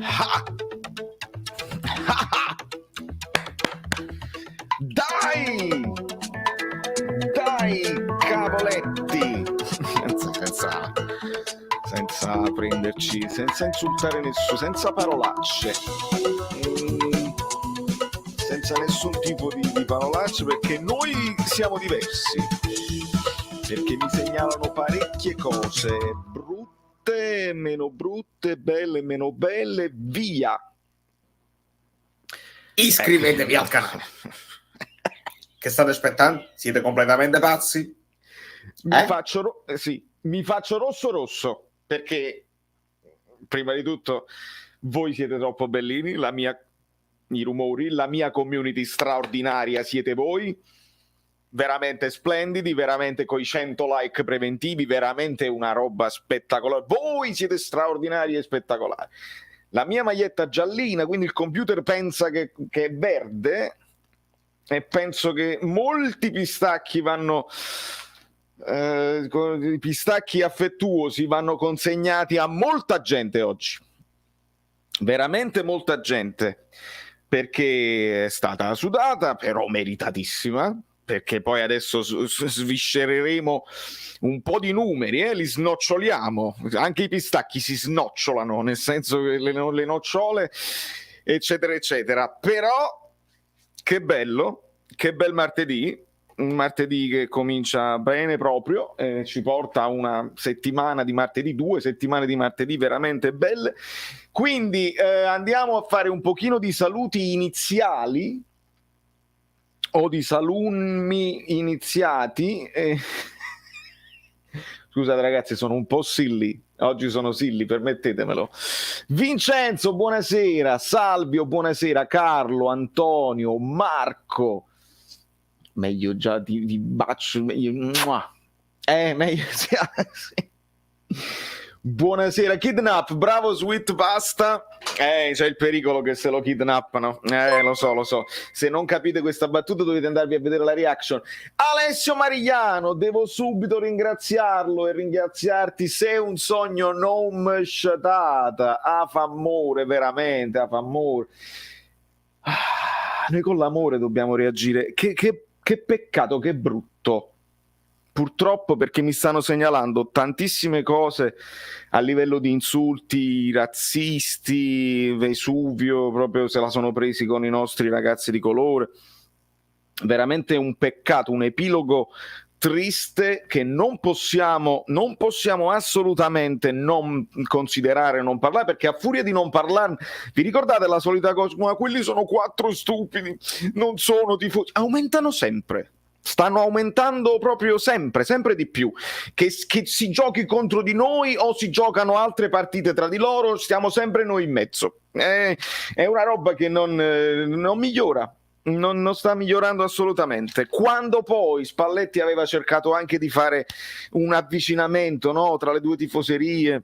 Ah! Ah! Dai! Dai, cavoletti! senza prenderci, senza insultare nessuno, senza parolacce. Senza nessun tipo di parolacce, perché noi siamo diversi. Perché mi segnalano parecchie cose, brutte, meno brutte, belle, meno belle, via. Iscrivetevi al canale. Che state aspettando? Siete completamente pazzi? Mi faccio rosso, perché prima di tutto voi siete troppo bellini, i rumori, la mia community straordinaria siete voi, veramente splendidi, veramente coi 100 like preventivi, veramente una roba spettacolare. Voi siete straordinari e spettacolari. La mia maglietta giallina, quindi il computer pensa che è verde, e penso che molti pistacchi vanno, i pistacchi affettuosi vanno consegnati a molta gente oggi, veramente molta gente, perché è stata sudata, però meritatissima, perché poi adesso sviscereremo un po' di numeri, li snoccioliamo, anche i pistacchi si snocciolano, nel senso che le nocciole, eccetera eccetera. Però che bello, che bel martedì, un martedì che comincia bene proprio, ci porta a una settimana di martedì, 2 settimane di martedì veramente belle. Quindi andiamo a fare un pochino di saluti iniziali o di salumi iniziati. Scusate ragazzi, sono un po' silly. Oggi sono silly, permettetemelo. Vincenzo, buonasera. Salvio, buonasera. Carlo, Antonio, Marco. Meglio già di bacio. Meglio. Meglio. Sì. Buonasera, Kidnap. Bravo, Sweet Pasta. C'è il pericolo che se lo kidnappano. Lo so. Se non capite questa battuta dovete andarvi a vedere la reaction. Alessio Marigliano, devo subito ringraziarlo e ringraziarti. Sei un sogno non sciatata. Fa amore, veramente, fa amore. Noi con l'amore dobbiamo reagire. Che peccato, che brutto. Purtroppo, perché mi stanno segnalando tantissime cose a livello di insulti razzisti, Vesuvio, proprio se la sono presi con i nostri ragazzi di colore. Veramente un peccato, un epilogo triste che non possiamo assolutamente non considerare, non parlare, perché a furia di non parlare, vi ricordate la solita cosa, ma quelli sono 4 stupidi, non sono tifosi, aumentano sempre. Stanno aumentando proprio sempre di più, che si giochi contro di noi o si giocano altre partite tra di loro, stiamo sempre noi in mezzo. È una roba che non migliora, non sta migliorando assolutamente. Quando poi Spalletti aveva cercato anche di fare un avvicinamento, no, tra le due tifoserie,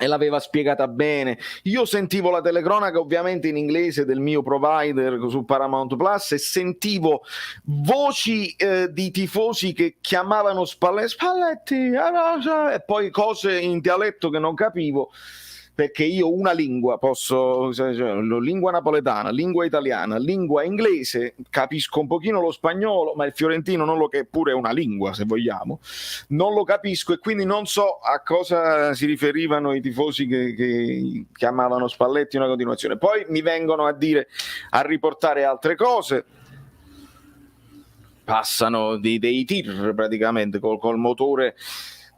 e l'aveva spiegata bene. Io sentivo la telecronaca ovviamente in inglese del mio provider su Paramount Plus e sentivo voci di tifosi che chiamavano Spalletti e poi cose in dialetto che non capivo, perché io una lingua posso, lingua napoletana, lingua italiana, lingua inglese, capisco un pochino lo spagnolo, ma il fiorentino non lo, che pure è una lingua se vogliamo, non lo capisco, e quindi non so a cosa si riferivano i tifosi che chiamavano Spalletti in una continuazione. Poi mi vengono a riportare altre cose, passano dei tir praticamente col motore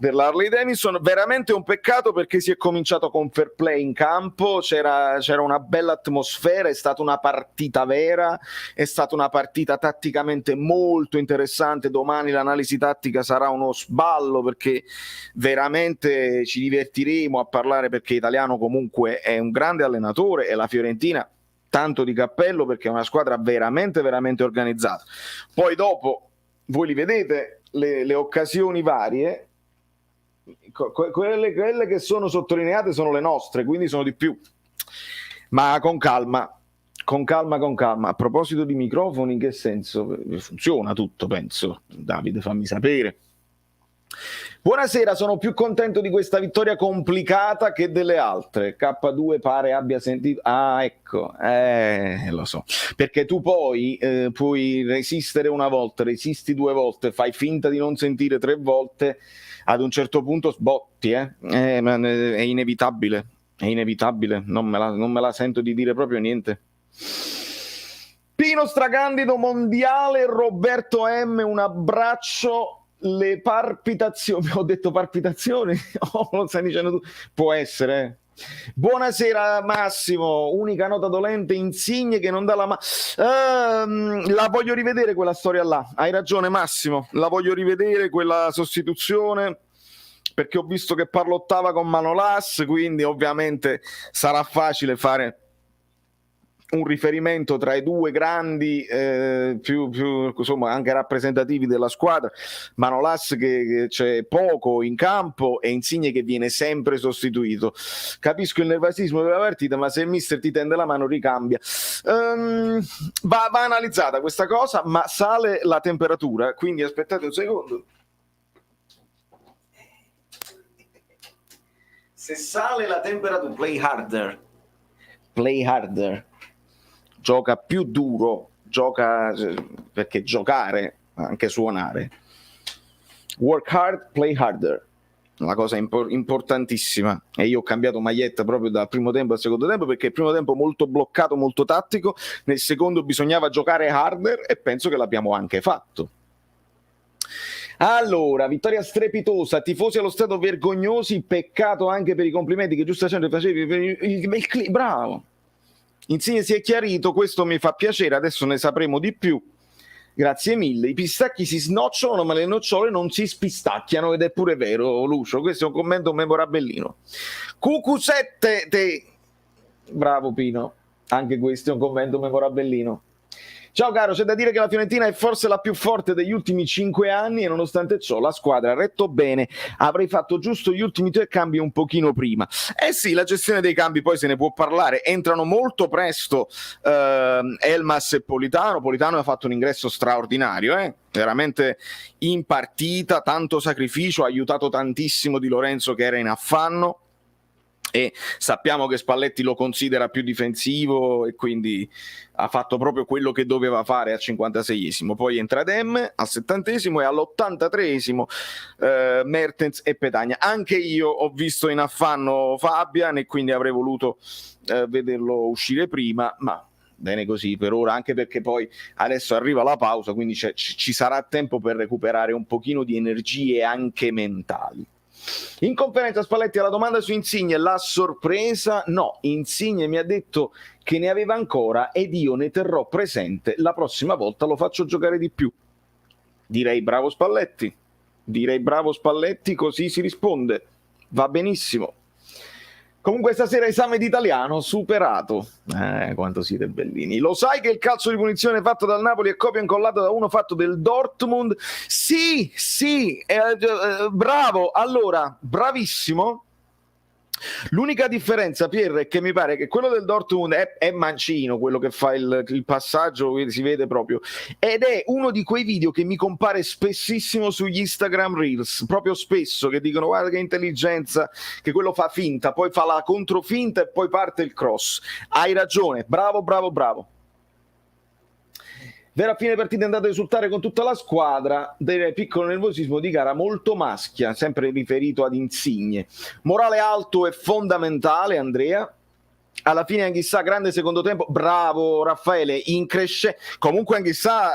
dell'Harley Davidson. Veramente un peccato, perché si è cominciato con fair play in campo, c'era una bella atmosfera, è stata una partita vera, è stata una partita tatticamente molto interessante. Domani l'analisi tattica sarà uno sballo, perché veramente ci divertiremo a parlare, perché Italiano comunque è un grande allenatore e la Fiorentina tanto di cappello, perché è una squadra veramente veramente organizzata. Poi dopo voi li vedete le occasioni varie, quelle che sono sottolineate sono le nostre, quindi sono di più, ma con calma. A proposito di microfoni, in che senso? Funziona tutto, penso. Davide, fammi sapere. Buonasera, sono più contento di questa vittoria complicata che delle altre. K2 pare abbia sentito... Ah, ecco, lo so. Perché tu poi puoi resistere una volta, resisti 2 volte, fai finta di non sentire 3 volte, ad un certo punto sbotti, ma è inevitabile, non me la sento di dire proprio niente. Pino Stracandido mondiale, Roberto M, un abbraccio. Le palpitazioni, ho detto palpitazioni? Oh, lo stai dicendo tu? Può essere. Buonasera Massimo, unica nota dolente, Insigne che non dà la la voglio rivedere quella storia là, hai ragione Massimo, la voglio rivedere quella sostituzione, perché ho visto che parlottava con Manolas, quindi ovviamente sarà facile fare un riferimento tra i 2 grandi più insomma anche rappresentativi della squadra, Manolas che c'è poco in campo e Insigne che viene sempre sostituito. Capisco il nervosismo della partita, ma se il mister ti tende la mano ricambia. Va analizzata questa cosa, ma sale la temperatura, quindi aspettate un secondo. Se sale la temperatura, play harder, gioca più duro, gioca perché giocare, anche suonare. Work hard, play harder. Una cosa importantissima. E io ho cambiato maglietta proprio dal primo tempo al secondo tempo, perché il primo tempo molto bloccato, molto tattico, nel secondo bisognava giocare harder e penso che l'abbiamo anche fatto. Allora, vittoria strepitosa, tifosi allo stato vergognosi, peccato anche per i complimenti che giustamente facevi. Bravo. Insigne si è chiarito, questo mi fa piacere, adesso ne sapremo di più. Grazie mille. I pistacchi si snocciolano, ma le nocciole non si spistacchiano, ed è pure vero, Lucio. Questo è un commento memorabellino. QQ7, bravo Pino, anche questo è un commento memorabellino. Ciao caro, c'è da dire che la Fiorentina è forse la più forte degli ultimi 5 anni e nonostante ciò la squadra ha retto bene. Avrei fatto giusto gli ultimi 3 cambi un pochino prima. Eh sì, la gestione dei cambi poi se ne può parlare. Entrano molto presto Elmas e Politano. Politano ha fatto un ingresso straordinario, veramente in partita, tanto sacrificio, ha aiutato tantissimo Di Lorenzo che era in affanno. E sappiamo che Spalletti lo considera più difensivo e quindi ha fatto proprio quello che doveva fare al 56esimo. Poi entra Dem al 70esimo e all'83esimo Mertens e Petagna. Anche io ho visto in affanno Fabian e quindi avrei voluto vederlo uscire prima, ma bene così per ora, anche perché poi adesso arriva la pausa, quindi ci sarà tempo per recuperare un pochino di energie anche mentali. In conferenza Spalletti alla domanda su Insigne, la sorpresa? No, Insigne mi ha detto che ne aveva ancora ed io ne terrò presente, la prossima volta lo faccio giocare di più. Direi bravo Spalletti, così si risponde, va benissimo. Comunque stasera esame di italiano superato. Quanto siete bellini. Lo sai che il calcio di punizione fatto dal Napoli è copia e incollata da uno fatto del Dortmund? Sì, bravo. Allora, bravissimo. L'unica differenza, Pierre, è che mi pare che quello del Dortmund è mancino, quello che fa il passaggio, si vede proprio, ed è uno di quei video che mi compare spessissimo sugli Instagram Reels, proprio spesso, che dicono guarda che intelligenza, che quello fa finta, poi fa la controfinta e poi parte il cross. Hai ragione, bravo. Vera fine partita è andata a risultare con tutta la squadra, del piccolo nervosismo di gara molto maschia, sempre riferito ad Insigne. Morale alto e fondamentale, Andrea. Alla fine Anghissà, grande secondo tempo, bravo Raffaele, in crescendo. Comunque Anghissà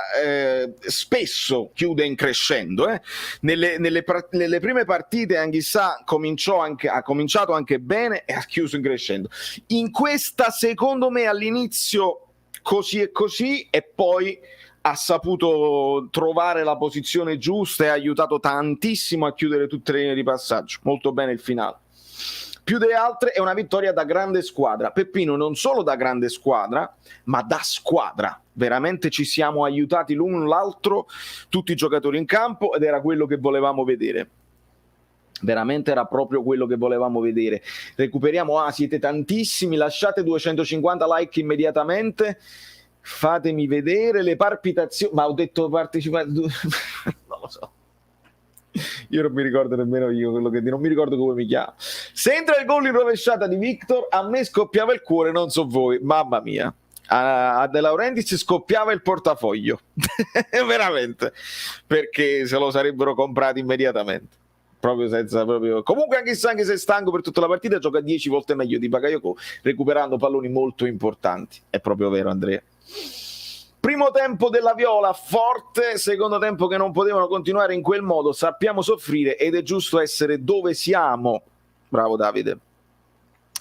spesso chiude in crescendo. Nelle prime partite Anghissà ha cominciato anche bene e ha chiuso in crescendo. In questa, secondo me, all'inizio così e così, e poi ha saputo trovare la posizione giusta e ha aiutato tantissimo a chiudere tutte le linee di passaggio. Molto bene il finale. Più delle altre è una vittoria da grande squadra. Peppino, non solo da grande squadra, ma da squadra. Veramente ci siamo aiutati l'uno l'altro, tutti i giocatori in campo, ed era quello che volevamo vedere. Veramente era proprio quello che volevamo vedere. Recuperiamo, siete tantissimi, lasciate 250 like immediatamente, fatemi vedere le palpitazioni, ma ho detto partecipate, non lo so. Io non mi ricordo nemmeno io quello che non mi ricordo come mi chiama. Se entra il gol in rovesciata di Victor, a me scoppiava il cuore, non so voi, mamma mia. A De Laurentiis scoppiava il portafoglio veramente, perché se lo sarebbero comprati immediatamente, proprio senza proprio. Comunque anche se è stanco per tutta la partita, gioca 10 volte meglio di Bakayoko, recuperando palloni molto importanti. È proprio vero, Andrea. Primo tempo della Viola forte, secondo tempo che non potevano continuare in quel modo. Sappiamo soffrire ed è giusto essere dove siamo. Bravo Davide.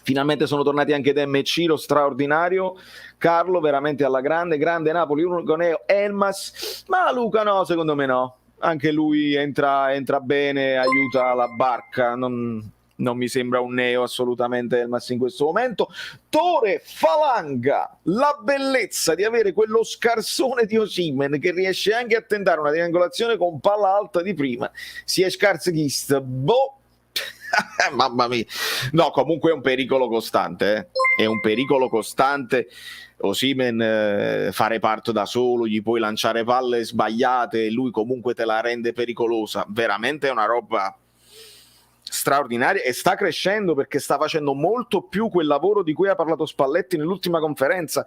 Finalmente sono tornati anche Dem e Ciro, straordinario. Carlo veramente alla grande Napoli, Urgoneo, Elmas, ma Luca no, secondo me no. Anche lui entra bene, aiuta la barca, non mi sembra un neo assolutamente Elmas in questo momento. Tore Falanga, la bellezza di avere quello scarsone di Osimhen che riesce anche a tentare una triangolazione con palla alta di prima. Si è scarsechista, boh. Mamma mia, no, comunque è un pericolo costante, è un pericolo costante. Osimhen fa reparto da solo, gli puoi lanciare palle sbagliate e lui comunque te la rende pericolosa. Veramente è una roba straordinaria e sta crescendo perché sta facendo molto più quel lavoro di cui ha parlato Spalletti nell'ultima conferenza.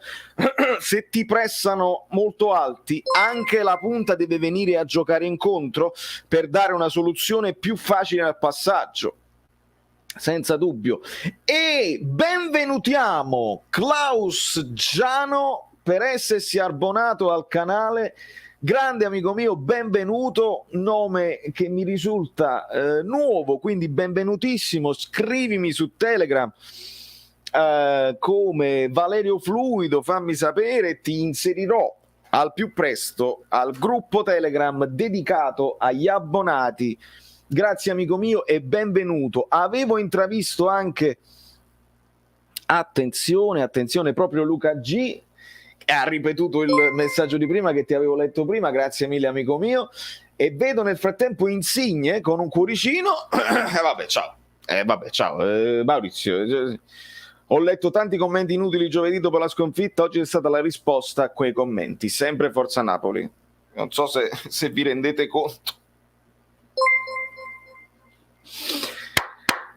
Se ti pressano molto alti, anche la punta deve venire a giocare incontro per dare una soluzione più facile al passaggio. Senza dubbio. E benvenutiamo Klaus Giano per essersi abbonato al canale. Grande amico mio, benvenuto, nome che mi risulta nuovo, quindi benvenutissimo. Scrivimi su Telegram come Valerio Fluido, fammi sapere, ti inserirò al più presto al gruppo Telegram dedicato agli abbonati. Grazie amico mio e benvenuto. Avevo intravisto anche, attenzione, proprio Luca G ha ripetuto il messaggio di prima che ti avevo letto prima, grazie mille amico mio, e vedo nel frattempo Insigne con un cuoricino. Vabbè ciao Maurizio, ho letto tanti commenti inutili giovedì dopo la sconfitta, oggi è stata la risposta a quei commenti, sempre Forza Napoli, non so se vi rendete conto.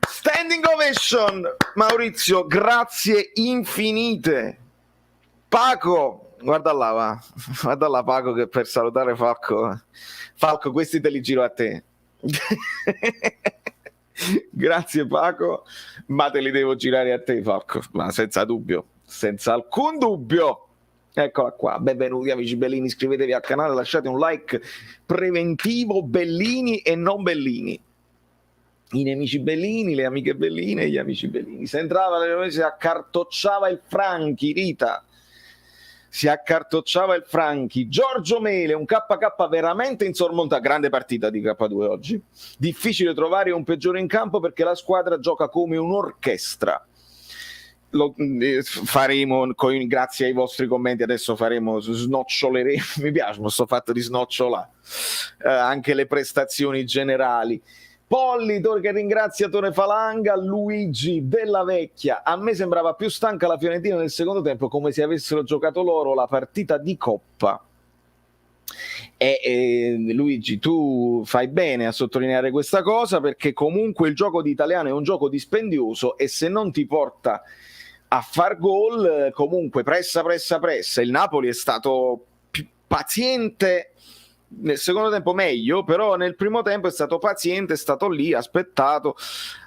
Standing ovation, Maurizio, grazie infinite. Paco, guarda là Paco, che per salutare Falco, questi te li giro a te. Grazie Paco, ma te li devo girare a te Falco, ma senza dubbio, senza alcun dubbio. Eccola qua, benvenuti amici bellini, iscrivetevi al canale, lasciate un like preventivo, bellini e non bellini. I nemici bellini, le amiche belline e gli amici bellini. Se entrava si accartocciava il Franchi, Rita. Si accartocciava il Franchi. Giorgio Mele, un KK veramente insormontabile. Grande partita di K2 oggi. Difficile trovare un peggiore in campo perché la squadra gioca come un'orchestra. Lo faremo, grazie ai vostri commenti, adesso snoccioleremo. Mi piace questo fatto di snocciolare anche le prestazioni generali. Polli che ringrazia Tore Falanga. Luigi Della Vecchia, a me sembrava più stanca la Fiorentina nel secondo tempo, come se avessero giocato loro la partita di Coppa. Luigi, tu fai bene a sottolineare questa cosa, perché comunque il gioco di Italiano è un gioco dispendioso e se non ti porta a far gol, comunque pressa. Il Napoli è stato più paziente nel secondo tempo, meglio, però nel primo tempo è stato paziente, è stato lì, ha aspettato,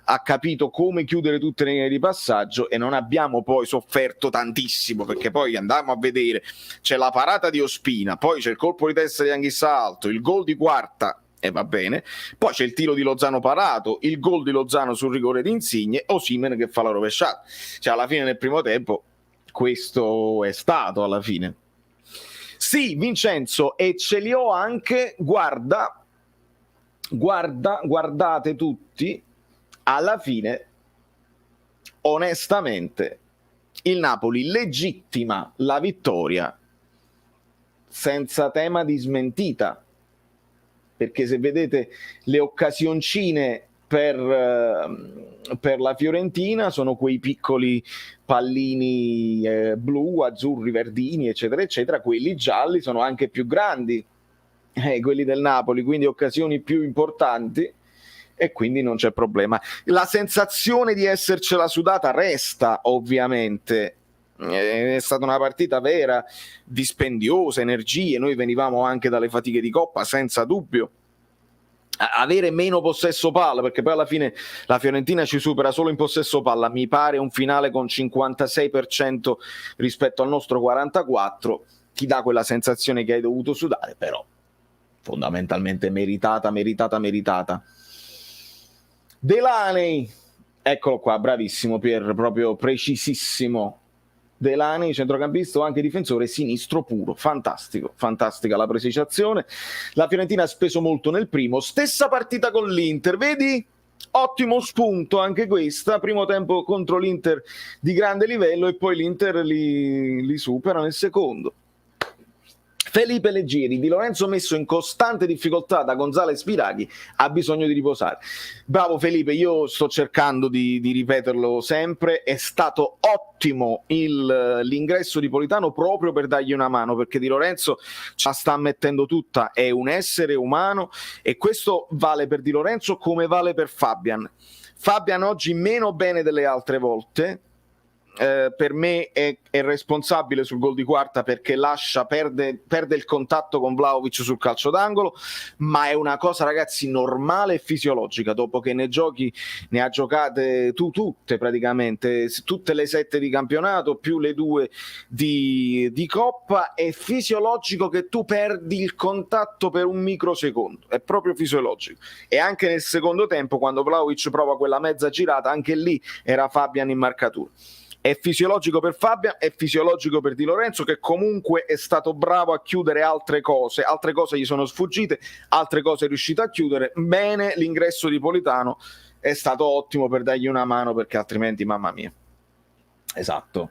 ha capito come chiudere tutte le linee di passaggio e non abbiamo poi sofferto tantissimo, perché poi andavamo a vedere, c'è la parata di Ospina, poi c'è il colpo di testa di Anghissa Alto, il gol di Quarta e va bene, poi c'è il tiro di Lozano parato, il gol di Lozano sul rigore di Insigne, Osimhen che fa la rovesciata. Cioè alla fine nel primo tempo questo è stato alla fine. Sì, Vincenzo, e ce li ho anche, guardate tutti, alla fine, onestamente, il Napoli legittima la vittoria senza tema di smentita, perché se vedete le occasioncine per la Fiorentina sono quei piccoli pallini blu, azzurri, verdini, eccetera, eccetera. Quelli gialli sono anche più grandi. quelli del Napoli, quindi occasioni più importanti, e quindi non c'è problema. La sensazione di essercela sudata resta, ovviamente. È stata una partita vera, dispendiosa, energie, noi venivamo anche dalle fatiche di Coppa, senza dubbio. Avere meno possesso palla, perché poi alla fine la Fiorentina ci supera solo in possesso palla, mi pare un finale con 56% rispetto al nostro 44%, ti dà quella sensazione che hai dovuto sudare, però fondamentalmente meritata. Delaney, eccolo qua, bravissimo Pier, proprio precisissimo. Delaney, centrocampista o anche difensore sinistro puro, fantastica la precisazione. La Fiorentina ha speso molto nel primo, stessa partita con l'Inter, vedi? Ottimo spunto anche questa, primo tempo contro l'Inter di grande livello e poi l'Inter li supera nel secondo. Felipe Leggeri, Di Lorenzo messo in costante difficoltà da Gonzalez Biraghi, ha bisogno di riposare. Bravo Felipe, io sto cercando di ripeterlo sempre, è stato ottimo l'ingresso di Politano proprio per dargli una mano, perché Di Lorenzo ce la sta mettendo tutta, è un essere umano e questo vale per Di Lorenzo come vale per Fabian. Fabian oggi meno bene delle altre volte. Per me è responsabile sul gol di Quarta perché perde il contatto con Vlahovic sul calcio d'angolo, ma è una cosa, ragazzi, normale e fisiologica. Dopo che ne ha giocate tutte praticamente, tutte le 7 di campionato più le 2 di Coppa, è fisiologico che tu perdi il contatto per un microsecondo, è proprio fisiologico. E anche nel secondo tempo, quando Vlahovic prova quella mezza girata, anche lì era Fabian in marcatura. È fisiologico per Fabian, è fisiologico per Di Lorenzo, che comunque è stato bravo a chiudere altre cose gli sono sfuggite, altre cose è riuscito a chiudere bene. L'ingresso di Politano è stato ottimo per dargli una mano, perché altrimenti, mamma mia. Esatto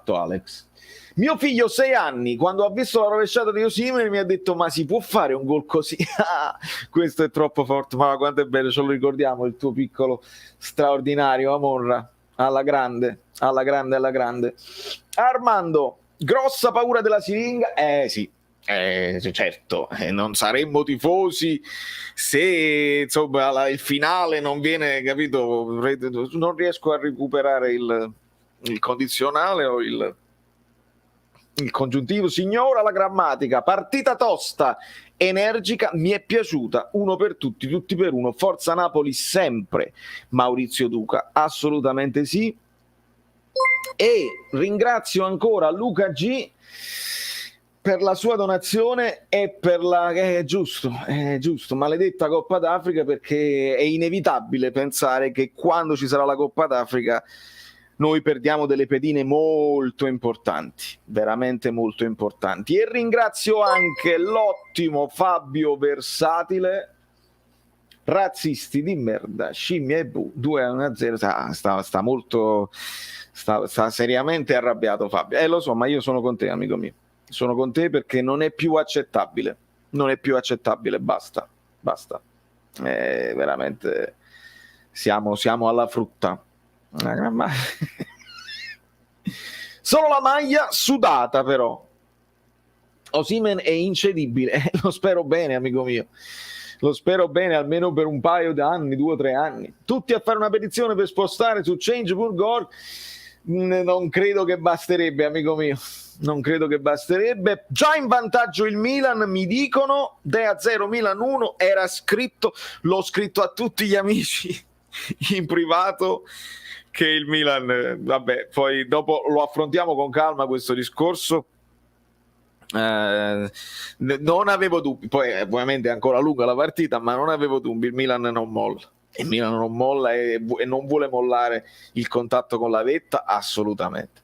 Alex. Mio figlio 6 anni, quando ha visto la rovesciata di Osimhen mi ha detto: ma si può fare un gol così? Questo è troppo forte, ma quanto è bello, ce lo ricordiamo il tuo piccolo straordinario, Amorra. Alla grande. Armando, grossa paura della siringa? Sì, certo, non saremmo tifosi se insomma il finale non viene, capito? Non riesco a recuperare il condizionale o il congiuntivo. Signora la grammatica, partita tosta, energica, mi è piaciuta, uno per tutti per uno, forza Napoli sempre. Maurizio Duca, assolutamente sì. E ringrazio ancora Luca G per la sua donazione e per è giusto, maledetta Coppa d'Africa, perché è inevitabile pensare che quando ci sarà la Coppa d'Africa noi perdiamo delle pedine molto importanti, veramente molto importanti. E ringrazio anche l'ottimo Fabio Versatile. Razzisti di merda, scimmia e bu, 2-1-0, sta seriamente arrabbiato Fabio. Lo so, ma io sono con te, amico mio. Sono con te perché non è più accettabile. Basta. Veramente siamo alla frutta. Solo la maglia sudata, però. Osimhen è incedibile, lo spero bene, amico mio. Lo spero bene almeno per un paio di anni, 2 o 3 anni. Tutti a fare una petizione per spostare su Change.org. Non credo che basterebbe, amico mio. Non credo che basterebbe. Già in vantaggio il Milan, mi dicono. Dea 0 Milan 1 era scritto, l'ho scritto a tutti gli amici in privato, che il Milan, vabbè, poi dopo lo affrontiamo con calma questo discorso. Non avevo dubbi, poi ovviamente è ancora lunga la partita, ma non avevo dubbi, il Milan non molla, il Milan non molla e non vuole mollare il contatto con la vetta, assolutamente.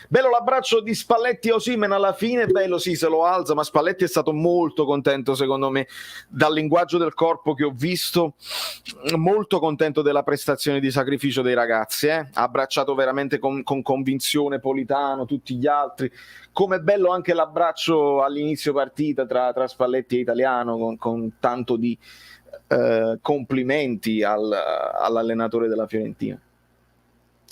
Bello l'abbraccio di Spalletti e Osimhen alla fine, bello, sì, se lo alza, ma Spalletti è stato molto contento, secondo me, dal linguaggio del corpo che ho visto, molto contento della prestazione di sacrificio dei ragazzi, ha abbracciato veramente con convinzione Politano, tutti gli altri. Come bello anche l'abbraccio all'inizio partita tra Spalletti e Italiano, con tanto di complimenti all'allenatore della Fiorentina.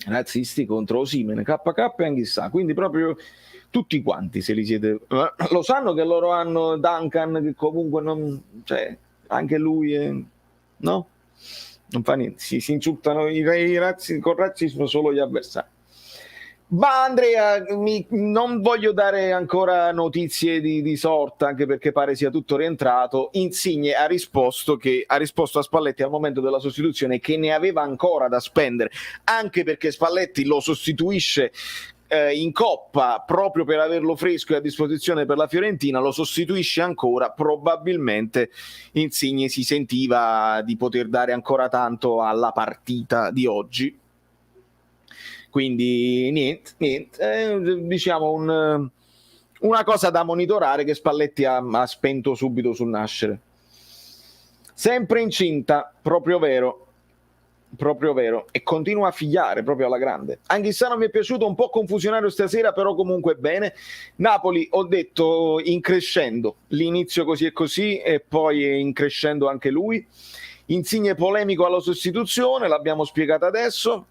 razzisti contro Osimhen, KK e Anghissà, quindi proprio tutti quanti se li siete, lo sanno che loro hanno Duncan che comunque non, cioè anche lui no? Non fa niente, si insultano col razzismo solo gli avversari. Ma Andrea, non voglio dare ancora notizie di sorta, anche perché pare sia tutto rientrato. Insigne ha risposto a Spalletti al momento della sostituzione che ne aveva ancora da spendere, anche perché Spalletti lo sostituisce in Coppa proprio per averlo fresco e a disposizione per la Fiorentina, lo sostituisce ancora, probabilmente Insigne si sentiva di poter dare ancora tanto alla partita di oggi. Quindi niente, diciamo una cosa da monitorare che Spalletti ha spento subito sul nascere. Sempre incinta, proprio vero, e continua a figliare proprio alla grande. Anghissà non mi è piaciuto, un po' confusionario stasera, però comunque bene. Napoli, ho detto, in crescendo, l'inizio così e così e poi in crescendo anche lui. Insigne polemico alla sostituzione, l'abbiamo spiegata adesso.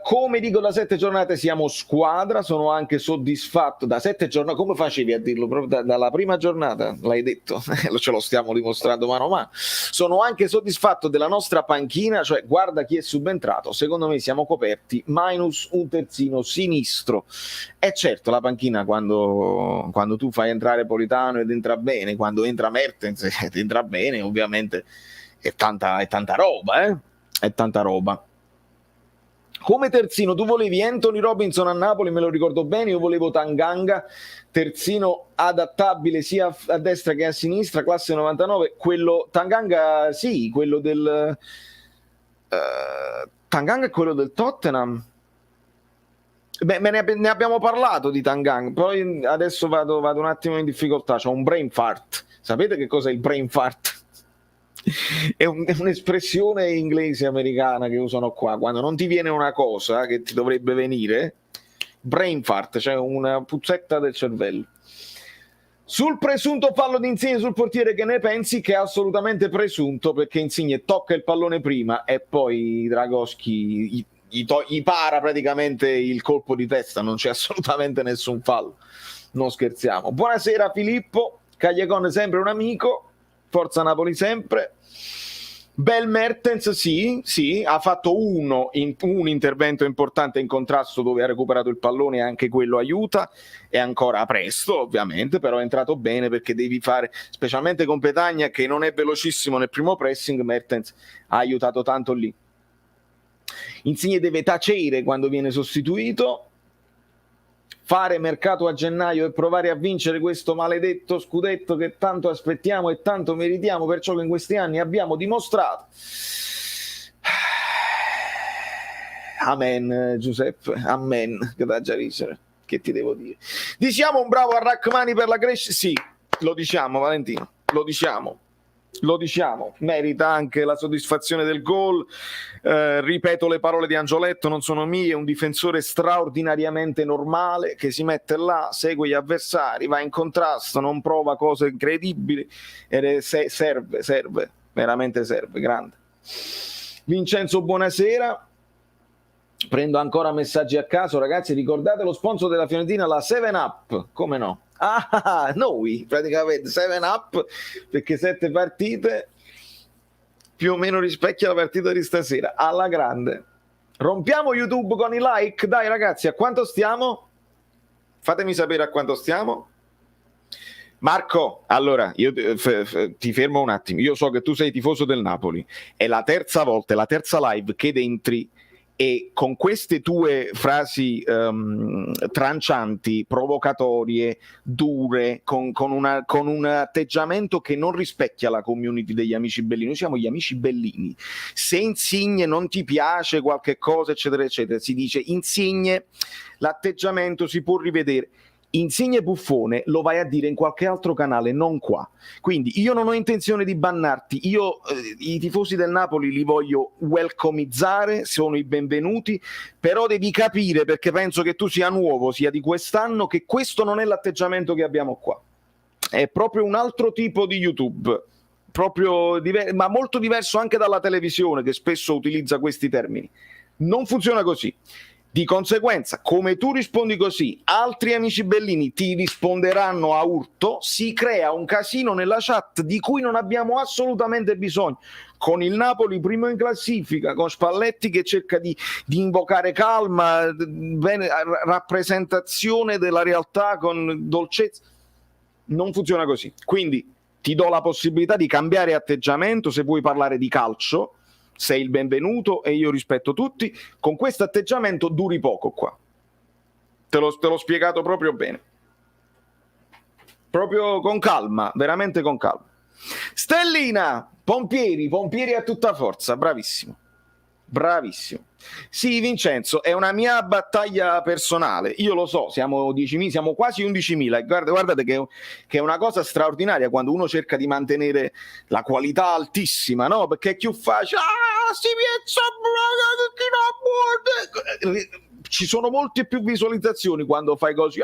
Come dico da 7 giornate siamo squadra, sono anche soddisfatto da 7 giornate, come facevi a dirlo? Proprio dalla prima giornata l'hai detto, ce lo stiamo dimostrando mano a mano. Sono anche soddisfatto della nostra panchina, cioè guarda chi è subentrato, secondo me siamo coperti, minus un terzino sinistro. E certo la panchina quando tu fai entrare Politano ed entra bene, quando entra Mertens ed entra bene, ovviamente è tanta roba, è tanta roba. Come terzino tu volevi Anthony Robinson a Napoli, me lo ricordo bene, io volevo Tanganga, terzino adattabile sia a destra che a sinistra, classe 99, quello Tanganga sì, quello del Tanganga è quello del Tottenham. Beh, ne abbiamo parlato di Tanganga, poi adesso vado un attimo in difficoltà, c'ho un brain fart. Sapete che cos'è il brain fart? È un'espressione inglese americana che usano qua quando non ti viene una cosa che ti dovrebbe venire, brain fart, cioè una puzzetta del cervello. Sul presunto fallo di Insigne sul portiere, che ne pensi? Che è assolutamente presunto, perché Insigne tocca il pallone prima e poi Dragoschi gli para praticamente il colpo di testa, non c'è assolutamente nessun fallo, non scherziamo. Buonasera Filippo, Cagliacon sempre un amico, forza Napoli sempre. Bel Mertens, sì, ha fatto un intervento importante in contrasto dove ha recuperato il pallone e anche quello aiuta, è ancora presto ovviamente, però è entrato bene perché devi fare, specialmente con Petagna che non è velocissimo nel primo pressing, Mertens ha aiutato tanto lì. Insigne deve tacere quando viene sostituito, fare mercato a gennaio e provare a vincere questo maledetto scudetto che tanto aspettiamo e tanto meritiamo per ciò che in questi anni abbiamo dimostrato. Amen Giuseppe, amen, che da già dicere, che ti devo dire. Diciamo un bravo a Rachmani per la crescita, sì, lo diciamo Valentino, lo diciamo, merita anche la soddisfazione del gol. Ripeto le parole di Angioletto, non sono mie, un difensore straordinariamente normale che si mette là, segue gli avversari, va in contrasto, non prova cose incredibili ed serve, veramente serve, grande. Vincenzo, buonasera. Prendo ancora messaggi a caso, ragazzi, ricordate lo sponsor della Fiorentina, la 7up, come no? Noi praticamente 7up, perché 7 partite più o meno rispecchia la partita di stasera, alla grande. Rompiamo YouTube con i like, dai ragazzi, a quanto stiamo? Fatemi sapere a quanto stiamo. Marco, allora io ti fermo un attimo, io so che tu sei tifoso del Napoli, è la terza volta, è la terza live che entri e con queste tue frasi trancianti, provocatorie, dure, con un atteggiamento che non rispecchia la community degli amici bellini. Noi siamo gli amici bellini. Se Insigne non ti piace qualche cosa, eccetera, eccetera, si dice Insigne, l'atteggiamento si può rivedere. Insigne buffone lo vai a dire in qualche altro canale, non qua. Quindi io non ho intenzione di bannarti, io i tifosi del Napoli li voglio welcomizzare, sono i benvenuti, però devi capire, perché penso che tu sia nuovo, sia di quest'anno, che questo non è l'atteggiamento che abbiamo qua, è proprio un altro tipo di YouTube. proprio ma molto diverso anche dalla televisione, che spesso utilizza questi termini. Non funziona così. Di conseguenza, come tu rispondi così, altri amici bellini ti risponderanno a urto, si crea un casino nella chat di cui non abbiamo assolutamente bisogno. Con il Napoli primo in classifica, con Spalletti che cerca di invocare calma, rappresentazione della realtà con dolcezza. Non funziona così. Quindi ti do la possibilità di cambiare atteggiamento se vuoi parlare di calcio. Sei il benvenuto e io rispetto tutti. Con questo atteggiamento duri poco qua. Te l'ho spiegato proprio bene. Proprio con calma, veramente con calma. Stellina, pompieri a tutta forza, bravissimo. Bravissimo. Sì, Vincenzo, è una mia battaglia personale. Io lo so, siamo 10.000, siamo quasi 11.000. Guardate che è una cosa straordinaria quando uno cerca di mantenere la qualità altissima, no? Perché è più facile. Ci sono molte più visualizzazioni quando fai così.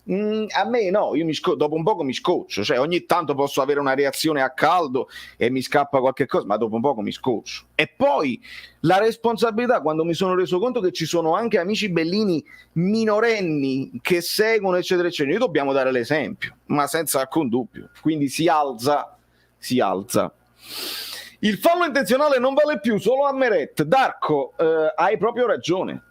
A me no, io dopo un poco mi scoccio, cioè ogni tanto posso avere una reazione a caldo e mi scappa qualche cosa, ma dopo un poco mi scoccio. E poi la responsabilità, quando mi sono reso conto che ci sono anche amici bellini minorenni che seguono eccetera eccetera, noi dobbiamo dare l'esempio, ma senza alcun dubbio. Quindi si alza. Il fallo intenzionale non vale più, solo a Meret. Darko, hai proprio ragione.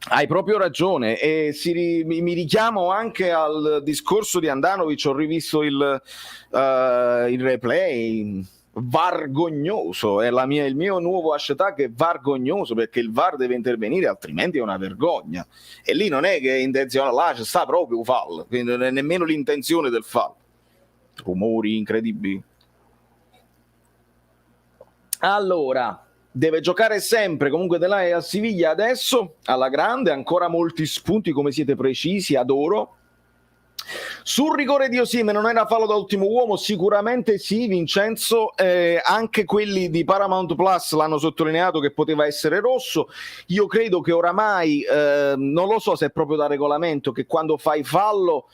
Hai proprio ragione, e mi richiamo anche al discorso di Andanovic. Ho rivisto il replay, vergognoso, è il mio nuovo hashtag è vergognoso, perché il VAR deve intervenire, altrimenti è una vergogna, e lì non è che è intenzionale, là c'è sta proprio un fallo, quindi non è nemmeno l'intenzione del fallo. Rumori incredibili. Allora, deve giocare sempre comunque Delay a Siviglia adesso, alla grande, ancora molti spunti, come siete precisi, adoro. Sul rigore di Osimhen non era fallo da ultimo uomo? Sicuramente sì, Vincenzo, anche quelli di Paramount Plus l'hanno sottolineato che poteva essere rosso. Io credo che oramai, non lo so se è proprio da regolamento, che quando fai fallo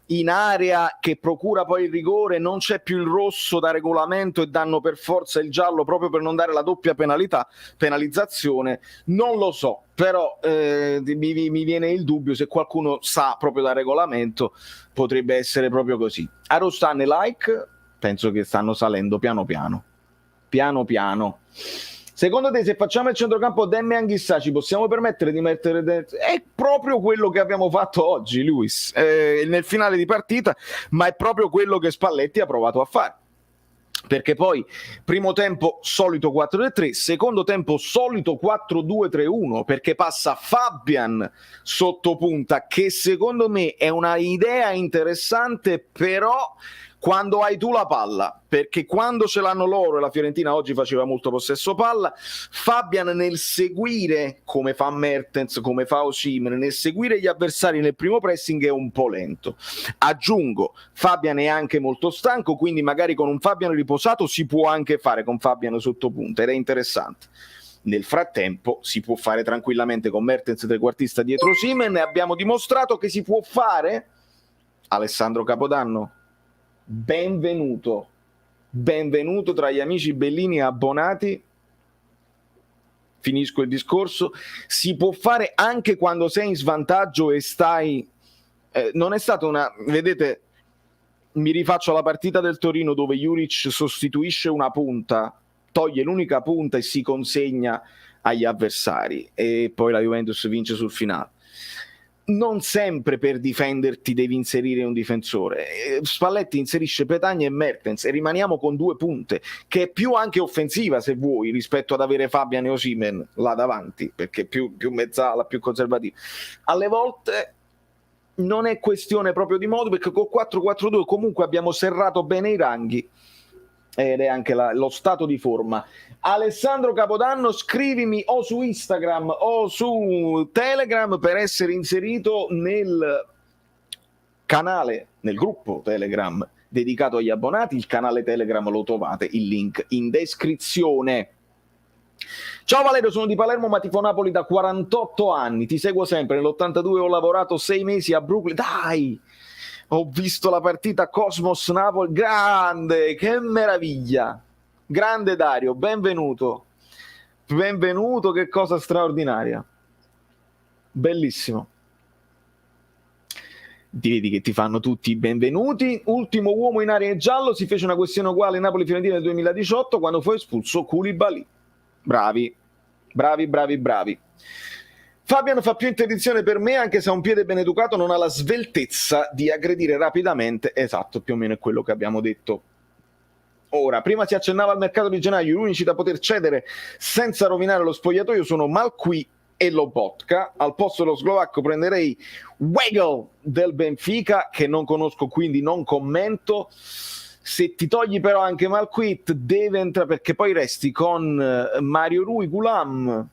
in area che procura poi il rigore non c'è più il rosso da regolamento e danno per forza il giallo proprio per non dare la doppia penalizzazione. Non lo so, però mi viene il dubbio, se qualcuno sa proprio da regolamento potrebbe essere proprio così. Arostane like, penso che stanno salendo piano piano. Secondo te, se facciamo il centrocampo Demme e Anghissà, ci possiamo permettere di mettere dentro? È proprio quello che abbiamo fatto oggi, Luis, nel finale di partita, ma è proprio quello che Spalletti ha provato a fare. Perché poi, primo tempo solito 4-3-3, secondo tempo solito 4-2-3-1, perché passa Fabian sotto punta, che secondo me è una idea interessante, però quando hai tu la palla, perché quando ce l'hanno loro, e la Fiorentina oggi faceva molto possesso palla, Fabian nel seguire, come fa Mertens, come fa Osimhen, nel seguire gli avversari nel primo pressing è un po' lento. Aggiungo, Fabian è anche molto stanco, quindi magari con un Fabian riposato si può anche fare con Fabian sotto punta, ed è interessante. Nel frattempo si può fare tranquillamente con Mertens trequartista dietro Osimhen, e abbiamo dimostrato che si può fare. Alessandro Capodanno, benvenuto tra gli amici bellini abbonati. Finisco il discorso. Si può fare anche quando sei in svantaggio e stai non è stata una, vedete, mi rifaccio alla partita del Torino dove Juric sostituisce una punta, toglie l'unica punta e si consegna agli avversari, e poi la Juventus vince sul finale. Non sempre per difenderti devi inserire un difensore. Spalletti inserisce Petagna e Mertens e rimaniamo con due punte, che è più anche offensiva, se vuoi, rispetto ad avere Fabian e Osimhen là davanti, perché più mezzala, più conservativa. Alle volte non è questione proprio di modo, perché col 4-4-2 comunque abbiamo serrato bene i ranghi, ed è anche lo stato di forma. Alessandro Capodanno, scrivimi o su Instagram o su Telegram per essere inserito nel canale, nel gruppo Telegram dedicato agli abbonati. Il canale Telegram lo trovate, il link in descrizione. Ciao Valerio, sono di Palermo ma tifo Napoli da 48 anni, ti seguo sempre, nell'82 ho lavorato 6 mesi a Brooklyn. Dai! Ho visto la partita Cosmos-Napoli, grande, che meraviglia. Grande Dario, benvenuto. Benvenuto, che cosa straordinaria. Bellissimo. Ti vedi che ti fanno tutti i benvenuti. Ultimo uomo in area giallo, si fece una questione uguale Napoli-Fiorentina nel 2018 quando fu espulso Koulibaly. Bravi, bravi, bravi, bravi. Fabian fa più interdizione per me, anche se ha un piede ben educato, non ha la sveltezza di aggredire rapidamente. Esatto, più o meno è quello che abbiamo detto. Ora, prima si accennava al mercato di gennaio, gli unici da poter cedere senza rovinare lo spogliatoio sono Malqui e Lobotka. Al posto dello slovacco prenderei Weigl del Benfica, che non conosco, quindi non commento. Se ti togli però anche Malquit, deve entrare, perché poi resti con Mario Rui, Gulam,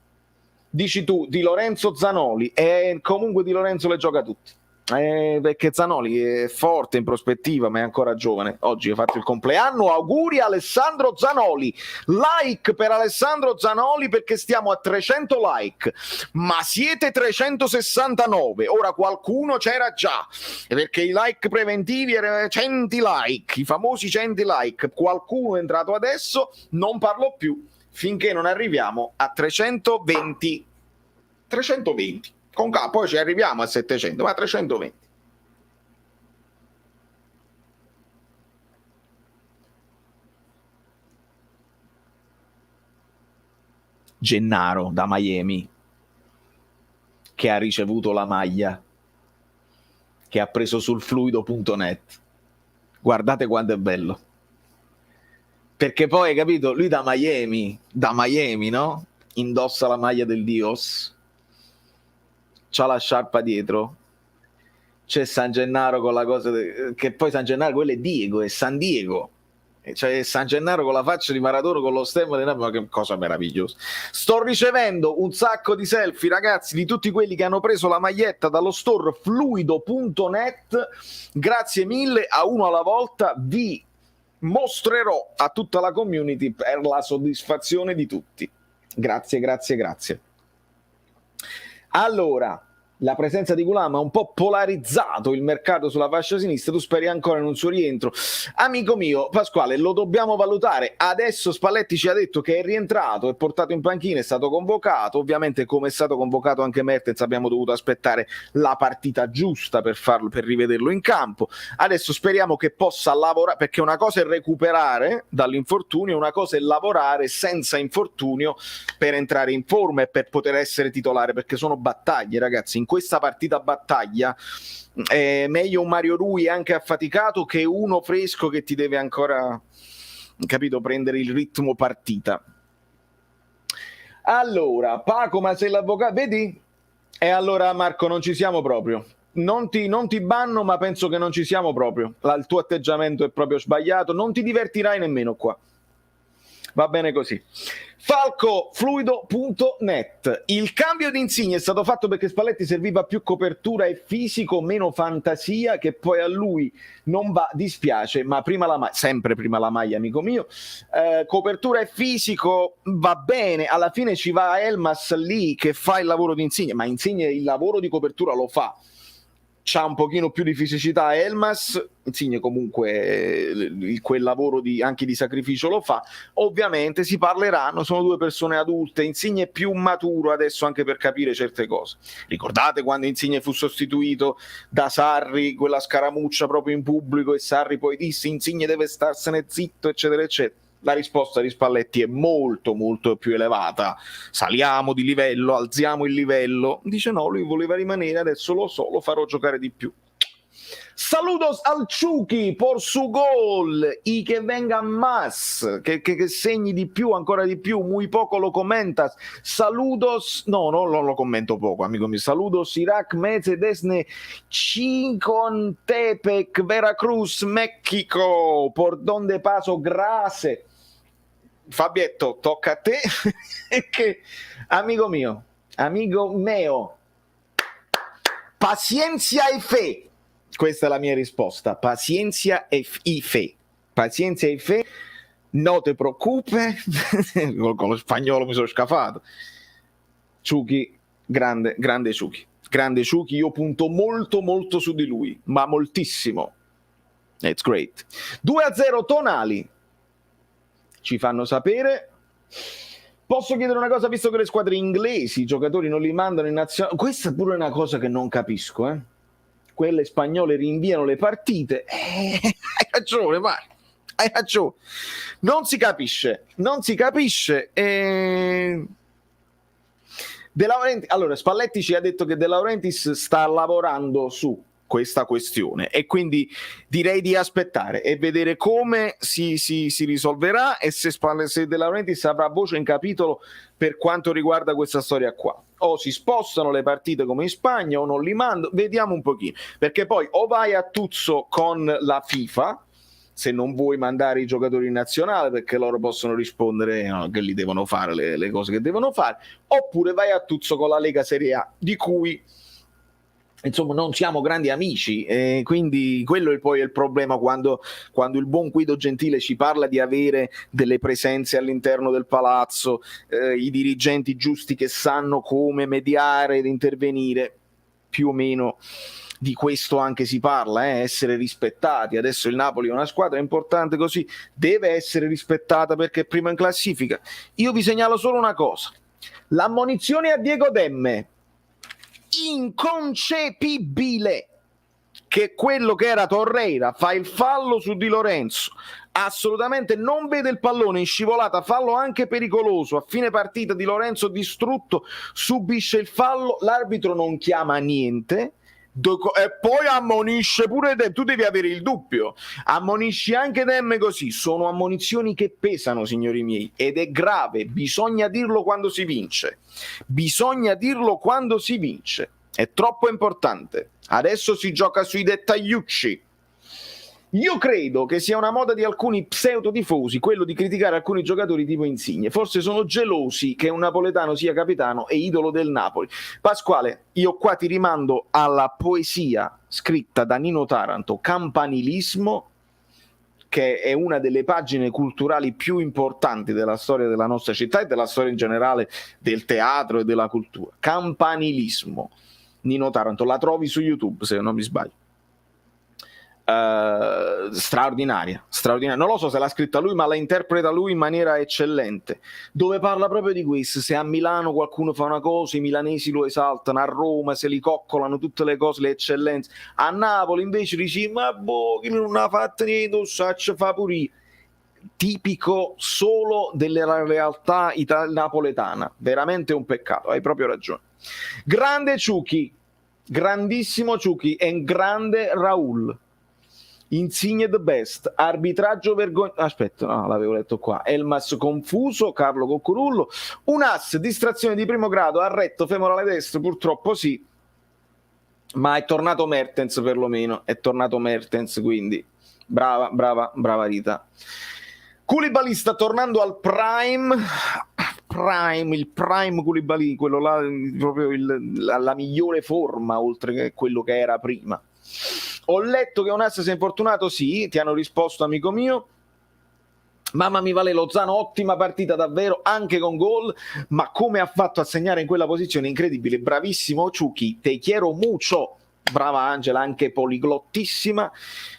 dici tu, Di Lorenzo, Zanoli, e comunque Di Lorenzo le gioca tutti. Perché Zanoli è forte in prospettiva, ma è ancora giovane. Oggi ha fatto il compleanno, auguri a Alessandro Zanoli. Like per Alessandro Zanoli, perché stiamo a 300 like, ma siete 369. Ora qualcuno c'era già, perché i like preventivi erano 100 like, i famosi 100 like. Qualcuno è entrato adesso, non parlo più finché non arriviamo a 320. Con K, poi ci arriviamo a 700, ma 320. Gennaro da Miami, che ha ricevuto la maglia, che ha preso sul fluido.net. Guardate quanto è bello. Perché poi, hai capito, lui da Miami, no? Indossa la maglia del Dios, c'ha la sciarpa dietro, c'è San Gennaro con la cosa che poi San Gennaro, quello è Diego, è San Diego, cioè San Gennaro con la faccia di Maradona con lo stemma di Napoli. Ma che cosa meravigliosa. Sto ricevendo un sacco di selfie, ragazzi, di tutti quelli che hanno preso la maglietta dallo store fluido.net. Grazie mille, a uno alla volta vi mostrerò a tutta la community per la soddisfazione di tutti. Grazie, grazie, grazie. Allora, la presenza di Gulam ha un po' polarizzato il mercato sulla fascia sinistra. Tu speri ancora in un suo rientro? Amico mio Pasquale, lo dobbiamo valutare. Adesso Spalletti ci ha detto che è rientrato, è portato in panchina, è stato convocato. Ovviamente, come è stato convocato anche Mertens, abbiamo dovuto aspettare la partita giusta per rivederlo in campo. Adesso speriamo che possa lavorare, perché una cosa è recuperare dall'infortunio, una cosa è lavorare senza infortunio per entrare in forma e per poter essere titolare, perché sono battaglie, ragazzi. In questa partita battaglia è meglio un Mario Rui anche affaticato che uno fresco che ti deve ancora, capito, prendere il ritmo partita. Allora, Paco, ma sei l'avvocato, vedi? E allora Marco, non ci siamo proprio. Non ti banno, ma penso che non ci siamo proprio. Il tuo atteggiamento è proprio sbagliato, non ti divertirai nemmeno qua. Va bene così. Falco, fluido.net. Il cambio di Insigne è stato fatto perché Spalletti serviva più copertura e fisico, meno fantasia, che poi a lui non va, dispiace, ma prima la maglia, sempre prima la maglia, amico mio. Copertura e fisico va bene, alla fine ci va Elmas lì che fa il lavoro di Insigne, ma Insigne il lavoro di copertura lo fa. C'ha un pochino più di fisicità Elmas, Insigne comunque quel lavoro anche di sacrificio lo fa. Ovviamente si parleranno, sono due persone adulte, Insigne è più maturo adesso anche per capire certe cose. Ricordate quando Insigne fu sostituito da Sarri, quella scaramuccia proprio in pubblico, e Sarri poi disse Insigne deve starsene zitto, eccetera eccetera. La risposta di Spalletti è molto molto più elevata. Saliamo di livello, alziamo il livello. Dice no, lui voleva rimanere, adesso lo so, lo farò giocare di più. Saludos al Chucky por su gol y que venga más, que segni di più, ancora di più, muy poco lo comentas. Saludos, no, non lo commento poco, amico mio. Saludos Irak, Meze, Desne, Chicontepec, Veracruz, Mexico, por donde paso, grazie. Fabietto, tocca a te. Che, amico mio, pazienza e fe. Questa è la mia risposta. Pazienza e fe. Pazienza e fe. No te preoccupe. Con lo spagnolo mi sono scafato. Ciuchi, grande Ciuchi, io punto molto su di lui, ma moltissimo. It's great. 2-0 Tonali ci fanno sapere. Posso chiedere una cosa, visto che le squadre inglesi i giocatori non li mandano in nazionale? Questa è pure una cosa che non capisco, eh? Quelle spagnole rinviano le partite. Hai ragione, ma hai ragione. Non si capisce. De Laurentiis, allora, Spalletti ci ha detto che De Laurentiis sta lavorando su questa questione e quindi direi di aspettare e vedere come si risolverà e se De Laurentiis avrà voce in capitolo per quanto riguarda questa storia qua. O si spostano le partite come in Spagna o non li mando, vediamo un pochino, perché poi o vai a tuzzo con la FIFA se non vuoi mandare i giocatori in nazionale, perché loro possono rispondere che li devono fare le cose che devono fare, oppure vai a tuzzo con la Lega Serie A, di cui insomma non siamo grandi amici, quindi quello è poi il problema quando il buon Guido Gentile ci parla di avere delle presenze all'interno del palazzo, i dirigenti giusti che sanno come mediare ed intervenire, più o meno di questo anche si parla, essere rispettati. Adesso il Napoli è una squadra importante così, deve essere rispettata perché è prima in classifica. Io vi segnalo solo una cosa: l'ammonizione a Diego Demme, inconcepibile che quello che era Torreira fa il fallo su Di Lorenzo, assolutamente non vede il pallone in scivolata, fallo anche pericoloso, a fine partita Di Lorenzo distrutto subisce il fallo, l'arbitro non chiama niente e poi ammonisce pure Demme. Tu devi avere il dubbio, ammonisci anche Demme così. Sono ammonizioni che pesano, signori miei, ed è grave, bisogna dirlo quando si vince, è troppo importante. Adesso si gioca sui dettagliucci. Io credo che sia una moda di alcuni pseudo-tifosi quello di criticare alcuni giocatori tipo Insigne. Forse sono gelosi che un napoletano sia capitano e idolo del Napoli. Pasquale, io qua ti rimando alla poesia scritta da Nino Taranto, Campanilismo, che è una delle pagine culturali più importanti della storia della nostra città e della storia in generale del teatro e della cultura. Campanilismo, Nino Taranto, la trovi su YouTube se non mi sbaglio. Straordinaria, non lo so se l'ha scritta lui, ma la interpreta lui in maniera eccellente, dove parla proprio di questo: se a Milano qualcuno fa una cosa i milanesi lo esaltano, a Roma se li coccolano tutte le cose, le eccellenze, a Napoli invece dici ma boh, chi non ha fatto niente, saccia fa pure. Tipico solo della realtà napoletana, veramente un peccato, hai proprio ragione. Grande Ciuchi, grandissimo Ciuchi e grande Raul. Insigne the best, arbitraggio vergognoso. Aspetta, no, l'avevo letto qua. Elmas confuso, Carlo Coccorullo. Un ass, distrazione di primo grado, ha retto femorale destro, purtroppo sì. Ma è tornato Mertens perlomeno, quindi brava Rita. Koulibaly sta tornando al prime, il prime Koulibaly, quello là proprio la migliore forma oltre che quello che era prima. Ho letto che un ass si è infortunato, sì, ti hanno risposto amico mio. Mamma mi vale Lozano, ottima partita davvero, anche con gol, ma come ha fatto a segnare in quella posizione, incredibile, bravissimo Ciuchi, te quiero mucho, brava Angela, anche poliglottissima.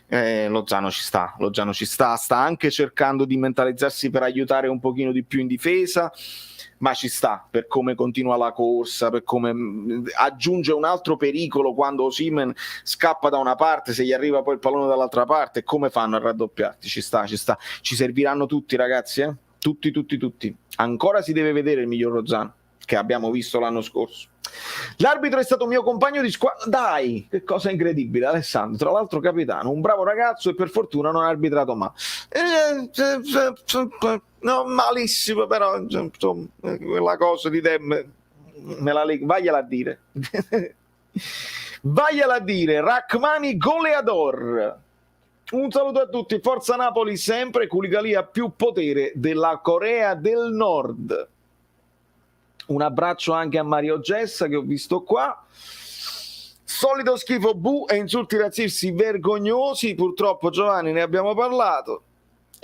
Lozano ci sta, sta anche cercando di mentalizzarsi per aiutare un pochino di più in difesa, ma ci sta per come continua la corsa, per come aggiunge un altro pericolo quando Osimhen scappa da una parte, se gli arriva poi il pallone dall'altra parte, come fanno a raddoppiarti? Ci sta, ci serviranno tutti ragazzi, tutti. Ancora si deve vedere il miglior Lozano che abbiamo visto l'anno scorso. L'arbitro è stato mio compagno di squadra. Dai, che cosa incredibile, Alessandro, tra l'altro capitano, un bravo ragazzo e per fortuna non ha arbitrato mai. No, malissimo, però insomma, quella cosa di Demme vagliela a dire. Vagliela a dire, Rachmani goleador. Un saluto a tutti, forza Napoli sempre, Koulibaly ha più potere della Corea del Nord. Un abbraccio anche a Mario Gessa che ho visto qua. Solito schifo bu e insulti razzisti vergognosi, purtroppo Giovanni ne abbiamo parlato.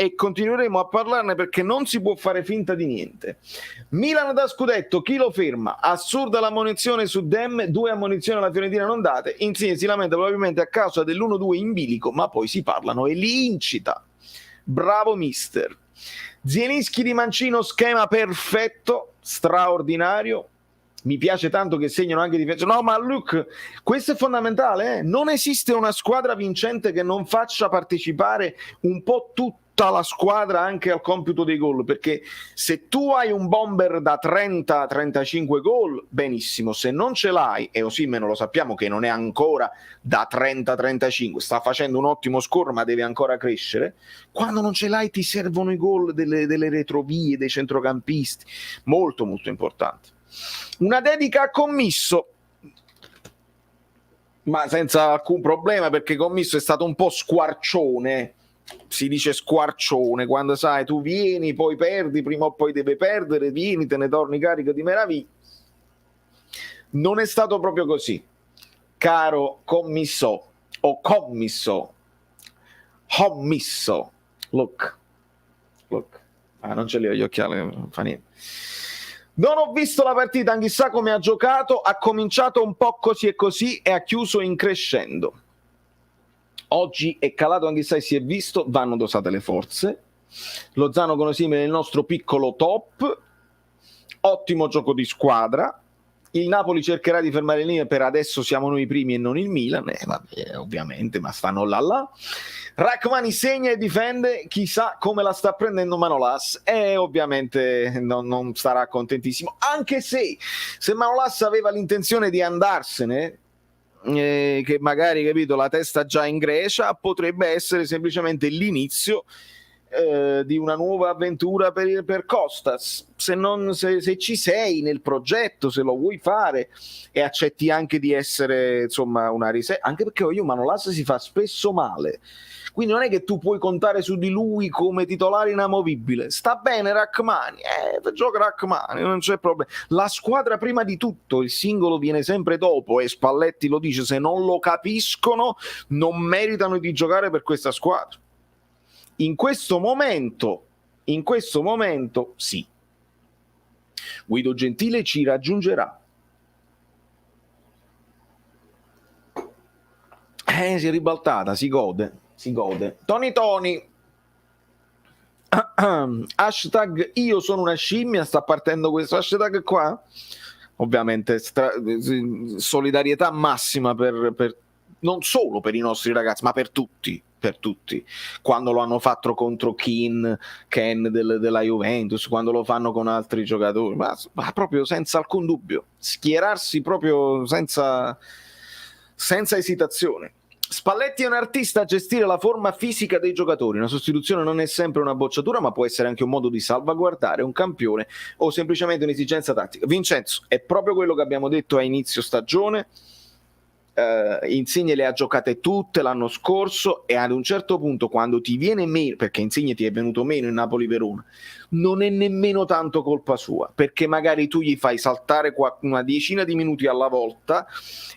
e continueremo a parlarne perché non si può fare finta di niente. Milan da scudetto, chi lo ferma? Assurda l'ammonizione su Dem, 2 ammonizioni alla Fiorentina non date, Insigne si lamenta probabilmente a causa dell'1-2 in bilico, ma poi si parlano e li incita. Bravo mister. Zielinski di Mancino, schema perfetto, straordinario. Mi piace tanto che segnano anche difesa. No, ma Luke, questo è fondamentale, eh? Non esiste una squadra vincente che non faccia partecipare un po' tutta la squadra anche al computo dei gol, perché se tu hai un bomber da 30-35 gol, benissimo, se non ce l'hai, e Osimhen lo sappiamo che non è ancora da 30-35, sta facendo un ottimo score ma deve ancora crescere, quando non ce l'hai ti servono i gol delle retrovie, dei centrocampisti, molto molto importante. Una dedica a Commisso, ma senza alcun problema, perché Commisso è stato un po' squarcione, si dice squarcione quando sai tu vieni poi perdi, prima o poi deve perdere, vieni te ne torni carico di meraviglia. Non è stato proprio così, caro Commisso o Commisso. Look, non ce li ho gli occhiali, non fa niente. Non ho visto la partita, chissà come ha giocato, ha cominciato un po' così e così e ha chiuso in crescendo. Oggi è calato, anche se si è visto, vanno dosate le forze. Lozano con Osimhen è il nostro piccolo top, ottimo gioco di squadra. Il Napoli cercherà di fermare le linee, per adesso siamo noi i primi e non il Milan, vabbè, ovviamente, ma stanno là. Rachmani segna e difende, chissà come la sta prendendo Manolas, e ovviamente non starà contentissimo, anche se Manolas aveva l'intenzione di andarsene, che magari, capito, la testa già in Grecia, potrebbe essere semplicemente l'inizio di una nuova avventura per Costas. Se ci sei nel progetto, se lo vuoi fare e accetti anche di essere insomma una riserva, anche perché Manolas si fa spesso male, quindi non è che tu puoi contare su di lui come titolare inamovibile. Sta bene Rachmani, gioca Rachmani, non c'è problema, la squadra prima di tutto, il singolo viene sempre dopo, e Spalletti lo dice: se non lo capiscono non meritano di giocare per questa squadra. In questo momento sì. Guido Gentile ci raggiungerà. Si è ribaltata, si gode. Tony. Hashtag io sono una scimmia, sta partendo questo hashtag qua. Ovviamente solidarietà massima per non solo per i nostri ragazzi, ma per tutti, quando lo hanno fatto contro Ken della Juventus, quando lo fanno con altri giocatori, ma proprio senza alcun dubbio, schierarsi proprio senza esitazione. Spalletti è un artista a gestire la forma fisica dei giocatori, una sostituzione non è sempre una bocciatura, ma può essere anche un modo di salvaguardare un campione o semplicemente un'esigenza tattica. Vincenzo, è proprio quello che abbiamo detto a inizio stagione. Insigne le ha giocate tutte l'anno scorso, e ad un certo punto, quando ti viene meno, perché Insigne ti è venuto meno in Napoli-Verona, non è nemmeno tanto colpa sua, perché magari tu gli fai saltare una decina di minuti alla volta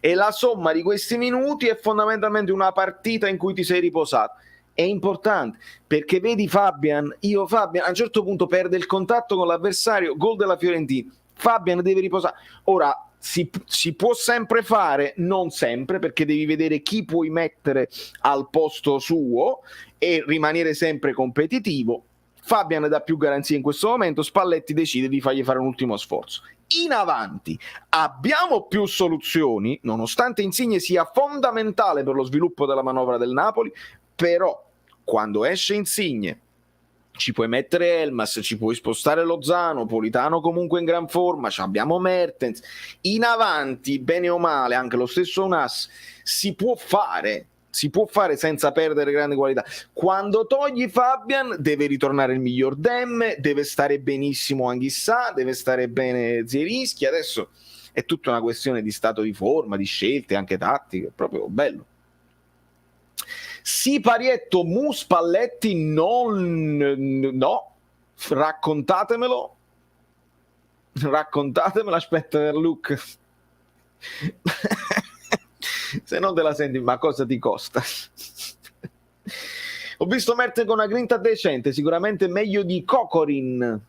e la somma di questi minuti è fondamentalmente una partita in cui ti sei riposato. È importante, perché vedi Fabian a un certo punto perde il contatto con l'avversario, gol della Fiorentina, Fabian deve riposare. Ora si può sempre fare, non sempre, perché devi vedere chi puoi mettere al posto suo e rimanere sempre competitivo. Fabian dà più garanzie in questo momento, Spalletti decide di fargli fare un ultimo sforzo. In avanti abbiamo più soluzioni, nonostante Insigne sia fondamentale per lo sviluppo della manovra del Napoli, però quando esce Insigne ci puoi mettere Elmas, ci puoi spostare Lozano, Politano comunque in gran forma, abbiamo Mertens, in avanti bene o male anche lo stesso Unas si può fare senza perdere grande qualità. Quando togli Fabian deve ritornare il miglior Dem, deve stare benissimo Anghissà, deve stare bene Zielinski, adesso è tutta una questione di stato di forma, di scelte anche tattiche, proprio bello. Sì, Parietto, Spalletti no, raccontatemelo, aspetta per Luke. Se non te la senti, ma cosa ti costa? Ho visto Mertens con una grinta decente, sicuramente meglio di Kokorin.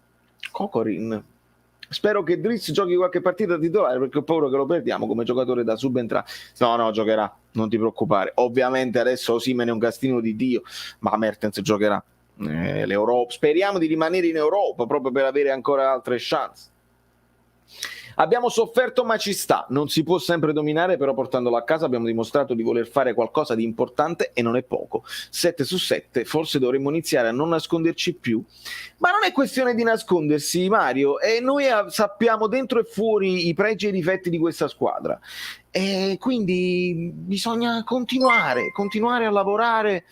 Spero che Dries giochi qualche partita titolare, perché ho paura che lo perdiamo come giocatore da subentrare. No, giocherà, non ti preoccupare. Ovviamente adesso Osimhen è un castino di Dio, ma Mertens giocherà. L'Europa. Speriamo di rimanere in Europa proprio per avere ancora altre chance. Abbiamo sofferto ma ci sta, non si può sempre dominare, però portandolo a casa abbiamo dimostrato di voler fare qualcosa di importante e non è poco. 7 su 7, forse dovremmo iniziare a non nasconderci più, ma non è questione di nascondersi, Mario, e noi sappiamo dentro e fuori i pregi e i difetti di questa squadra, e quindi bisogna continuare a lavorare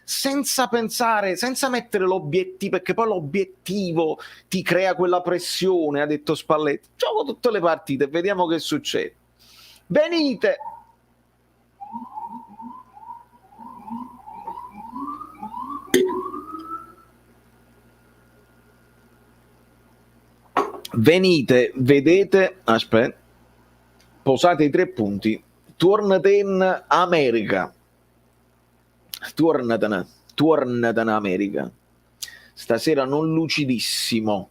senza pensare, senza mettere l'obiettivo, perché poi l'obiettivo ti crea quella pressione, ha detto Spalletti. Gioco tutte le partite e vediamo che succede. Venite! Venite, vedete, aspetta, posate i 3 punti, tornaten America. Tornaten America. Stasera non lucidissimo.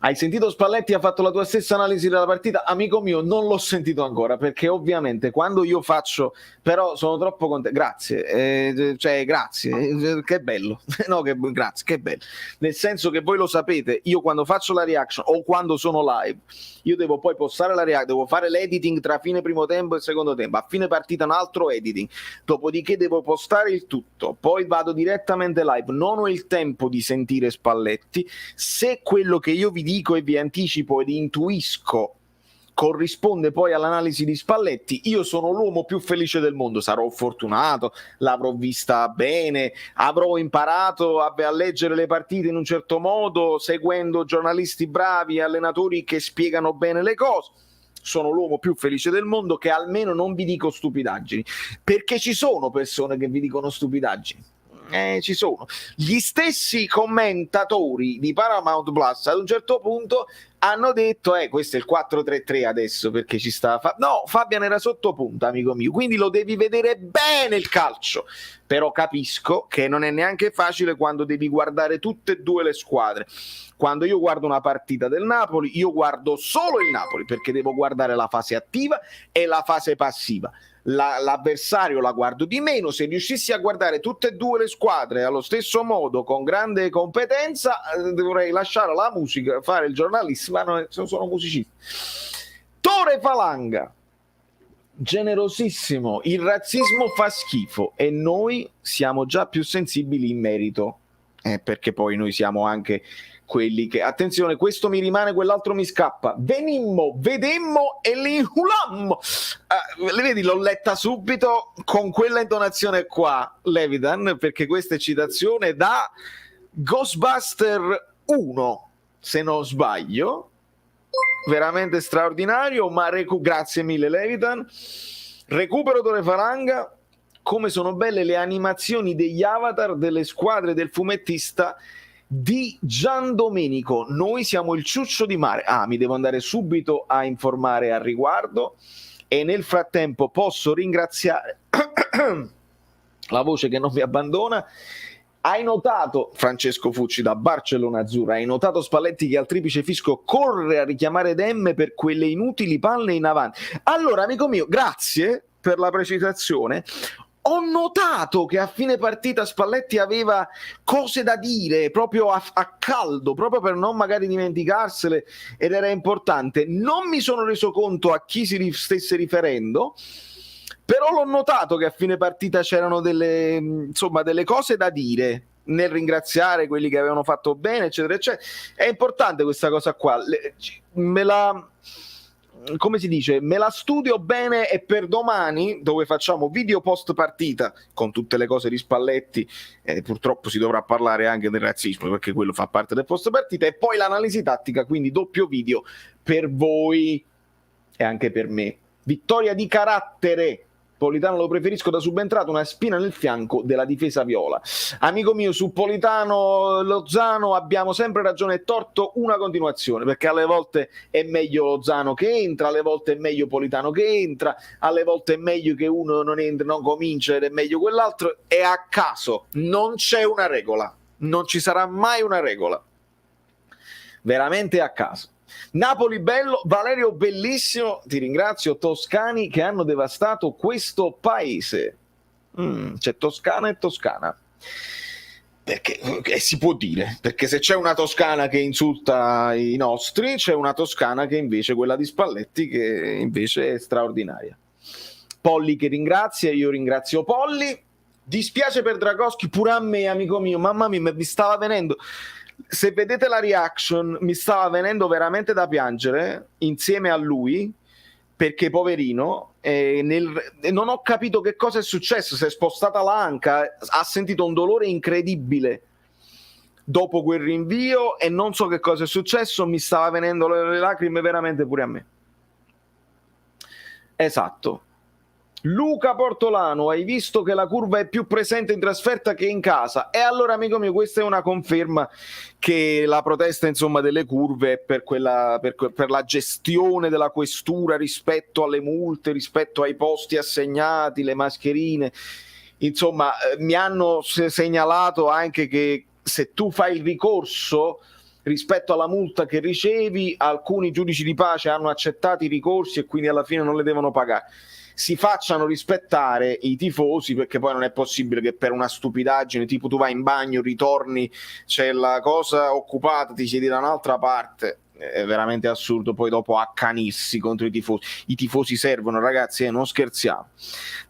Hai sentito Spalletti? Ha fatto la tua stessa analisi della partita? Amico mio, non l'ho sentito ancora, perché ovviamente quando io faccio, però sono troppo contento. Grazie, grazie, che bello. No, grazie, che bello. Nel senso che voi lo sapete, io quando faccio la reaction o quando sono live, io devo poi postare la reaction, devo fare l'editing tra fine primo tempo e secondo tempo, a fine partita un altro editing, dopodiché devo postare il tutto, poi vado direttamente live, non ho il tempo di sentire Spalletti. Se quello che io vi dico e vi anticipo ed intuisco corrisponde poi all'analisi di Spalletti, io sono l'uomo più felice del mondo, sarò fortunato, l'avrò vista bene, avrò imparato a leggere le partite in un certo modo, seguendo giornalisti bravi, allenatori che spiegano bene le cose. Sono l'uomo più felice del mondo che almeno non vi dico stupidaggini, perché ci sono persone che vi dicono stupidaggini. Ci sono gli stessi commentatori di Paramount Plus ad un certo punto hanno detto questo è il 4-3-3 adesso perché ci sta no, Fabian era sotto punta, amico mio, quindi lo devi vedere bene il calcio, però capisco che non è neanche facile quando devi guardare tutte e due le squadre. Quando io guardo una partita del Napoli, io guardo solo il Napoli perché devo guardare la fase attiva e la fase passiva. L'avversario la guardo di meno. Se riuscissi a guardare tutte e due le squadre allo stesso modo con grande competenza, dovrei lasciare la musica, fare il giornalista, ma sono musicista. Tore Falanga, generosissimo, il razzismo fa schifo e noi siamo già più sensibili in merito, perché poi noi siamo anche quelli che, attenzione, questo mi rimane, quell'altro mi scappa, vedemmo e li inculammo. Le vedi, l'ho letta subito con quella intonazione qua, Levidan, perché questa è citazione da Ghostbuster 1, se non sbaglio, veramente straordinario, ma grazie mille Levidan. Recupero Tore Falanga. Come sono belle le animazioni degli avatar delle squadre del fumettista di Gian Domenico. Noi siamo il ciuccio di mare. Mi devo andare subito a informare al riguardo e nel frattempo posso ringraziare la voce che non mi abbandona. Hai notato, Francesco Fucci da Barcellona Azzurra, hai notato Spalletti che al triplice fischio corre a richiamare Dem per quelle inutili palle in avanti? Allora, amico mio, grazie per la precisazione. Ho notato che a fine partita Spalletti aveva cose da dire proprio a caldo, proprio per non magari dimenticarsele, ed era importante. Non mi sono reso conto a chi si stesse riferendo, però l'ho notato che a fine partita c'erano delle cose da dire nel ringraziare quelli che avevano fatto bene, eccetera, eccetera. È importante questa cosa qua. Come si dice, me la studio bene e per domani, dove facciamo video post partita con tutte le cose di Spalletti, purtroppo si dovrà parlare anche del razzismo perché quello fa parte del post partita, e poi l'analisi tattica, quindi doppio video per voi e anche per me. Vittoria di carattere Politano lo preferisco da subentrato, una spina nel fianco della difesa viola. Amico mio, su Politano Lozano abbiamo sempre ragione e torto, una continuazione, perché alle volte è meglio Lozano che entra, alle volte è meglio Politano che entra, alle volte è meglio che uno non entra, non comincia ed è meglio quell'altro. È a caso, non c'è una regola, non ci sarà mai una regola, veramente a caso. Napoli bello, Valerio bellissimo, ti ringrazio. Toscani che hanno devastato questo paese. C'è Toscana e Toscana. Perché si può dire, perché se c'è una Toscana che insulta i nostri, c'è una Toscana che invece, quella di Spalletti, che invece è straordinaria. Polli che ringrazia, io ringrazio Polli. Dispiace per Dragoschi, pure a me, amico mio, mamma mia, mi stava venendo... Se vedete la reaction, mi stava venendo veramente da piangere insieme a lui, perché poverino, non ho capito che cosa è successo, si è spostata l'anca, ha sentito un dolore incredibile dopo quel rinvio e non so che cosa è successo, mi stava venendo le lacrime veramente pure a me. Esatto. Luca Portolano, hai visto che la curva è più presente in trasferta che in casa? E allora, amico mio, questa è una conferma che la protesta, insomma, delle curve è per la gestione della questura rispetto alle multe, rispetto ai posti assegnati, le mascherine. Insomma, mi hanno segnalato anche che se tu fai il ricorso rispetto alla multa che ricevi, alcuni giudici di pace hanno accettato i ricorsi e quindi alla fine non le devono pagare. Si facciano rispettare i tifosi, perché poi non è possibile che per una stupidaggine, tipo tu vai in bagno, ritorni, c'è la cosa occupata, ti siedi da un'altra parte, è veramente assurdo poi dopo accanirsi contro i tifosi. I tifosi servono, ragazzi, non scherziamo.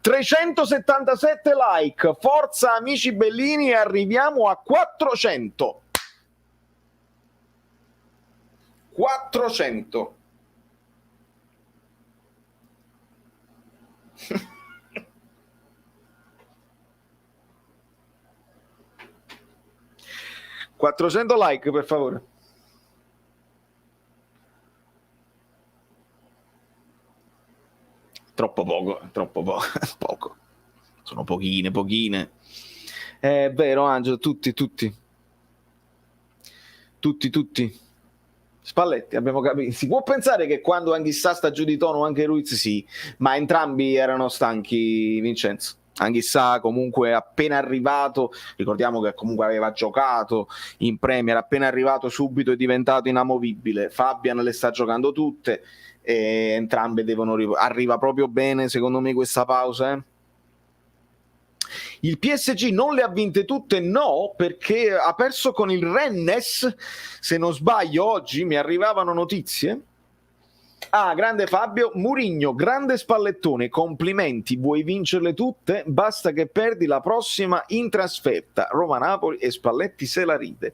377 like, forza amici bellini, e arriviamo a 400. 400. $400 like, per favore. Troppo poco, poco. Sono pochine. È vero, Angelo, tutti. Spalletti, abbiamo capito. Si può pensare che quando Anghissà sta giù di tono anche Ruiz sì, ma entrambi erano stanchi, Vincenzo. Anghissà comunque appena arrivato, ricordiamo che comunque aveva giocato in Premier, appena arrivato subito è diventato inamovibile. Fabian le sta giocando tutte e entrambe devono arriva proprio bene secondo me questa pausa. Il PSG non le ha vinte tutte, no, perché ha perso con il Rennes, se non sbaglio oggi mi arrivavano notizie. Grande Fabio. Mourinho, grande spallettone, complimenti, vuoi vincerle tutte? Basta che perdi la prossima in trasferta. Roma-Napoli e Spalletti se la ride.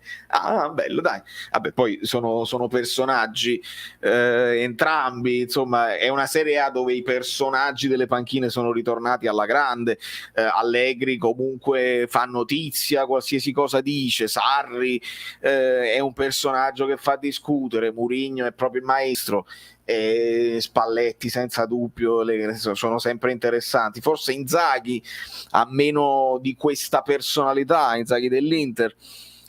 Bello, dai. Vabbè, poi sono personaggi entrambi, insomma, è una Serie A dove i personaggi delle panchine sono ritornati alla grande. Allegri comunque fa notizia, qualsiasi cosa dice. Sarri è un personaggio che fa discutere. Mourinho è proprio il maestro. E Spalletti senza dubbio sono sempre interessanti. Forse Inzaghi ha meno di questa personalità, Inzaghi dell'Inter,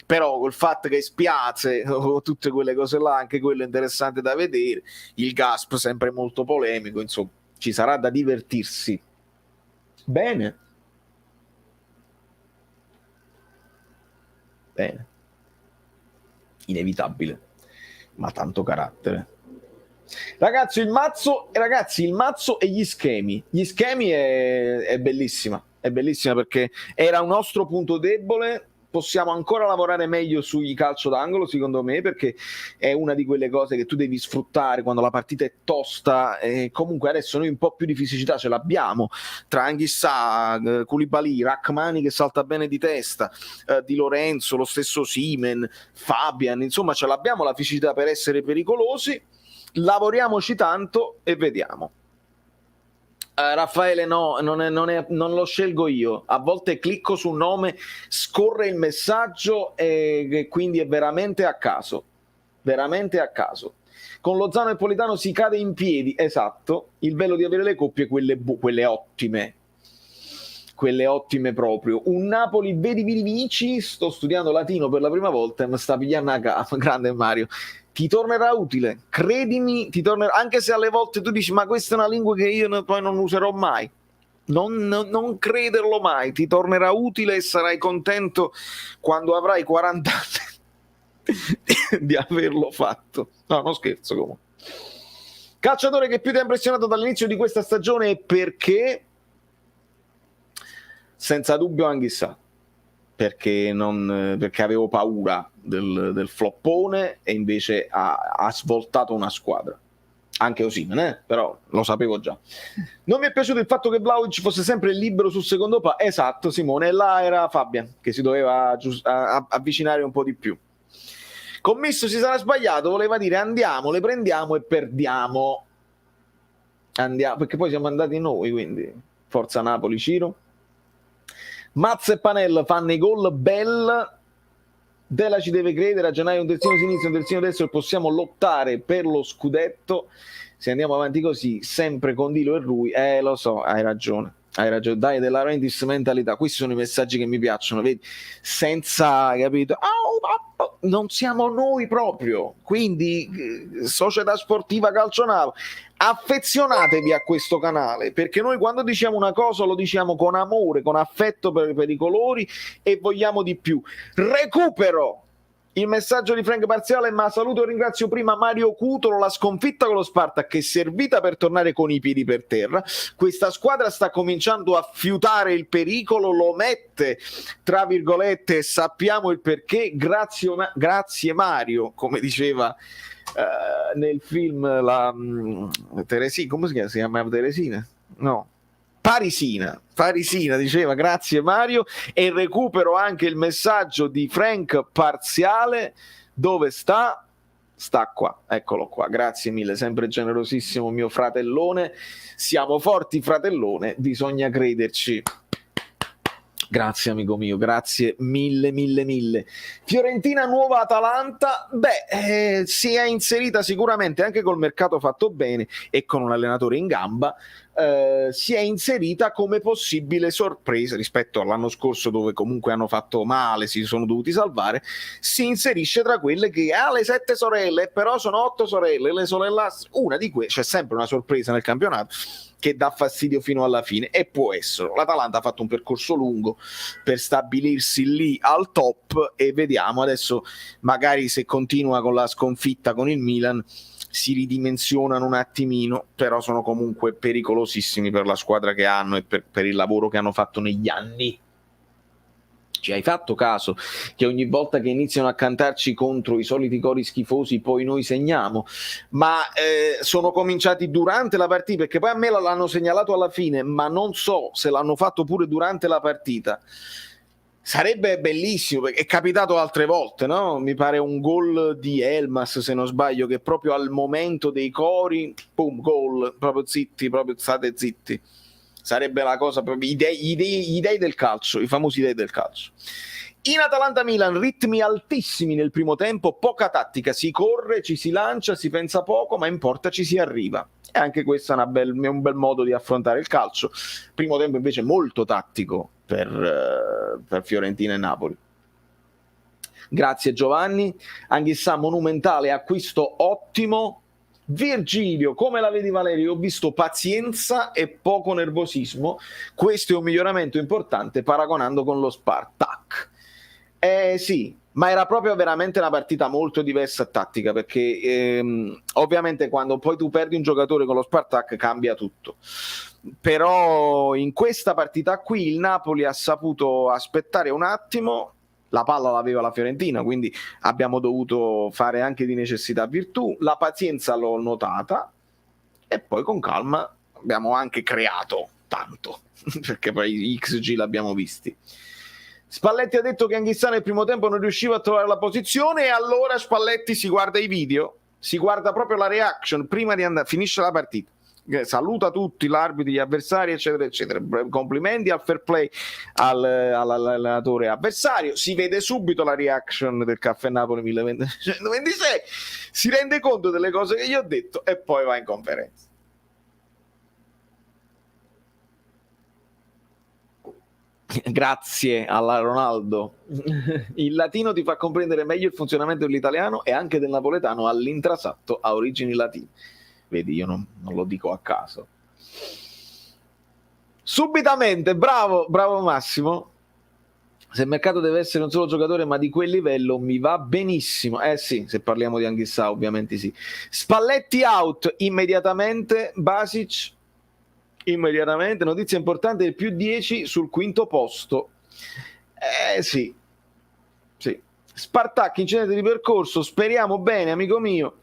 però col fatto che spiazze o tutte quelle cose là, anche quello è interessante da vedere. Il Gasp sempre molto polemico, insomma ci sarà da divertirsi. Bene, inevitabile, ma tanto carattere. Ragazzi, il mazzo e gli schemi è bellissima perché era un nostro punto debole. Possiamo ancora lavorare meglio sui calcio d'angolo, secondo me, perché è una di quelle cose che tu devi sfruttare quando la partita è tosta. Comunque adesso noi un po' più di fisicità ce l'abbiamo tra Anghissà, Koulibaly, Rachmani che salta bene di testa, Di Lorenzo, lo stesso Simen, Fabian, insomma ce l'abbiamo la fisicità per essere pericolosi. Lavoriamoci tanto e vediamo. Raffaele, no, non lo scelgo io. A volte clicco su un nome, scorre il messaggio e quindi è veramente a caso. Con Lozano e Politano si cade in piedi, esatto. Il bello di avere le coppie, quelle ottime, quelle ottime proprio. Un Napoli vedi vici, sto studiando latino per la prima volta e mi sta pigliando a capo, grande Mario. Ti tornerà utile, credimi, ti tornerà, anche se alle volte tu dici ma questa è una lingua che io poi non userò mai. Non crederlo mai, ti tornerà utile e sarai contento quando avrai 40 anni di averlo fatto. No, non scherzo comunque. Calciatore che più ti ha impressionato dall'inizio di questa stagione e perché? Senza dubbio Anghissà, perché avevo paura del floppone e invece ha svoltato una squadra. Anche Osimhen, però lo sapevo già. Non mi è piaciuto il fatto che Vlahovic fosse sempre libero sul secondo palo. Esatto, Simone, e là era Fabian che si doveva avvicinare un po' di più. Commisso si sarà sbagliato, voleva dire andiamo, le prendiamo e perdiamo. Andiamo, perché poi siamo andati noi, quindi forza Napoli, Ciro. Mazza e Panel fanno i gol, Bell. Della ci deve credere, a gennaio un terzino sinistro e un terzino destro e possiamo lottare per lo scudetto. Se andiamo avanti così, sempre con Dilo e Rui, lo so, hai ragione, dai, della Rendis mentalità. Questi sono i messaggi che mi piacciono, vedi, senza, capito, non siamo noi proprio, quindi Società Sportiva Calcio Napoli, affezionatevi a questo canale, perché noi quando diciamo una cosa lo diciamo con amore, con affetto per i colori e vogliamo di più. Recupero il messaggio di Frank Parziale, ma saluto e ringrazio prima Mario Cutolo. La sconfitta con lo Spartak è servita per tornare con i piedi per terra. Questa squadra sta cominciando a fiutare il pericolo, lo mette tra virgolette, sappiamo il perché. Grazie Mario, come diceva nel film la Teresina, come si chiama? Teresina? No. Parisina diceva grazie Mario. E recupero anche il messaggio di Frank Parziale. Dove sta? Sta qua, eccolo qua, grazie mille, sempre generosissimo mio fratellone. Siamo forti fratellone, bisogna crederci. Grazie amico mio, grazie mille. Fiorentina nuova Atalanta, si è inserita sicuramente anche col mercato fatto bene e con un allenatore in gamba, si è inserita come possibile sorpresa rispetto all'anno scorso dove comunque hanno fatto male, si sono dovuti salvare. Si inserisce tra quelle che ha le 7 sorelle, però sono 8 sorelle, le sorellas, una di queste, c'è sempre una sorpresa nel campionato che dà fastidio fino alla fine, e può essere. L'Atalanta ha fatto un percorso lungo per stabilirsi lì al top e vediamo adesso, magari se continua con la sconfitta con il Milan si ridimensionano un attimino, però sono comunque pericolosissimi per la squadra che hanno e per il lavoro che hanno fatto negli anni. Ci hai fatto caso che ogni volta che iniziano a cantarci contro i soliti cori schifosi poi noi segniamo? Ma sono cominciati durante la partita, perché poi a me l'hanno segnalato alla fine, ma non so se l'hanno fatto pure durante la partita. Sarebbe bellissimo, perché è capitato altre volte, no? Mi pare un gol di Elmas, se non sbaglio, che proprio al momento dei cori, boom, gol, proprio zitti, proprio state zitti. Sarebbe la cosa, proprio gli dei del calcio, i famosi dei del calcio. In Atalanta-Milan, ritmi altissimi nel primo tempo, poca tattica, si corre, ci si lancia, si pensa poco, ma in porta ci si arriva. E anche questo è un bel modo di affrontare il calcio. Primo tempo invece molto tattico per Fiorentina e Napoli. Grazie Giovanni. Anch'essa monumentale, acquisto ottimo. Virgilio, come la vedi Valerio? Ho visto pazienza e poco nervosismo. Questo è un miglioramento importante paragonando con lo Spartak. Sì, ma era proprio veramente una partita molto diversa a tattica, perché ovviamente quando poi tu perdi un giocatore con lo Spartak cambia tutto. Però in questa partita qui il Napoli ha saputo aspettare un attimo. La palla l'aveva la Fiorentina, quindi abbiamo dovuto fare anche di necessità virtù. La pazienza l'ho notata e poi con calma abbiamo anche creato tanto, perché poi gli XG l'abbiamo visti. Spalletti ha detto che Anghissà nel primo tempo non riusciva a trovare la posizione, e allora Spalletti si guarda i video, si guarda proprio la reaction prima di andare, finisce la partita, saluta tutti, l'arbitro, gli avversari eccetera eccetera, complimenti al fair play all'allenatore avversario, si vede subito la reaction del Caffè Napoli 1026, si rende conto delle cose che gli ho detto e poi va in conferenza. Grazie alla Ronaldo. Il latino ti fa comprendere meglio il funzionamento dell'italiano e anche del napoletano all'intrasatto a origini latine. Vedi, io non lo dico a caso. Subitamente, bravo Massimo. Se il mercato deve essere un solo giocatore ma di quel livello mi va benissimo. Sì, se parliamo di Anghissà ovviamente sì. Spalletti out immediatamente, Basic immediatamente, notizia importante del più 10 sul quinto posto. Sì. Spartak, incidente di percorso, speriamo bene amico mio,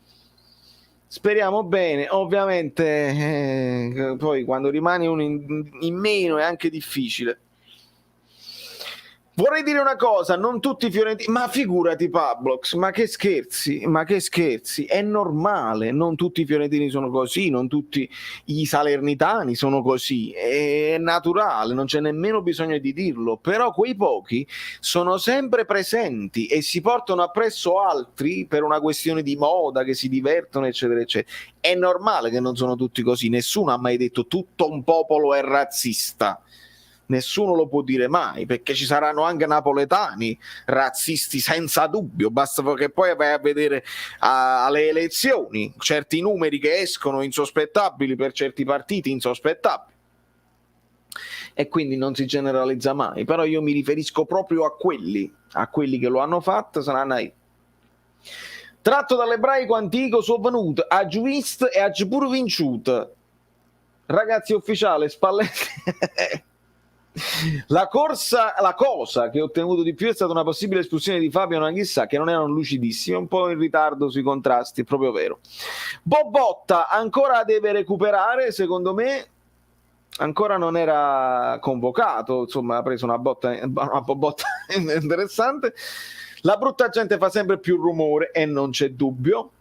speriamo bene. Ovviamente poi quando rimane uno in meno è anche difficile. Vorrei dire una cosa, non tutti i fiorentini, ma figurati Pablox, ma che scherzi, è normale, non tutti i fiorentini sono così, non tutti i salernitani sono così, è naturale, non c'è nemmeno bisogno di dirlo, però quei pochi sono sempre presenti e si portano appresso altri per una questione di moda, che si divertono eccetera eccetera. È normale che non sono tutti così, nessuno ha mai detto tutto un popolo è razzista. Nessuno lo può dire mai, perché ci saranno anche napoletani razzisti senza dubbio, basta che poi vai a vedere alle elezioni certi numeri che escono insospettabili per certi partiti insospettabili, e quindi non si generalizza mai, però io mi riferisco proprio a quelli che lo hanno fatto, saranno io. Tratto dall'ebraico antico sovvenuto, ha giuist e ha pure vinciuto. Ragazzi, ufficiale Spalletti La cosa che ho ottenuto di più è stata una possibile espulsione di Fabio Anghissà, che non erano lucidissimi, un po' in ritardo sui contrasti, è proprio vero. Bobotta ancora deve recuperare, secondo me ancora non era convocato, insomma ha preso una botta interessante. La brutta gente fa sempre più rumore e non c'è dubbio.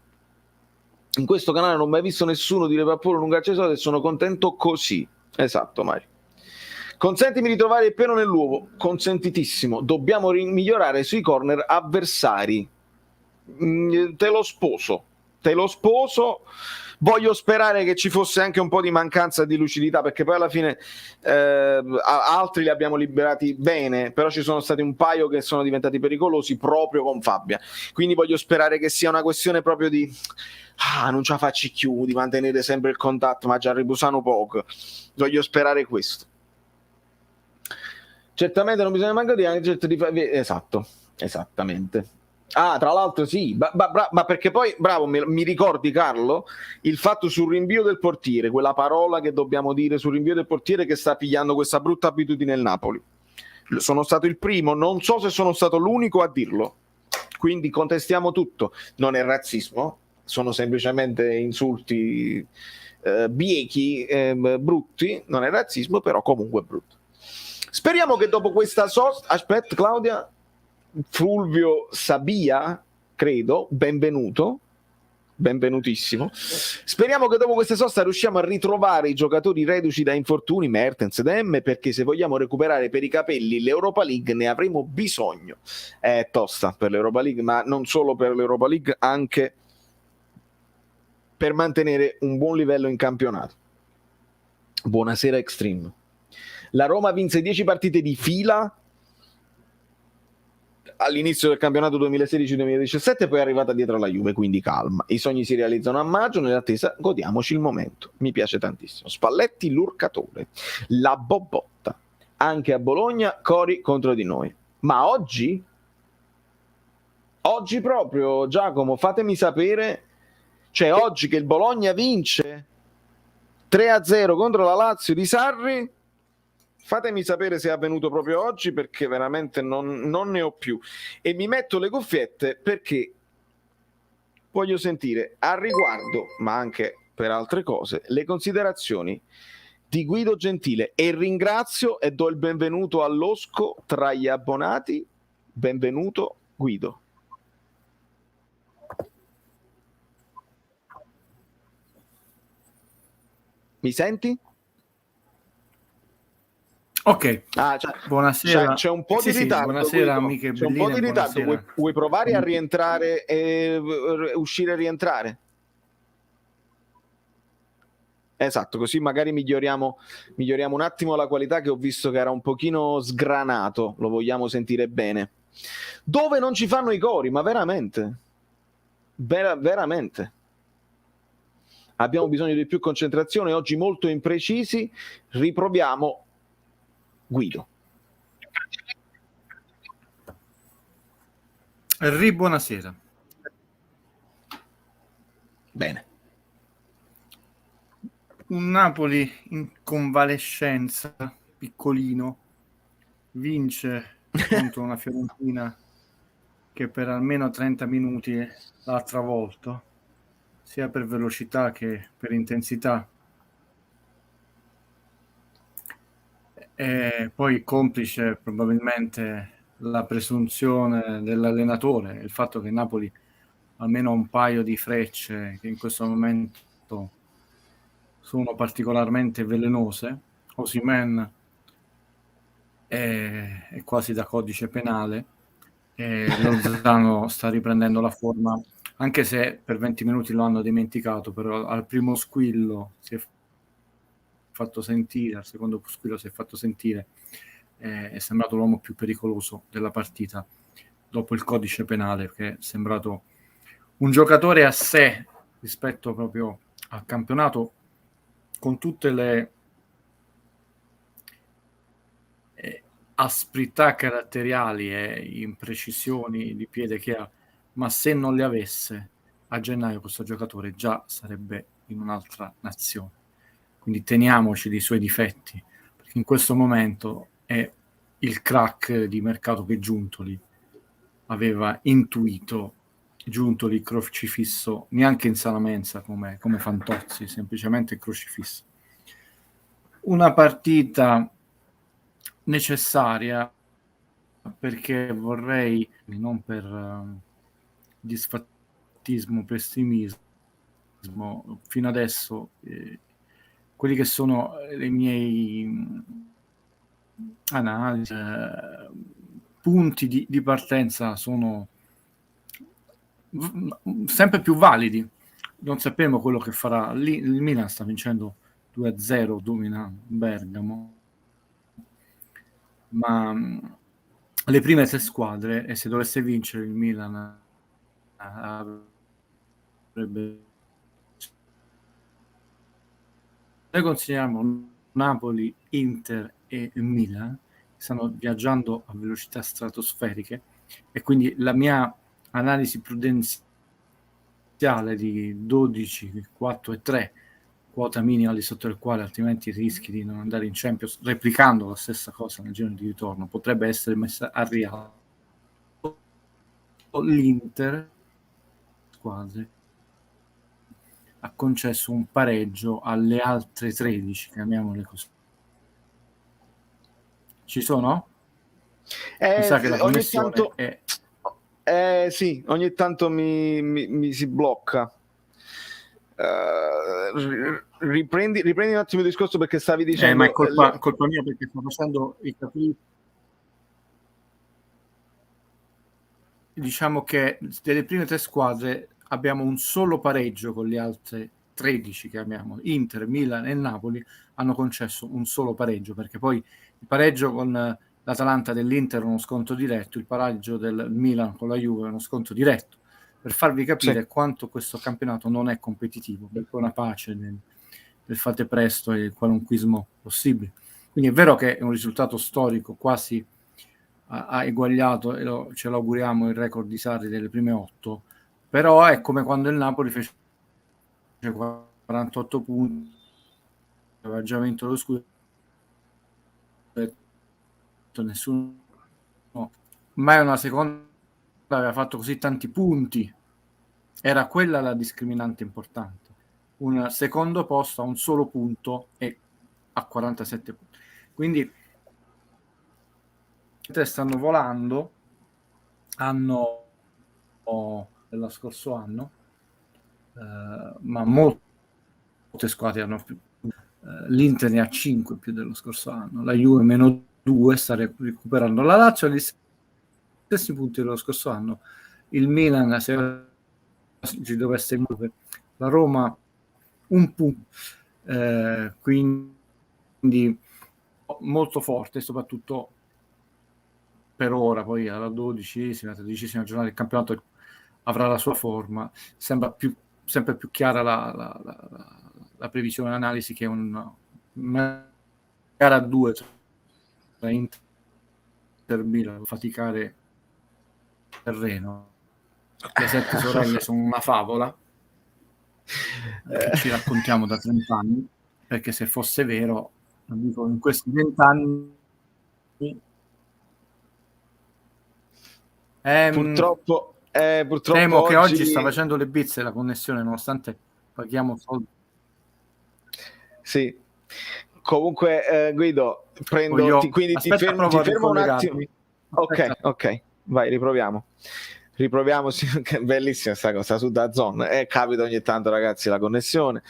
In questo canale non ho mai visto nessuno dire Pappolo lungarci soldi e sono contento così. Esatto, Mario. Consentimi di trovare il pelo nell'uovo, consentitissimo, dobbiamo migliorare sui corner avversari. Te lo sposo, voglio sperare che ci fosse anche un po' di mancanza di lucidità, perché poi alla fine altri li abbiamo liberati bene, però ci sono stati un paio che sono diventati pericolosi proprio con Fabbia, quindi voglio sperare che sia una questione proprio di non ce la facci più, di mantenere sempre il contatto, ma già ripusano poco, voglio sperare questo. Certamente non bisogna mancare di anche esatto, esattamente. Tra l'altro sì, ma perché poi, bravo, mi ricordi Carlo, il fatto sul rinvio del portiere, quella parola che dobbiamo dire sul rinvio del portiere che sta pigliando questa brutta abitudine nel Napoli. Sono stato il primo, non so se sono stato l'unico a dirlo, quindi contestiamo tutto. Non è razzismo, sono semplicemente insulti biechi, brutti, non è razzismo, però comunque brutto. Speriamo che dopo questa sosta, aspetta Claudia, Fulvio Sabia, credo, benvenutissimo. Speriamo che dopo questa sosta riusciamo a ritrovare i giocatori reduci da infortuni, Mertens ed M, perché se vogliamo recuperare per i capelli l'Europa League ne avremo bisogno. È tosta per l'Europa League, ma non solo per l'Europa League, anche per mantenere un buon livello in campionato. Buonasera Extreme. La Roma vinse 10 partite di fila all'inizio del campionato 2016-2017 e poi è arrivata dietro alla Juve, quindi calma. I sogni si realizzano a maggio, nell'attesa godiamoci il momento. Mi piace tantissimo. Spalletti l'urcatore, la bobotta. Anche a Bologna, Cori contro di noi. Ma oggi proprio, Giacomo, fatemi sapere, cioè oggi che il Bologna vince 3-0 contro la Lazio di Sarri, fatemi sapere se è avvenuto proprio oggi, perché veramente non ne ho più. E mi metto le cuffiette perché voglio sentire a riguardo, ma anche per altre cose, le considerazioni di Guido Gentile. E ringrazio e do il benvenuto all'Osco tra gli abbonati. Benvenuto Guido. Mi senti? Ok, buonasera. C'è un po' di ritardo. Buonasera, amiche c'è un po' di ritardo. Vuoi provare a rientrare e uscire e rientrare? Esatto, così magari miglioriamo un attimo la qualità, che ho visto che era un pochino sgranato, lo vogliamo sentire bene. Dove non ci fanno i cori, ma veramente, veramente. Abbiamo bisogno di più concentrazione, oggi molto imprecisi, riproviamo Guido. Buonasera. Bene. Un Napoli in convalescenza, piccolino, vince contro una Fiorentina che per almeno 30 minuti l'ha travolto, sia per velocità che per intensità. E poi complice probabilmente la presunzione dell'allenatore, il fatto che Napoli almeno un paio di frecce che in questo momento sono particolarmente velenose. Osimhen è quasi da codice penale e Lozano sta riprendendo la forma, anche se per 20 minuti lo hanno dimenticato, però al primo squillo si è fatto sentire, al secondo squillo si è fatto sentire, è sembrato l'uomo più pericoloso della partita dopo il codice penale, che è sembrato un giocatore a sé rispetto proprio al campionato, con tutte le asprità caratteriali e imprecisioni di piede che ha, ma se non le avesse a gennaio questo giocatore già sarebbe in un'altra nazione. Quindi teniamoci dei suoi difetti, perché in questo momento è il crack di mercato che Giuntoli aveva intuito. Giuntoli crocifisso neanche in sala mensa come Fantozzi, semplicemente crocifisso. Una partita necessaria, perché vorrei, non per disfattismo, pessimismo, fino adesso quelli che sono le miei analisi, punti di partenza sono sempre più validi. Non sappiamo quello che farà. Il Milan sta vincendo 2-0, domina Bergamo, ma le prime tre squadre, e se dovesse vincere il Milan avrebbe... Noi consideriamo Napoli, Inter e Milan, stanno viaggiando a velocità stratosferiche, e quindi la mia analisi prudenziale di 12, 4 e 3, quota minima al di sotto del quale altrimenti rischi di non andare in Champions, replicando la stessa cosa nel girone di ritorno, potrebbe essere messa a rialzo. L'Inter squadre ha concesso un pareggio alle altre 13, chiamiamole così. Ci sono? Mi sa che la connessione tanto, è... sì, ogni tanto mi si blocca. Riprendi un attimo il discorso, perché stavi dicendo... ma è colpa mia, perché sto facendo i capitoli. Diciamo che delle prime tre squadre abbiamo un solo pareggio con le altre 13 che abbiamo. Inter, Milan e Napoli hanno concesso un solo pareggio, perché poi il pareggio con l'Atalanta dell'Inter è uno sconto diretto, il pareggio del Milan con la Juve è uno sconto diretto, per farvi capire quanto questo campionato non è competitivo, perché una pace del fate presto e il qualunquismo possibile. Quindi è vero che è un risultato storico, quasi ha eguagliato, e ce l'auguriamo, il record di Sarri delle prime 8, però è come quando il Napoli fece 48 punti, aveva già vinto lo scudetto, nessuno, mai una seconda aveva fatto così tanti punti. Era quella la discriminante importante, un secondo posto a un solo punto e a 47 punti. Quindi stanno volando, hanno dello scorso anno, ma molte squadre hanno più. L'Inter ne ha 5 più dello scorso anno, la Juve meno 2, sta recuperando. La Lazio ha gli stessi punti dello scorso anno, il Milan, se ci dovesse muovere, la Roma un punto, quindi molto forte, soprattutto per ora. Poi alla 12esima, 13esima giornata del campionato avrà la sua forma. Sembra sempre più chiara la previsione e l'analisi che una gara a 2 tra Inter e Milan, faticare terreno. Le 7 sorelle sono una favola che ci raccontiamo da 30 anni, perché se fosse vero, dico, in questi 20 anni purtroppo temo che oggi sta facendo le bizze la connessione, nonostante paghiamo soldi. Sì, comunque Guido, quindi ti fermo un attimo. Ok, vai, riproviamo. Sì, bellissima sta cosa su DAZN. Capita ogni tanto, ragazzi, la connessione.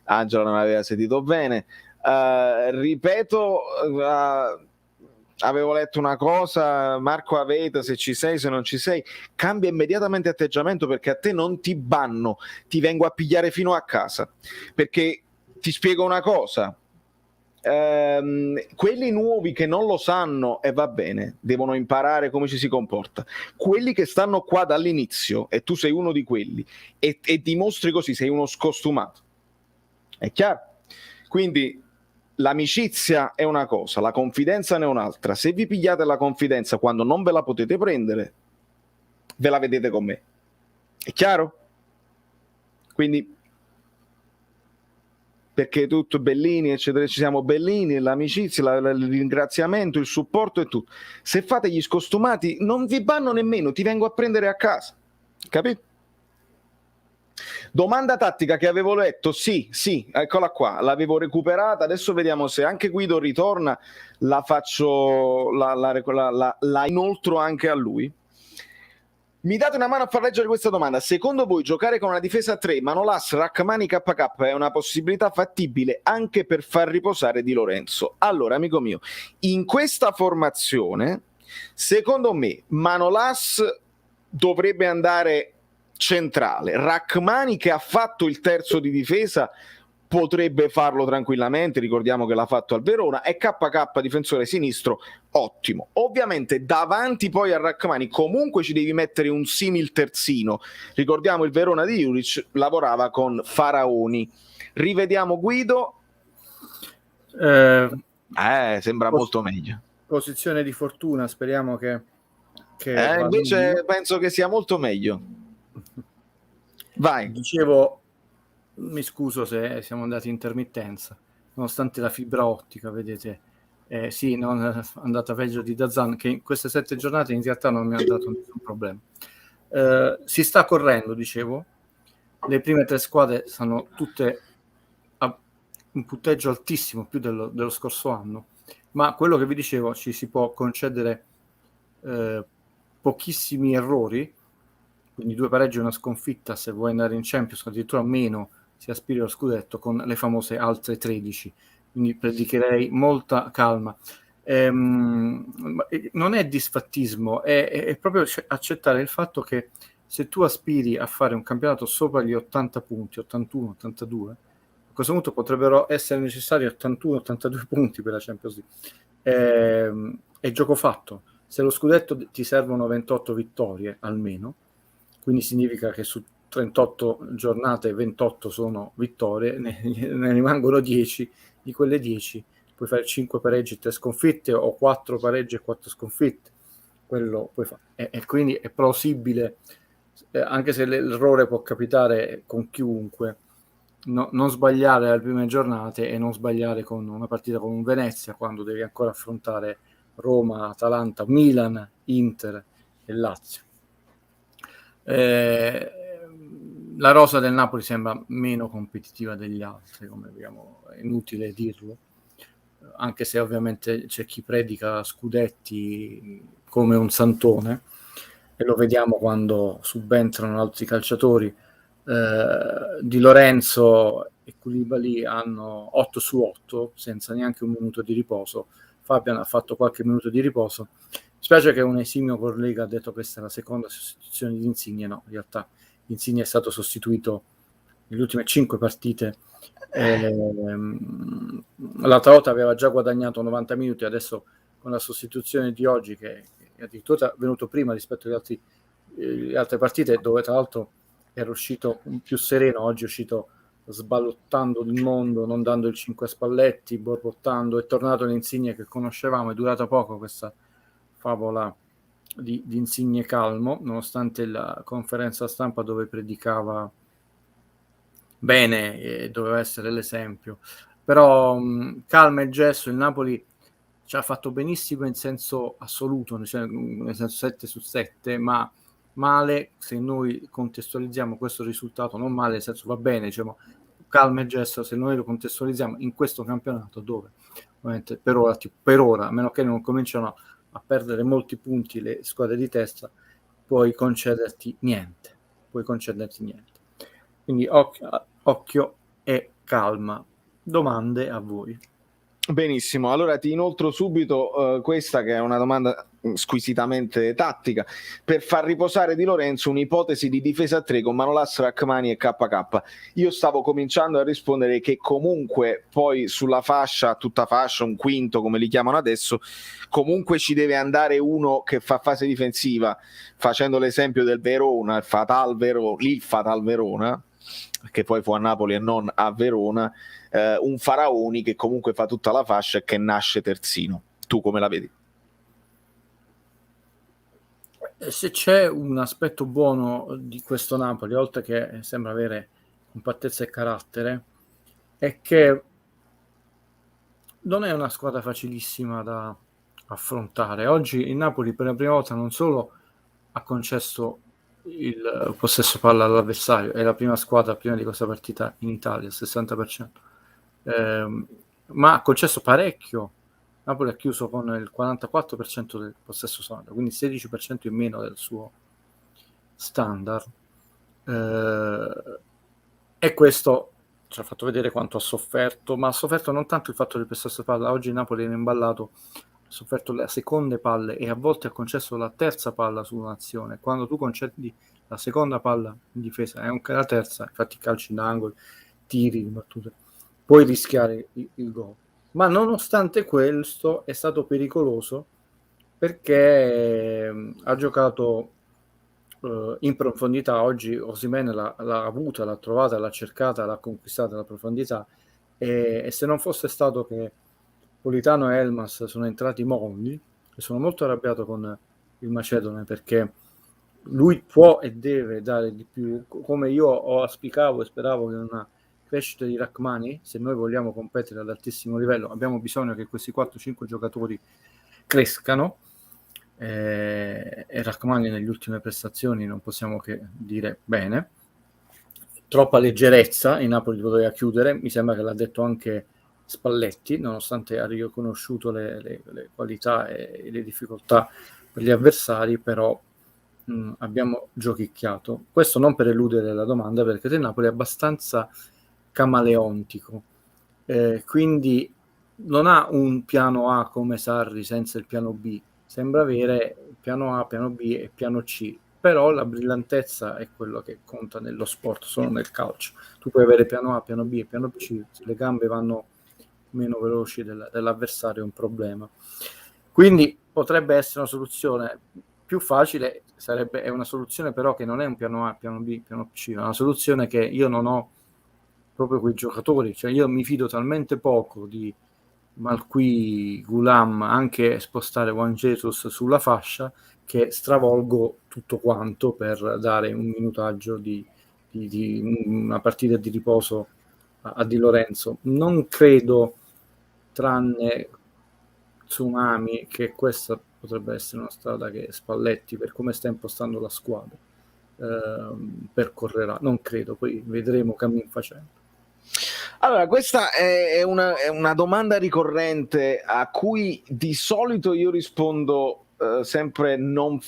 Angelo non aveva sentito bene. Ripeto, avevo letto una cosa, Marco Aveta, se ci sei, se non ci sei, cambia immediatamente atteggiamento, perché a te non ti banno, ti vengo a pigliare fino a casa. Perché ti spiego una cosa, quelli nuovi che non lo sanno, e va bene, devono imparare come ci si comporta. Quelli che stanno qua dall'inizio, e tu sei uno di quelli, e dimostri così, sei uno scostumato. È chiaro? Quindi l'amicizia è una cosa, la confidenza ne è un'altra. Se vi pigliate la confidenza quando non ve la potete prendere, ve la vedete con me. È chiaro? Quindi, perché tutto Bellini, eccetera, ci siamo Bellini, l'amicizia, il ringraziamento, il supporto e tutto. Se fate gli scostumati, non vi banno nemmeno, ti vengo a prendere a casa. Capito? Domanda tattica che avevo letto, sì, eccola qua, l'avevo recuperata, adesso vediamo se anche Guido ritorna, la inoltro anche a lui. Mi date una mano a far leggere questa domanda: secondo voi giocare con una difesa a 3, Manolas, Rachmani, KK è una possibilità fattibile anche per far riposare Di Lorenzo? Allora, amico mio, in questa formazione, secondo me, Manolas dovrebbe andare centrale. Rachmani, che ha fatto il terzo di difesa, potrebbe farlo tranquillamente, ricordiamo che l'ha fatto al Verona, e KK difensore sinistro, ottimo. Ovviamente davanti poi a Rachmani comunque ci devi mettere un simil terzino, ricordiamo il Verona di Juric lavorava con Faraoni. Rivediamo Guido. Sembra molto meglio. Posizione di fortuna, speriamo che invece penso che sia molto meglio. Vai. Dicevo, mi scuso se siamo andati in intermittenza, nonostante la fibra ottica, vedete, sì, non è andata peggio di DAZN, che in queste 7 giornate in realtà non mi ha dato nessun problema. Si sta correndo, dicevo, le prime 3 squadre sono tutte a un punteggio altissimo, più dello scorso anno, ma quello che vi dicevo, ci si può concedere pochissimi errori, quindi 2 pareggi e una sconfitta se vuoi andare in Champions, addirittura meno si aspiri allo scudetto, con le famose altre 13, quindi predicherei molta calma. Non è disfattismo, è proprio accettare il fatto che se tu aspiri a fare un campionato sopra gli 80 punti, 81, 82, a questo punto potrebbero essere necessari 81, 82 punti per la Champions League. È gioco fatto. Se lo scudetto ti servono 28 vittorie almeno, quindi significa che su 38 giornate 28 sono vittorie, ne rimangono 10, di quelle 10 puoi fare 5 pareggi e 3 sconfitte, o 4 pareggi e 4 sconfitte, quello puoi fare. E quindi è plausibile, anche se l'errore può capitare con chiunque, non sbagliare alle prime giornate e non sbagliare con una partita con un Venezia, quando devi ancora affrontare Roma, Atalanta, Milan, Inter e Lazio. La rosa del Napoli sembra meno competitiva degli altri, come abbiamo, è inutile dirlo, anche se ovviamente c'è chi predica scudetti come un santone, e lo vediamo quando subentrano altri calciatori. Di Lorenzo e Koulibaly hanno 8 su 8 senza neanche un minuto di riposo. Fabian ha fatto qualche minuto di riposo. Spiace che un esimio collega ha detto che questa è la seconda sostituzione di Insigne. No, in realtà Insigne è stato sostituito nelle ultime 5 partite La Toyota aveva già guadagnato 90 minuti, adesso con la sostituzione di oggi, che è addirittura venuto prima rispetto alle altre partite, dove tra l'altro era uscito più sereno, oggi è uscito sballottando il mondo, non dando il 5 a Spalletti, borbottando, è tornato l'Insigne che conoscevamo. È durata poco questa favola di Insigne calmo, nonostante la conferenza stampa dove predicava bene e doveva essere l'esempio. Però calma e gesto, il Napoli ci ha fatto benissimo in senso assoluto, nel senso 7 su 7, ma male se noi contestualizziamo questo risultato, non male nel senso va bene, diciamo calma e gesto se noi lo contestualizziamo in questo campionato, dove ovviamente per ora, a meno che non cominciano a perdere molti punti le squadre di testa, puoi concederti niente. Quindi occhio e calma. Domande a voi. Benissimo, allora ti inoltro subito questa che è una domanda squisitamente tattica. Per far riposare Di Lorenzo un'ipotesi di difesa a 3 con Manolas, Rachmani e KK. Io stavo cominciando a rispondere che comunque poi sulla fascia, tutta fascia, un quinto come li chiamano adesso, comunque ci deve andare uno che fa fase difensiva, facendo l'esempio del Verona, il Fatal Verona, che poi fu a Napoli e non a Verona, un Faraoni che comunque fa tutta la fascia e che nasce terzino. Tu come la vedi? Se c'è un aspetto buono di questo Napoli, oltre che sembra avere compattezza e carattere, è che non è una squadra facilissima da affrontare. Oggi il Napoli per la prima volta non solo ha concesso il possesso palla all'avversario, è la prima squadra prima di questa partita in Italia, il 60%, ma ha concesso parecchio. Napoli ha chiuso con il 44% del possesso standard, quindi 16% in meno del suo standard, e questo ci ha fatto vedere quanto ha sofferto, ma ha sofferto non tanto il fatto del possesso palla. Oggi Napoli era imballato, ha sofferto le seconde palle e a volte ha concesso la terza palla su un'azione. Quando tu concedi la seconda palla in difesa e anche la terza, infatti calci d'angolo, tiri, battute, puoi rischiare il gol. Ma nonostante questo è stato pericoloso perché ha giocato in profondità. Oggi Osimhen l'ha avuta, l'ha trovata, l'ha cercata, l'ha conquistata la profondità, e se non fosse stato che Politano e Elmas sono entrati molli, e sono molto arrabbiato con il Macedone perché lui può e deve dare di più, come io auspicavo e speravo che una crescita di Rachmani, se noi vogliamo competere ad altissimo livello abbiamo bisogno che questi 4-5 giocatori crescano, e Rachmani nelle ultime prestazioni non possiamo che dire bene. Troppa leggerezza, in Napoli doveva chiudere, mi sembra che l'ha detto anche Spalletti, nonostante ha riconosciuto le qualità e le difficoltà per gli avversari, però abbiamo giochicchiato. Questo non per eludere la domanda, perché il Napoli è abbastanza camaleontico, quindi non ha un piano A come Sarri senza il piano B, sembra avere piano A, piano B e piano C, però la brillantezza è quello che conta nello sport, solo nel calcio. Tu puoi avere piano A, piano B e piano C, se le gambe vanno meno veloci dell'avversario è un problema. Quindi potrebbe essere una soluzione più facile, è una soluzione però che non è un piano A, piano B, piano C, è una soluzione che io non ho proprio quei giocatori, cioè io mi fido talmente poco di Malqui, Gulam, anche spostare Juan Jesus sulla fascia, che stravolgo tutto quanto per dare un minutaggio di una partita di riposo a Di Lorenzo. Non credo, tranne Tsunami, che questa potrebbe essere una strada che Spalletti, per come sta impostando la squadra, percorrerà. Non credo, poi vedremo cammin facendo. Allora, questa è una domanda ricorrente a cui di solito io rispondo sempre non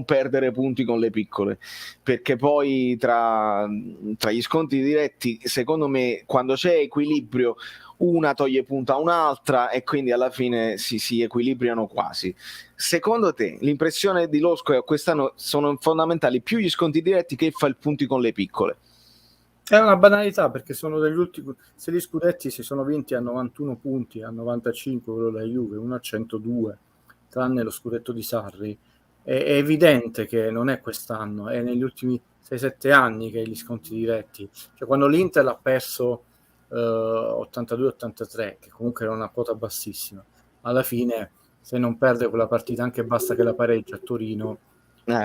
perdere punti con le piccole, perché poi tra gli scontri diretti, secondo me, quando c'è equilibrio, una toglie punta a un'altra e quindi alla fine si equilibriano quasi. Secondo te, l'impressione di Losco è che quest'anno sono fondamentali più gli scontri diretti che fa il punti con le piccole? È una banalità, perché sono degli ultimi, se gli scudetti si sono vinti a 91 punti, a 95 quello della Juve, uno a 102, tranne lo scudetto di Sarri. È evidente che non è quest'anno, è negli ultimi 6-7 anni che gli sconti diretti, cioè quando l'Inter ha perso 82-83, che comunque era una quota bassissima, alla fine se non perde quella partita, anche basta che la pareggia a Torino,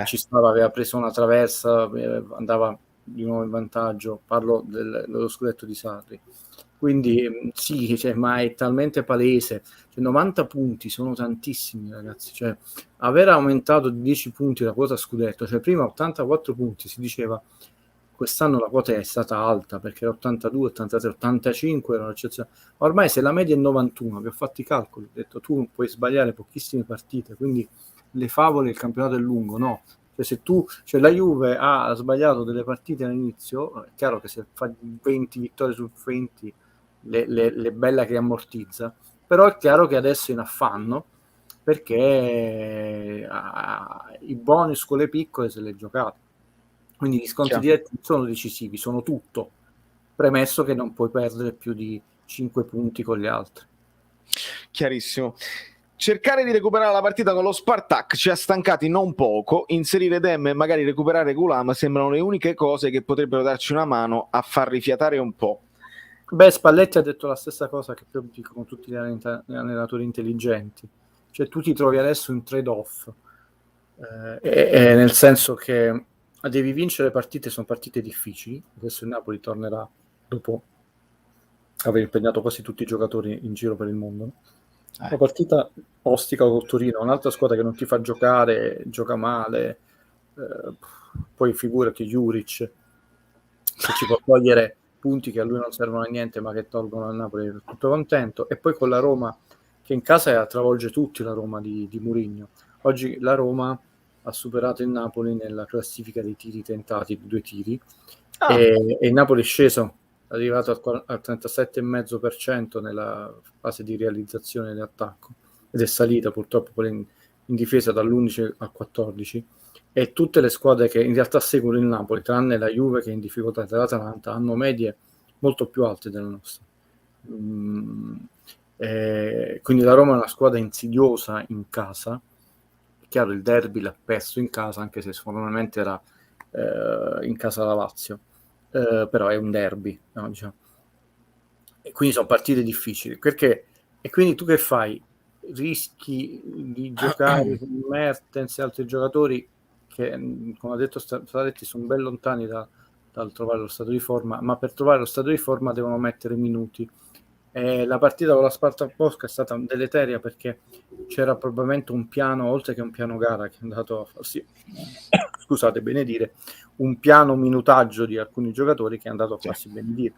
ci stava, aveva preso una traversa, andava di nuovo in vantaggio, parlo dello scudetto di Sarri. Quindi sì, cioè, ma è talmente palese, cioè, 90 punti sono tantissimi, ragazzi, cioè aver aumentato di 10 punti la quota scudetto, cioè prima 84 punti si diceva quest'anno la quota è stata alta perché era 82, 83, 85 era un'eccezione. Ormai se la media è 91, che ho fatto i calcoli, ho detto tu puoi sbagliare pochissime partite, quindi le favole il campionato è lungo, no? Cioè la Juve ha sbagliato delle partite all'inizio, è chiaro che se fa 20 vittorie su 20 le bella che ammortizza, però è chiaro che adesso è in affanno perché i bonus con le piccole se le giocate, quindi gli sconti diretti sono decisivi, sono tutto, premesso che non puoi perdere più di 5 punti con gli altri. Chiarissimo. Cercare di recuperare la partita con lo Spartak ci ha stancati non poco, inserire Dem e magari recuperare Gulam sembrano le uniche cose che potrebbero darci una mano a far rifiatare un po'. Beh, Spalletti ha detto la stessa cosa che più dicono tutti gli allenatori intelligenti, cioè tu ti trovi adesso in trade-off, nel senso che devi vincere partite, sono partite difficili, adesso il Napoli tornerà dopo aver impegnato quasi tutti i giocatori in giro per il mondo. Una partita ostica col Torino, un'altra squadra che non ti fa giocare, gioca male, poi figurati Juric, se ci può togliere punti che a lui non servono a niente ma che tolgono al Napoli, tutto contento. E poi con la Roma, che in casa travolge tutti, la Roma di Mourinho. Oggi la Roma ha superato il Napoli nella classifica dei tiri tentati, 2 tiri, e il Napoli è sceso, è arrivato al 37,5% nella fase di realizzazione dell'attacco ed è salita purtroppo in difesa dall'11 al 14, e tutte le squadre che in realtà seguono il Napoli, tranne la Juve che è in difficoltà dell'Atalanta, hanno medie molto più alte delle nostre. Quindi la Roma è una squadra insidiosa in casa. È chiaro, il derby l'ha perso in casa, anche se formalmente era in casa la Lazio, però è un derby, no, diciamo. E quindi sono partite difficili, perché, e quindi tu che fai? Rischi di giocare con Mertens e altri giocatori che, come ha detto Spalletti, sono ben lontani dal trovare lo stato di forma, ma per trovare lo stato di forma devono mettere minuti. La partita con la Spartak Mosca è stata deleteria perché c'era probabilmente un piano, oltre che un piano gara, che è andato a farsi, scusate, benedire, un piano minutaggio di alcuni giocatori che è andato a farsi benedire.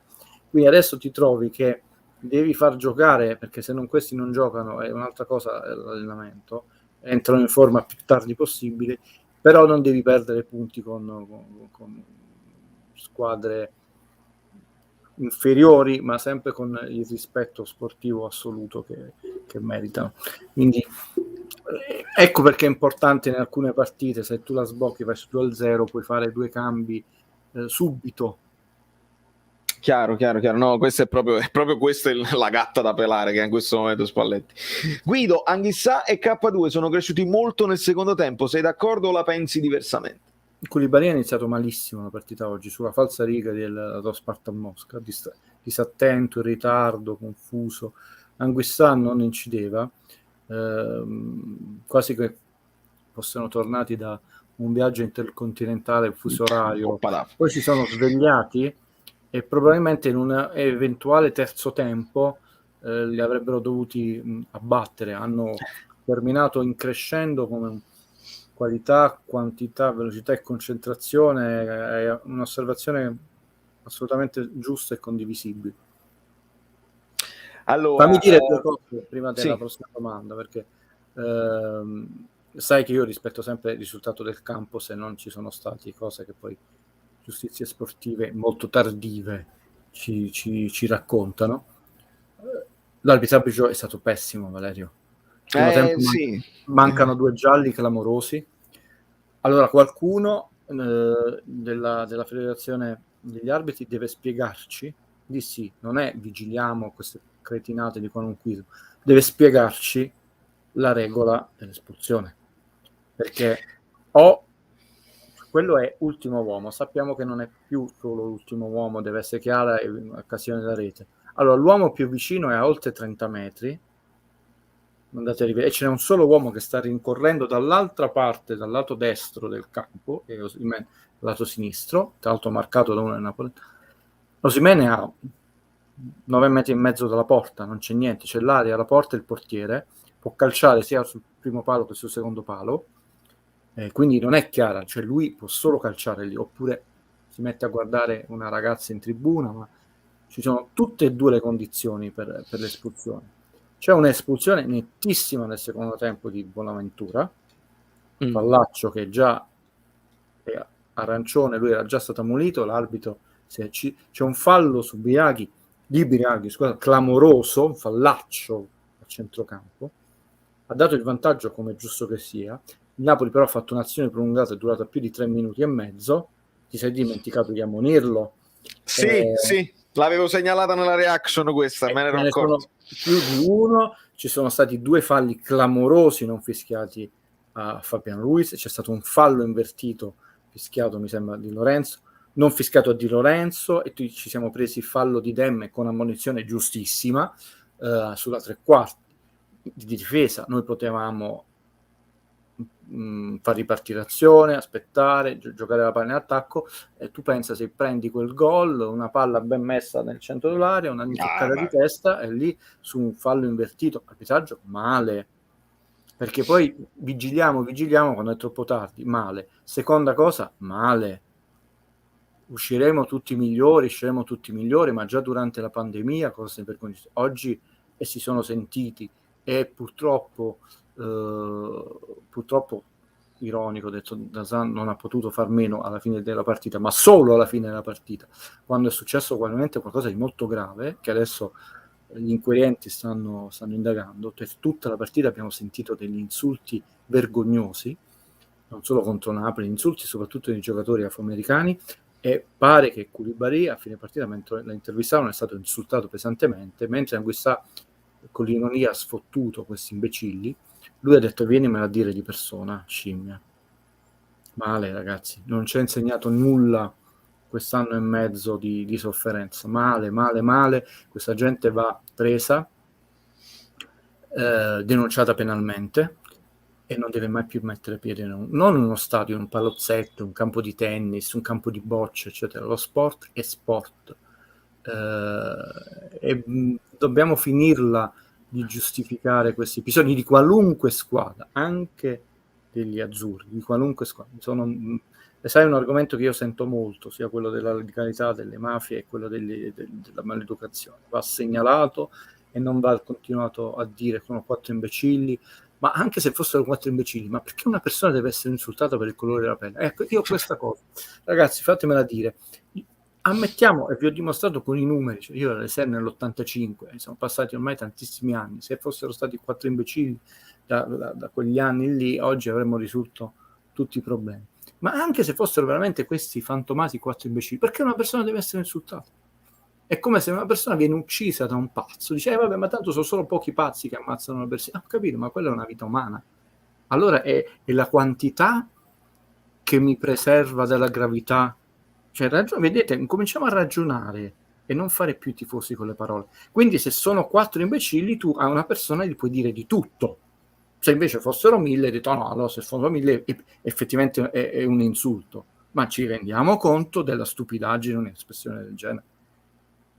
Quindi adesso ti trovi che devi far giocare, perché se non questi non giocano è un'altra cosa l'allenamento, entrano in forma più tardi possibile, però non devi perdere punti con squadre inferiori, ma sempre con il rispetto sportivo assoluto che meritano. Quindi ecco perché è importante in alcune partite, se tu la sbocchi vai su 2-0 puoi fare 2 cambi subito. Chiaro. No, questo è proprio questa la gatta da pelare che è in questo momento Spalletti. Guido, Anghissà e K2 sono cresciuti molto nel secondo tempo, sei d'accordo o la pensi diversamente? Koulibaly ha iniziato malissimo la partita oggi, sulla falsa riga dello Spartak Mosca, disattento, in ritardo, confuso. Anguissà non incideva, quasi che fossero tornati da un viaggio intercontinentale fuso orario, poi si sono svegliati e probabilmente in un eventuale terzo tempo li avrebbero dovuti abbattere. Hanno terminato in crescendo come qualità, quantità, velocità e concentrazione. È un'osservazione assolutamente giusta e condivisibile. Allora, fammi dire 2 cose prima della prossima domanda, perché sai che io rispetto sempre il risultato del campo se non ci sono state cose che poi giustizie sportive molto tardive ci raccontano. L'arbitraggio è stato pessimo, Valerio. Mancano 2 gialli clamorosi. Allora qualcuno della federazione degli arbitri deve spiegarci, di sì, non è vigiliamo queste cretinate di qualunque, deve spiegarci la regola dell'espulsione, perché o quello è ultimo uomo, sappiamo che non è più solo l'ultimo uomo, deve essere chiara in occasione della rete. Allora, l'uomo più vicino è a oltre 30 metri, andate a rivedere, e ce n'è un solo uomo che sta rincorrendo dall'altra parte, dal lato destro del campo, e Osimhen dal lato sinistro, tra l'altro marcato da uno del Napoli. Osimhen a 9 metri e mezzo dalla porta, non c'è niente, c'è l'area, la porta e il portiere, può calciare sia sul primo palo che sul secondo palo, quindi non è chiara, cioè lui può solo calciare lì, oppure si mette a guardare una ragazza in tribuna, ma ci sono tutte e due le condizioni per l'espulsione. C'è un'espulsione nettissima nel secondo tempo di Bonaventura, Fallaccio che già è arancione, lui era già stato ammolito, l'arbitro c'è un fallo su Biraghi, scusa, clamoroso, un fallaccio a centrocampo, ha dato il vantaggio come giusto che sia. Il Napoli però ha fatto un'azione prolungata, è durata più di 3 minuti e mezzo, ti sei dimenticato di ammonirlo. Sì, l'avevo segnalata nella reaction questa, me ne ero accorto. Più di uno, ci sono stati 2 falli clamorosi non fischiati a Fabian Ruiz, c'è stato un fallo invertito fischiato mi sembra di Lorenzo, non fischiato a Di Lorenzo, e ci siamo presi il fallo di Demme con ammonizione giustissima sulla 3/4 di difesa. Noi potevamo far ripartire azione, aspettare, giocare la palla in attacco, e tu pensa, se prendi quel gol, una palla ben messa nel centro dell'area, una toccata di testa, e lì su un fallo invertito, arbitraggio male, perché poi vigiliamo quando è troppo tardi, male. Seconda cosa, male. Usciremo tutti migliori, ma già durante la pandemia cose per oggi e si sono sentiti, e purtroppo ironico, detto Dazan non ha potuto far meno alla fine della partita, ma solo alla fine della partita, quando è successo probabilmente qualcosa di molto grave, che adesso gli inquirenti stanno indagando. Per tutta la partita abbiamo sentito degli insulti vergognosi, non solo contro Napoli, insulti soprattutto dei giocatori afroamericani, e pare che Koulibaly a fine partita, mentre la intervistavano, è stato insultato pesantemente, mentre Anguissa con l'ironia ha sfottuto questi imbecilli. Lui ha detto: vienimela a dire di persona, scimmia. Male, ragazzi, non ci ha insegnato nulla quest'anno e mezzo di sofferenza. Male. Questa gente va presa, denunciata penalmente, e non deve mai più mettere piede non in uno stadio, in un palazzetto, un campo di tennis, un campo di bocce, eccetera. Lo sport è sport, e dobbiamo finirla di giustificare questi episodi di qualunque squadra, anche degli azzurri, di qualunque squadra. Sai, un argomento che io sento molto, sia quello della legalità delle mafie e quello della maleducazione, va segnalato e non va continuato a dire che sono 4 imbecilli. Ma anche se fossero 4 imbecilli, ma perché una persona deve essere insultata per il colore della pelle? Ecco, io questa cosa, ragazzi, fatemela dire, ammettiamo, e vi ho dimostrato con i numeri, cioè io ero all'Eserno nell'85, sono passati ormai tantissimi anni, se fossero stati 4 imbecilli da quegli anni lì, oggi avremmo risolto tutti i problemi. Ma anche se fossero veramente questi fantomatici 4 imbecilli, perché una persona deve essere insultata? È come se una persona viene uccisa da un pazzo, dice vabbè, ma tanto sono solo pochi pazzi che ammazzano una persona. Ho capito, ma quella è una vita umana. Allora è la quantità che mi preserva dalla gravità. Cioè, vedete, cominciamo a ragionare e non fare più i tifosi con le parole. Quindi se sono 4 imbecilli, tu a una persona gli puoi dire di tutto. Se invece fossero 1000, hai detto no, allora se fossero 1000 effettivamente è un insulto. Ma ci rendiamo conto della stupidaggine di un'espressione del genere.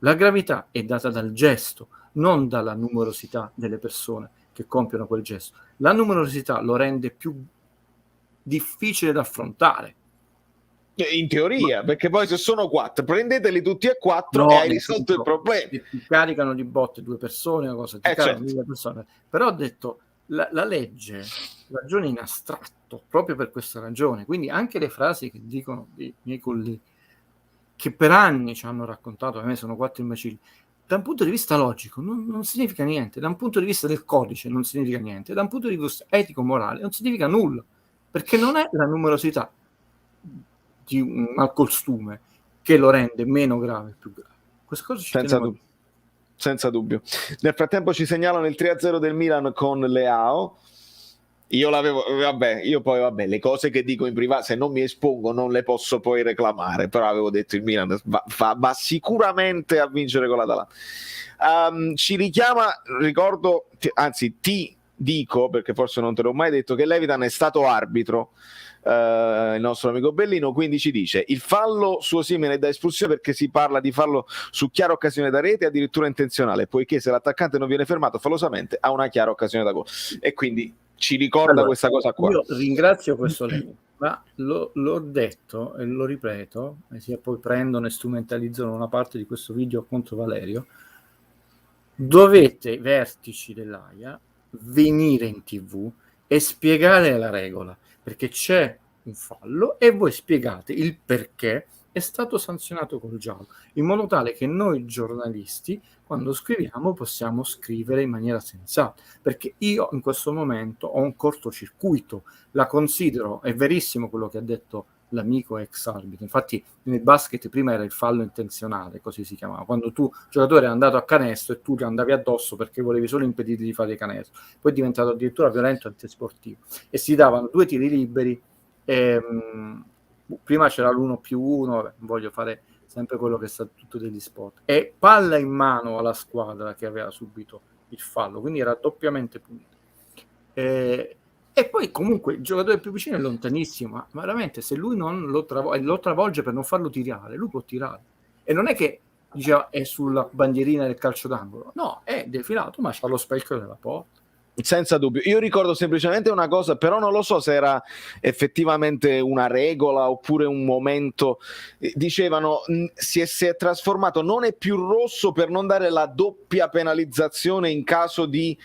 La gravità è data dal gesto, non dalla numerosità delle persone che compiono quel gesto. La numerosità lo rende più difficile da affrontare. In teoria, perché poi se sono 4, prendeteli tutti e 4 e hai risolto il problema. Ti caricano di botte 2 persone, cosa, ti caricano 1000 persone. Però ho detto, la legge ragiona in astratto, proprio per questa ragione. Quindi anche le frasi che dicono i miei colleghi, che per anni ci hanno raccontato, a me sono 4 imbecilli, da un punto di vista logico non significa niente, da un punto di vista del codice non significa niente, da un punto di vista etico-morale non significa nulla, perché non è la numerosità di un malcostume che lo rende meno grave, più grave. Questa cosa ci senza dubbio. Nel frattempo ci segnalano il 3-0 del Milan con Leao. Io poi le cose che dico in privato, se non mi espongo, non le posso poi reclamare, però avevo detto il Milan va sicuramente a vincere con l'Atalanta. Ci richiama, ricordo, anzi ti dico, perché forse non te l'ho mai detto, che Levitan è stato arbitro, il nostro amico Bellino, quindi ci dice: il fallo suo simile è da espulsione perché si parla di fallo su chiara occasione da rete, addirittura intenzionale, poiché se l'attaccante non viene fermato fallosamente ha una chiara occasione da gol, e quindi ci ricorda questa cosa qua. Io ringrazio questo Levy, ma l'ho detto e lo ripeto, e se poi prendono e strumentalizzano una parte di questo video contro Valerio, dovete, vertici dell'AIA, venire in TV e spiegare la regola, perché c'è un fallo e voi spiegate il perché è stato sanzionato col giallo, in modo tale che noi giornalisti, quando scriviamo, possiamo scrivere in maniera sensata, perché io in questo momento ho un cortocircuito, la considero, è verissimo quello che ha detto l'amico ex arbitro, infatti nel basket prima era il fallo intenzionale, così si chiamava, quando tu, giocatore, è andato a canestro e tu ti andavi addosso perché volevi solo impedirgli di fare canestro, poi è diventato addirittura violento e antisportivo, e si davano 2 tiri liberi, prima c'era l'1+1, non voglio fare sempre quello che è stato tutto degli sport, e palla in mano alla squadra che aveva subito il fallo, quindi era doppiamente punito. E poi comunque il giocatore più vicino è lontanissimo, ma veramente se lui non lo travolge per non farlo tirare, lui può tirare, e non è che diceva è sulla bandierina del calcio d'angolo, no, è defilato, ma c'ha lo specchio della porta. Senza dubbio. Io ricordo semplicemente una cosa, però non lo so se era effettivamente una regola oppure un momento. Dicevano si è trasformato, non è più rosso per non dare la doppia penalizzazione in caso di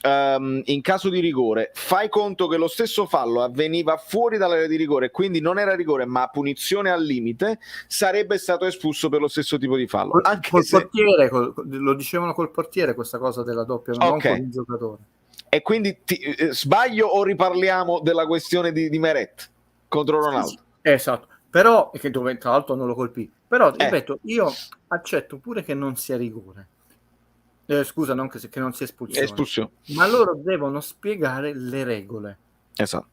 rigore. Fai conto che lo stesso fallo avveniva fuori dall'area di rigore, quindi non era rigore ma punizione al limite, sarebbe stato espulso per lo stesso tipo di fallo. Portiere, lo dicevano col portiere questa cosa della doppia, non con il giocatore. E quindi sbaglio o riparliamo della questione di Meret contro Ronaldo? Sì. Esatto, però, che dove tra l'altro non lo colpì, però ripeto, io accetto pure che non sia rigore, scusa, non che non sia espulsione, ma loro devono spiegare le regole. Esatto.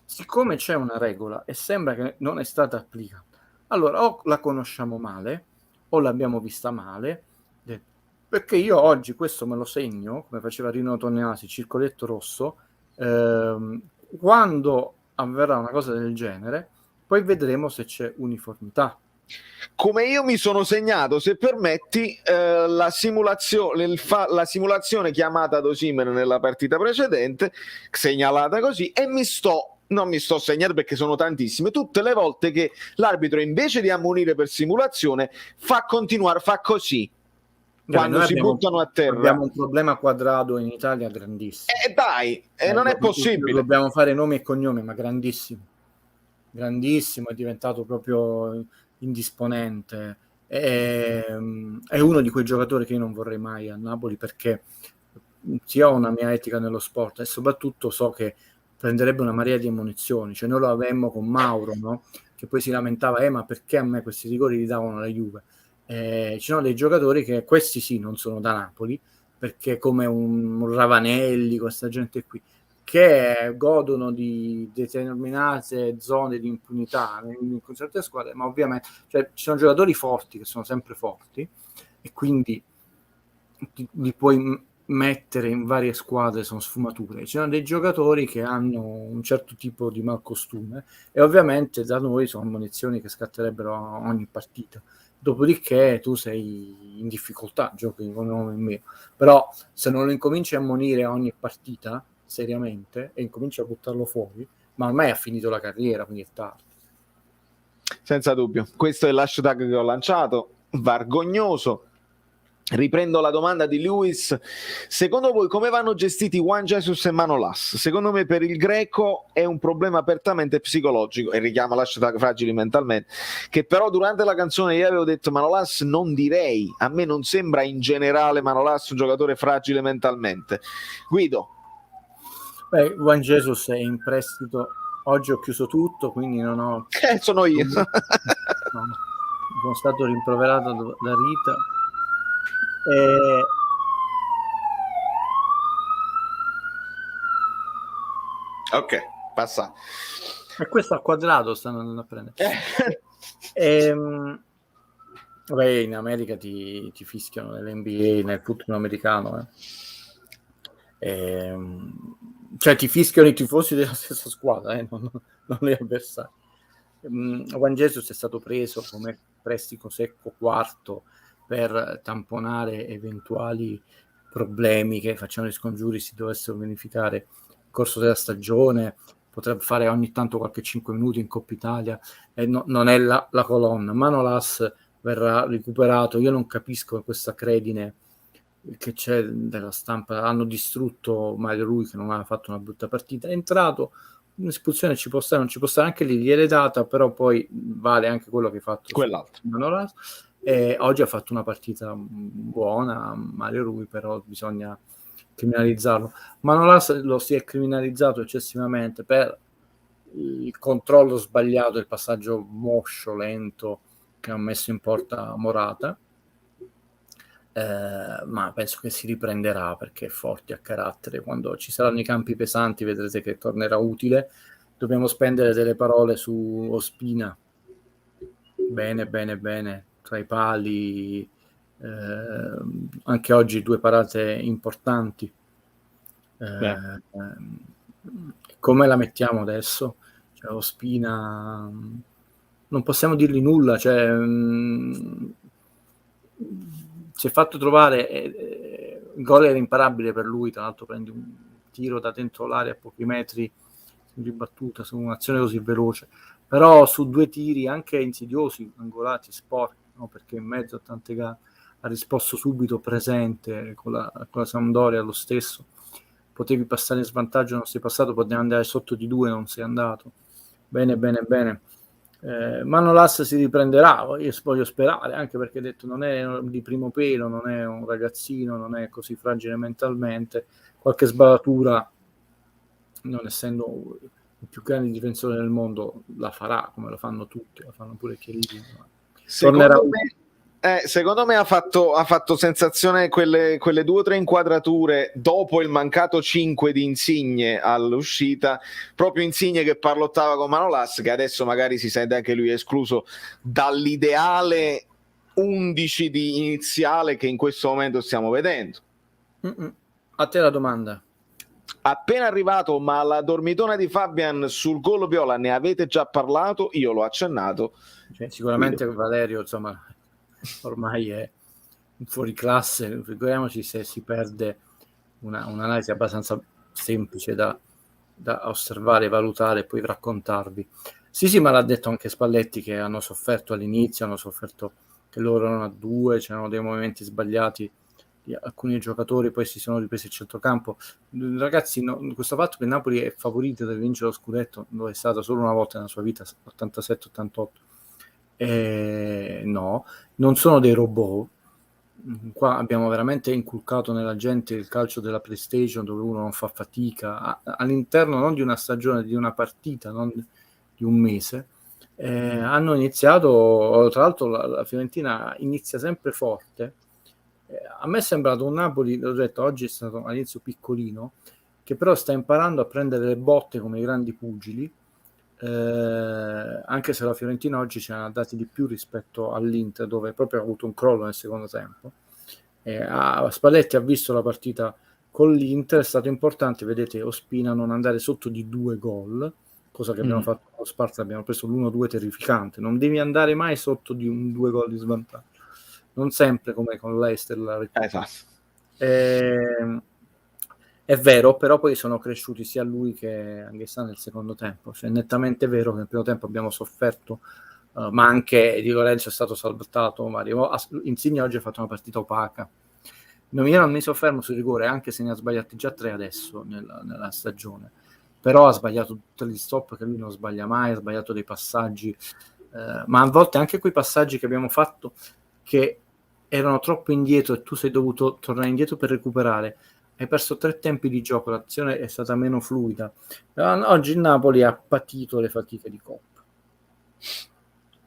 Siccome c'è una regola e sembra che non è stata applicata, allora o la conosciamo male o l'abbiamo vista male, perché io oggi questo me lo segno, come faceva Rino Tognasi, circoletto rosso, quando avverrà una cosa del genere, poi vedremo se c'è uniformità. Come io mi sono segnato, se permetti, la simulazione chiamata da Osimhen nella partita precedente, segnalata così, e non mi sto segnando perché sono tantissime, tutte le volte che l'arbitro invece di ammonire per simulazione fa così. Quando si buttano a terra abbiamo un problema quadrado in Italia grandissimo, non è possibile, dobbiamo fare nomi e cognomi, ma grandissimo, è diventato proprio indisponente, è uno di quei giocatori che io non vorrei mai a Napoli, perché sia ho una mia etica nello sport e soprattutto so che prenderebbe una marea di ammonizioni, cioè noi lo avemmo con Mauro, no? Che poi si lamentava ma perché a me questi rigori li davano la Juve. Ci sono dei giocatori che questi sì non sono da Napoli, perché come un Ravanelli, questa gente qui, che godono di determinate zone di impunità in certe squadre, ma ovviamente ci sono giocatori forti che sono sempre forti e quindi li puoi mettere in varie squadre, sono sfumature. Ci sono dei giocatori che hanno un certo tipo di malcostume e ovviamente da noi sono ammonizioni che scatterebbero ogni partita. Dopodiché tu sei in difficoltà, giochi con un nome in meno, però se non lo incominci a ammonire a ogni partita seriamente e incominci a buttarlo fuori, ma ormai ha finito la carriera, quindi è tardi. Senza dubbio, questo è l'hashtag che ho lanciato, vergognoso. Riprendo la domanda di Lewis: secondo voi come vanno gestiti Juan Jesus e Manolas? Secondo me per il greco è un problema apertamente psicologico, e richiama l'hashtag fragili mentalmente, che però durante la canzone io avevo detto Manolas non direi, a me non sembra in generale Manolas un giocatore fragile mentalmente. Guido? Juan Jesus è in prestito, oggi ho chiuso tutto, quindi non ho... sono io. sono stato rimproverato da Rita. E... Ok, passa. E questo al quadrato stanno andando a prendere. Vabbè, in America ti fischiano nell'NBA, nel football americano. Cioè ti fischiano i tifosi della stessa squadra, non gli avversari. Juan Jesus è stato preso come prestito secco quarto per tamponare eventuali problemi che facciano gli scongiuri si dovessero verificare nel corso della stagione. Potrebbe fare ogni tanto qualche 5 minuti in Coppa Italia, non è la colonna. Manolas verrà recuperato. Io non capisco questa credine che c'è della stampa. Hanno distrutto Mario Rui, che non aveva fatto una brutta partita, è entrato, un'espulsione ci può stare, non ci può stare, anche lì gliel'è data, però poi vale anche quello che ha fatto quell'altro. Oggi ha fatto una partita buona Mario Rui, però bisogna criminalizzarlo. Manolas lo si è criminalizzato eccessivamente per il controllo sbagliato, il passaggio moscio, lento che ha messo in porta Morata, ma penso che si riprenderà perché è forte a carattere. Quando ci saranno i campi pesanti vedrete che tornerà utile. Dobbiamo spendere delle parole su Ospina. Bene tra i pali, anche oggi 2 parate importanti. Come la mettiamo adesso? Cioè, Ospina non possiamo dirgli nulla, cioè si è fatto trovare, il gol era imparabile per lui, tra l'altro prende un tiro da dentro l'area a pochi metri in ribattuta su un'azione così veloce, però su 2 tiri anche insidiosi, angolati, sporchi, no? Perché in mezzo a tante gare ha risposto subito, presente con la Sampdoria lo stesso. Potevi passare in svantaggio, non sei passato, potevi andare sotto di 2, non sei andato. Bene. Manolas si riprenderà, io voglio sperare, anche perché detto non è di primo pelo, non è un ragazzino, non è così fragile mentalmente, qualche sbavatura, non essendo il più grande difensore del mondo, la farà, come lo fanno tutti, la fanno pure Chiellini. Secondo me ha fatto sensazione quelle 2 o 3 inquadrature dopo il mancato 5 di Insigne all'uscita, proprio Insigne che parlottava con Manolas, che adesso magari si sente anche lui escluso dall'ideale 11 di iniziale che in questo momento stiamo vedendo. A te la domanda. Appena arrivato, ma la dormitona di Fabian sul gol Viola ne avete già parlato? Io l'ho accennato. Cioè, sicuramente Valerio, insomma, ormai è fuori classe, figuriamoci se si perde un'analisi abbastanza semplice da osservare, valutare e poi raccontarvi. Sì, ma l'ha detto anche Spalletti, che hanno sofferto all'inizio, hanno sofferto che loro erano a 2, c'erano dei movimenti sbagliati di alcuni giocatori, poi si sono ripresi il centrocampo. Ragazzi, questo fatto che Napoli è favorito per vincere lo scudetto, lo è stato solo una volta nella sua vita, 87-88. No, non sono dei robot. Qua abbiamo veramente inculcato nella gente il calcio della PlayStation, dove uno non fa fatica all'interno non di una stagione, di una partita, non di un mese. Hanno iniziato, tra l'altro la Fiorentina inizia sempre forte. A me è sembrato un Napoli, l'ho detto, oggi è stato all'inizio piccolino, che però sta imparando a prendere le botte come i grandi pugili. Anche se la Fiorentina oggi ce ne ha dati di più rispetto all'Inter, dove proprio ha avuto un crollo nel secondo tempo. Spalletti ha visto la partita con l'Inter, è stato importante, vedete, Ospina non andare sotto di 2 gol, cosa che abbiamo fatto con lo Sparta, abbiamo preso l'1-2 terrificante. Non devi andare mai sotto di 2 gol di svantaggio, non sempre come con l'Eister la è vero, però poi sono cresciuti sia lui che Anghissà nel secondo tempo. Cioè, è nettamente vero che nel primo tempo abbiamo sofferto, ma anche Di Lorenzo è stato salvato. Insigne oggi ha fatto una partita opaca. Io non mi soffermo sul rigore, anche se ne ha sbagliati già 3 adesso nella stagione. Però ha sbagliato tutti gli stop che lui non sbaglia mai, ha sbagliato dei passaggi, ma a volte anche quei passaggi che abbiamo fatto che erano troppo indietro e tu sei dovuto tornare indietro per recuperare. Hai perso 3 tempi di gioco, l'azione è stata meno fluida. Oggi il Napoli ha patito le fatiche di Coppa.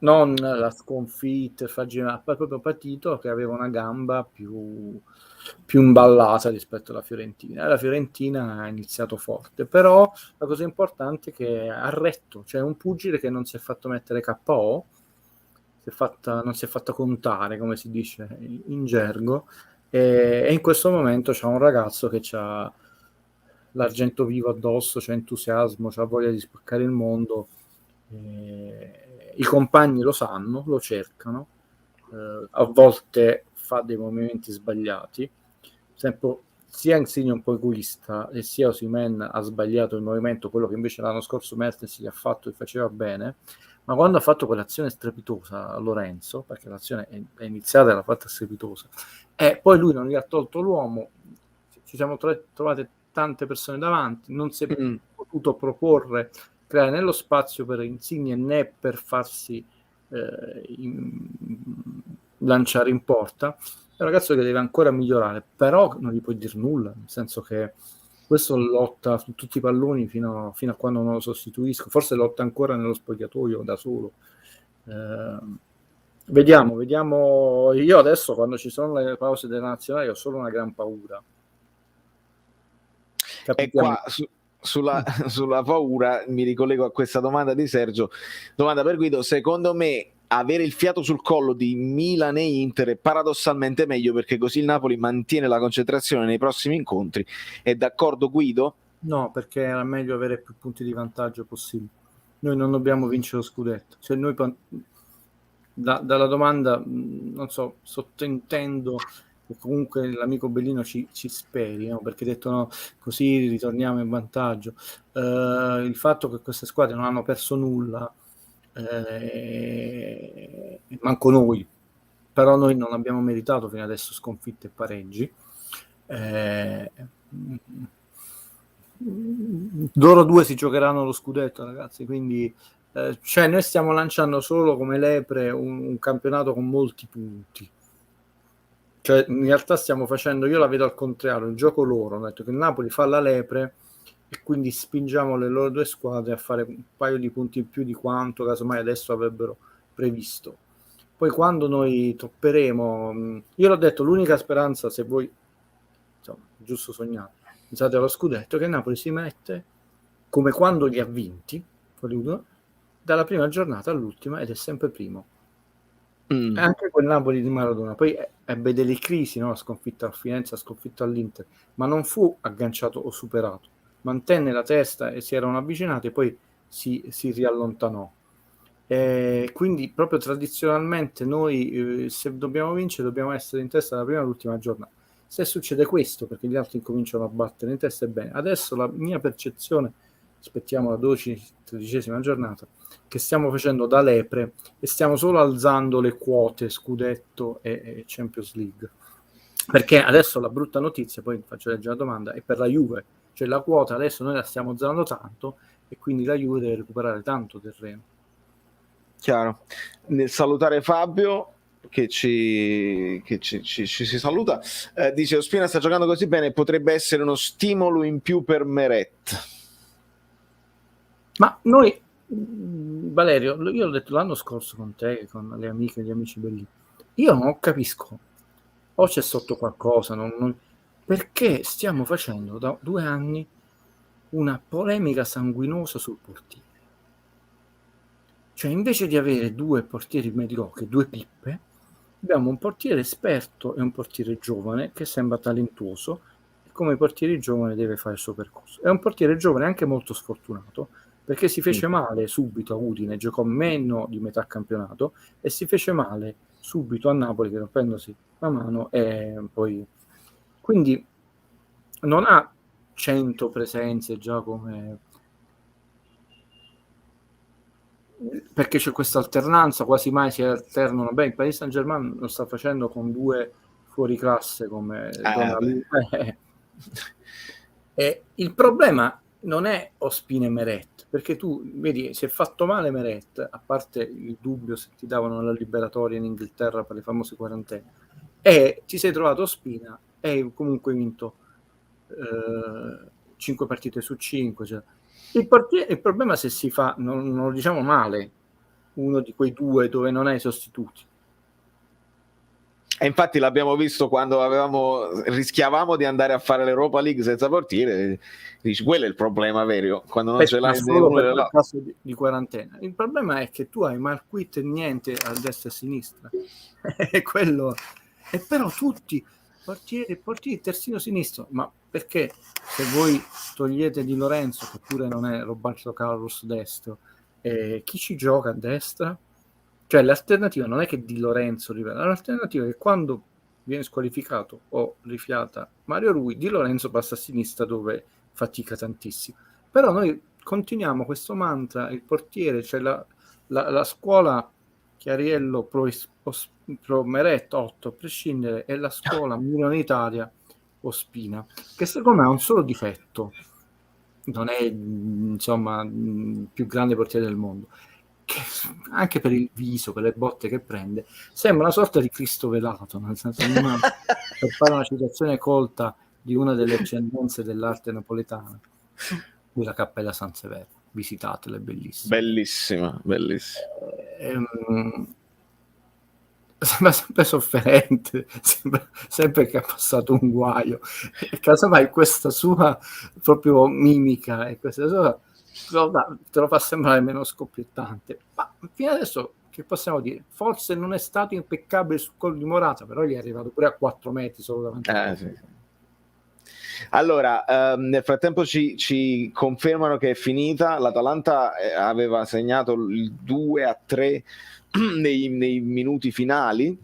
non la sconfitta, ha proprio patito che aveva una gamba più imballata rispetto alla Fiorentina. La Fiorentina ha iniziato forte, però la cosa importante è che ha retto, cioè un pugile che non si è fatto mettere KO, non si è fatta contare, come si dice in gergo, e in questo momento c'è un ragazzo che ha l'argento vivo addosso, c'è entusiasmo, c'ha voglia di spaccare il mondo. I compagni lo sanno, lo cercano, a volte fa dei movimenti sbagliati, sempre sia Insigne un po' egoista e sia Osimhen ha sbagliato il movimento, quello che invece l'anno scorso Mertens gli ha fatto e faceva bene, ma quando ha fatto quell'azione strepitosa a Lorenzo, perché l'azione è iniziata e l'ha fatta strepitosa, e poi lui non gli ha tolto l'uomo, ci siamo trovate tante persone davanti, non si è potuto proporre creare nello spazio per Insigne né per farsi lanciare in porta. È un ragazzo che deve ancora migliorare, però non gli puoi dire nulla, nel senso che questo lotta su tutti i palloni fino a quando non lo sostituisco, forse lotta ancora nello spogliatoio da solo. Vediamo. Io adesso, quando ci sono le pause delle nazionali, ho solo una gran paura. E qua sulla paura mi ricollego a questa domanda di Sergio. Domanda per Guido: secondo me avere il fiato sul collo di Milan e Inter è paradossalmente meglio, perché così il Napoli mantiene la concentrazione nei prossimi incontri. È d'accordo Guido? No, perché era meglio avere più punti di vantaggio possibile. Noi non dobbiamo vincere lo scudetto. Cioè noi dalla domanda, non so, sottintendo che comunque l'amico Bellino ci speri, no? Perché ha detto no, così ritorniamo in vantaggio. Il fatto che queste squadre non hanno perso nulla, manco noi, però noi non abbiamo meritato fino adesso sconfitte e pareggi. Loro due si giocheranno lo scudetto, ragazzi, quindi cioè noi stiamo lanciando solo come lepre un campionato con molti punti, cioè in realtà stiamo facendo, io la vedo al contrario, il gioco loro, hanno detto che il Napoli fa la lepre e quindi spingiamo le loro due squadre a fare un paio di punti in più di quanto casomai adesso avrebbero previsto. Poi quando noi topperemo, io l'ho detto, l'unica speranza, se voi insomma, giusto sognate, pensate allo scudetto, che Napoli si mette come quando li ha vinti dalla prima giornata all'ultima ed è sempre primo. Anche quel Napoli di Maradona poi ebbe delle crisi, no? La sconfitta a Firenze, la sconfitta all'Inter, ma non fu agganciato o superato, mantenne la testa e si erano avvicinati e poi si riallontanò. Quindi proprio tradizionalmente noi se dobbiamo vincere dobbiamo essere in testa dalla prima all'ultima giornata. Se succede questo, perché gli altri cominciano a battere in testa, è bene. Adesso la mia percezione, aspettiamo la 12-13esima giornata, che stiamo facendo da lepre e stiamo solo alzando le quote scudetto e Champions League. Perché adesso la brutta notizia, poi faccio leggere la domanda, è per la Juve. Cioè la quota adesso noi la stiamo alzando tanto e quindi la Juve deve recuperare tanto terreno. Chiaro. Nel salutare Fabio che ci si saluta, dice Ospina sta giocando così bene, potrebbe essere uno stimolo in più per Meret. Ma noi, Valerio, io l'ho detto l'anno scorso con te, con le amiche e gli amici belli, io non capisco, o c'è sotto qualcosa, perché stiamo facendo da 2 anni una polemica sanguinosa sul portiere. Cioè invece di avere 2 portieri mediocri, 2 pippe, abbiamo un portiere esperto e un portiere giovane che sembra talentuoso e come portiere giovane deve fare il suo percorso. È un portiere giovane anche molto sfortunato perché si fece male subito a Udine, giocò meno di metà campionato e si fece male subito a Napoli che rompendosi la mano e poi quindi non ha 100 presenze già come, perché c'è questa alternanza, quasi mai si alternano. Beh, il Paris Saint-Germain lo sta facendo con 2 fuori classe come Donnarumma. E il problema non è Ospina e Meret, perché tu vedi, si è fatto male Meret, a parte il dubbio se ti davano la liberatoria in Inghilterra per le famose quarantene, e ti sei trovato Ospina e hai comunque vinto 5 partite su 5, cioè. Il problema se si fa, non lo diciamo male, uno di quei due dove non hai sostituti. E infatti l'abbiamo visto quando rischiavamo di andare a fare l'Europa League senza portiere. Dici, quello è il problema vero, quando non ce l'hai solo uno per e quel caso di quarantena. Il problema è che tu hai Marquit e niente a destra e a sinistra. È quello. E però tutti portieri, terzino sinistro, ma perché se voi togliete Di Lorenzo, che pure non è Roberto Carlos destro, chi ci gioca a destra? Cioè l'alternativa non è che Di Lorenzo rivela, l'alternativa è che quando viene squalificato o rifiata Mario Rui, Di Lorenzo passa a sinistra dove fatica tantissimo. Però noi continuiamo questo mantra, il portiere, cioè la scuola Chiariello pro Meret 8 a prescindere, è la scuola minoritaria Ospina, che secondo me ha un solo difetto, non è insomma il più grande portiere del mondo, che anche per il viso, per le botte che prende, sembra una sorta di Cristo velato, nel senso per fare una citazione colta di una delle eccellenze dell'arte napoletana, la Cappella San Severo, visitatela, è bellissima. Bellissima. Sembra sempre sofferente, sempre che ha passato un guaio, e casomai questa sua proprio mimica e questa sua te lo fa sembrare meno scoppiettante, ma fino adesso che possiamo dire? Forse non è stato impeccabile sul gol di Morata, però gli è arrivato pure a 4 metri solo davanti. Sì. Allora, nel frattempo ci confermano che è finita. L'Atalanta aveva segnato il 2-3 nei minuti finali.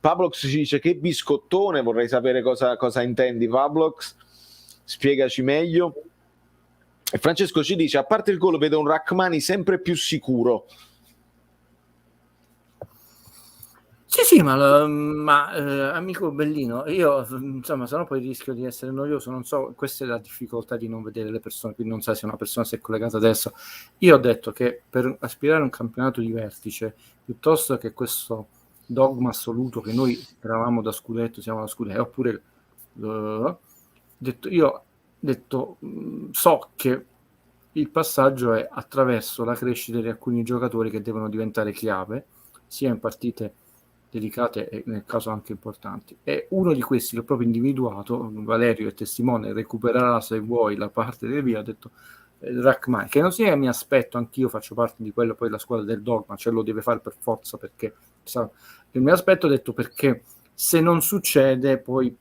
Pablox ci dice: che biscottone, vorrei sapere cosa intendi, Pablox, spiegaci meglio. E Francesco ci dice: a parte il gol vedo un Rachmani sempre più sicuro. Sì, ma amico Bellino, io insomma, se no poi rischio di essere noioso, non so, questa è la difficoltà di non vedere le persone, quindi non sai se una persona si è collegata adesso. Io ho detto che per aspirare a un campionato di vertice, piuttosto che questo dogma assoluto che noi eravamo da scudetto, siamo da scudetto, oppure so che il passaggio è attraverso la crescita di alcuni giocatori che devono diventare chiave, sia in partite delicate e nel caso anche importanti, e uno di questi l'ho proprio individuato, Valerio è testimone, recupererà se vuoi la parte del via, ha detto Rachmani, che non sia che mi aspetto, anch'io faccio parte di quello, poi la squadra del dogma, cioè lo deve fare per forza, perché il mio aspetto, ho detto, perché se non succede poi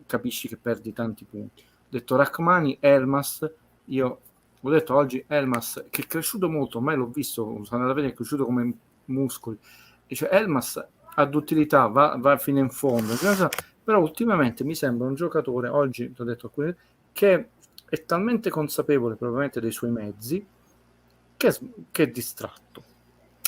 capisci che perdi tanti punti. Ho detto Rachmani, Elmas, io ho detto oggi Elmas, che è cresciuto molto, ormai l'ho visto, sono andato a vedere, è cresciuto come muscoli, dice Elmas ha d'utilità, va fino in fondo, però ultimamente mi sembra un giocatore, oggi ti ho detto, che è talmente consapevole probabilmente dei suoi mezzi che è distratto.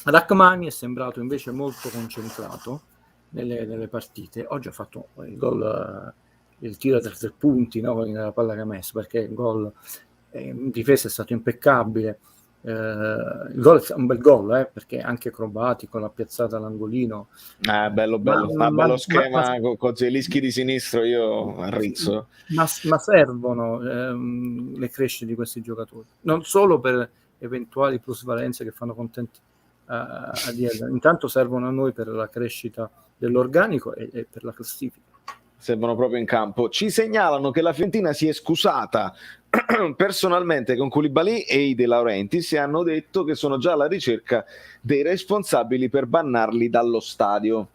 Rachmani è sembrato invece molto concentrato nelle partite. Oggi ha fatto il gol, il tiro da 3 punti, no? Nella palla che ha messo, perché il gol in difesa è stato impeccabile. Il gol è un bel gol, perché anche acrobatico, l'ha piazzata all'angolino. Bello. Bello schema con Zelinski di sinistro, io arrizzo. Ma servono le crescite di questi giocatori, non solo per eventuali plusvalenze che fanno contenti a Diego, intanto servono a noi per la crescita dell'organico e per la classifica. Servono proprio in campo. Ci segnalano che la Fiorentina si è scusata personalmente con Koulibaly e i De Laurentiis, e hanno detto che sono già alla ricerca dei responsabili per bannarli dallo stadio.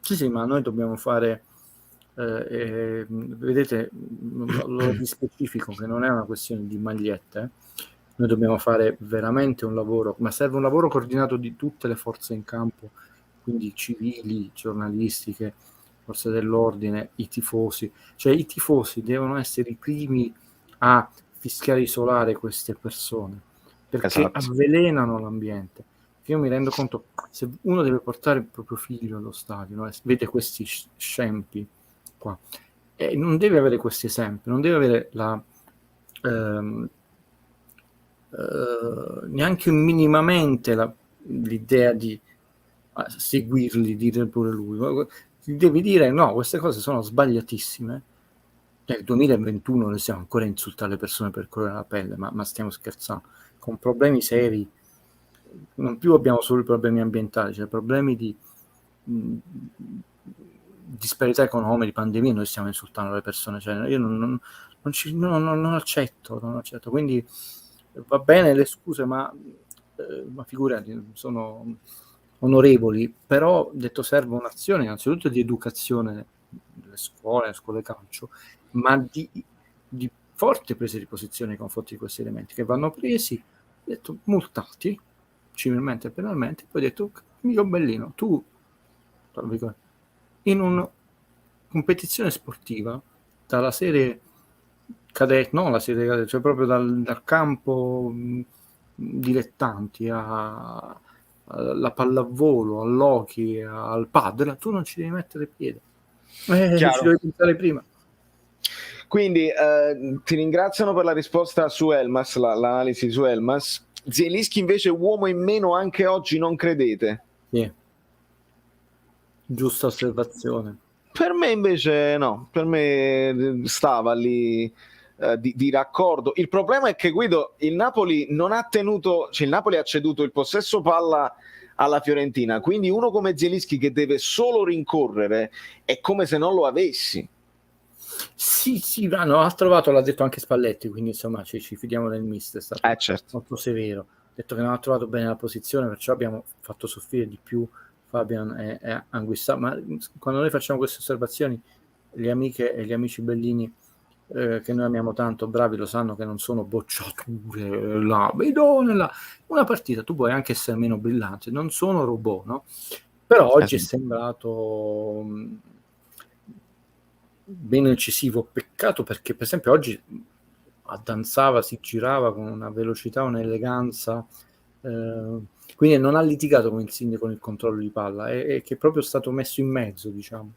Sì, ma noi dobbiamo fare vedete, lo specifico che non è una questione di magliette, noi dobbiamo fare veramente un lavoro, ma serve un lavoro coordinato di tutte le forze in campo, quindi civili, giornalistiche, forze dell'ordine, i tifosi, cioè i tifosi devono essere i primi a fischiare, isolare queste persone, perché avvelenano l'ambiente. Io mi rendo conto, se uno deve portare il proprio figlio allo stadio, no? Vede questi scempi qua, e non deve avere questi esempi, non deve avere neanche minimamente l'idea di seguirli, dire pure lui. Devi dire no, queste cose sono sbagliatissime. Nel 2021 noi stiamo ancora a insultare le persone per colore della pelle, ma stiamo scherzando, con problemi seri non più abbiamo solo i problemi ambientali, cioè problemi di disparità economica, di pandemia, noi stiamo insultando le persone, cioè io non accetto, quindi va bene le scuse, ma figurati, sono onorevoli, però detto serve un'azione innanzitutto di educazione nelle scuole calcio, ma di forte presa di posizione nei confronti di questi elementi che vanno presi, detto multati civilmente e penalmente, poi detto mio bellino, tu in una competizione sportiva dalla serie cadette, no la serie cadette, cioè proprio dal campo dilettanti alla pallavolo, all'hockey, al padel, tu non ci devi mettere piede, ci devi pensare prima. Quindi ti ringraziano per la risposta su Elmas, l'analisi su Elmas. Zielinski invece uomo in meno anche oggi, non credete? Sì. Giusta osservazione. Per me invece no, per me stava lì di raccordo. Il problema è che Guido, il Napoli non ha tenuto, cioè il Napoli ha ceduto il possesso palla alla Fiorentina, quindi uno come Zielinski che deve solo rincorrere è come se non lo avessi. Sì, ha trovato, l'ha detto anche Spalletti, quindi insomma ci fidiamo del mister, è stato Certo. molto severo, ha detto che non ha trovato bene la posizione, perciò abbiamo fatto soffrire di più Fabian e Anguissa, ma quando noi facciamo queste osservazioni, le amiche e gli amici bellini che noi amiamo tanto, bravi, lo sanno che non sono bocciature, una partita, tu puoi anche essere meno brillante, non sono robot, no? Però oggi è sembrato meno incisivo, peccato, perché per esempio oggi addanzava, si girava con una velocità, un'eleganza, quindi non ha litigato con Insigne con il controllo di palla, è che è proprio stato messo in mezzo, diciamo.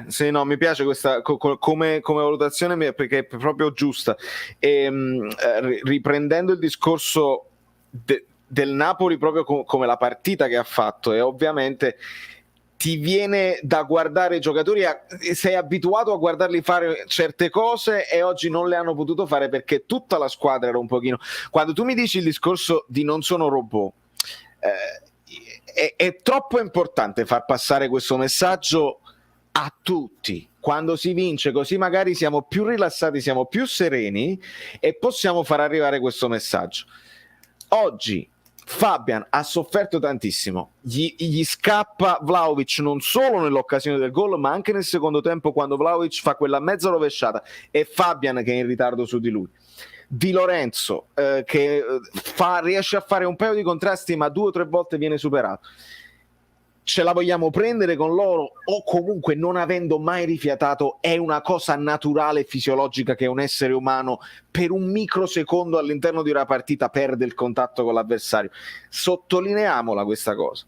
Sì, no, mi piace questa come valutazione perché è proprio giusta. Riprendendo il discorso del Napoli proprio come la partita che ha fatto, e ovviamente ti viene da guardare i giocatori, sei abituato a guardarli fare certe cose e oggi non le hanno potuto fare perché tutta la squadra era un pochino... Quando tu mi dici il discorso di non sono robot, è troppo importante far passare questo messaggio a tutti. Quando si vince così magari siamo più rilassati, siamo più sereni e possiamo far arrivare questo messaggio. Oggi Fabian ha sofferto tantissimo, gli scappa Vlahovic non solo nell'occasione del gol ma anche nel secondo tempo quando Vlahovic fa quella mezza rovesciata e Fabian che è in ritardo su di lui. Di Lorenzo che riesce a fare un paio di contrasti ma 2 o 3 volte viene superato. Ce la vogliamo prendere con loro o comunque non avendo mai rifiatato è una cosa naturale e fisiologica che un essere umano per un microsecondo all'interno di una partita perde il contatto con l'avversario? Sottolineiamola questa cosa.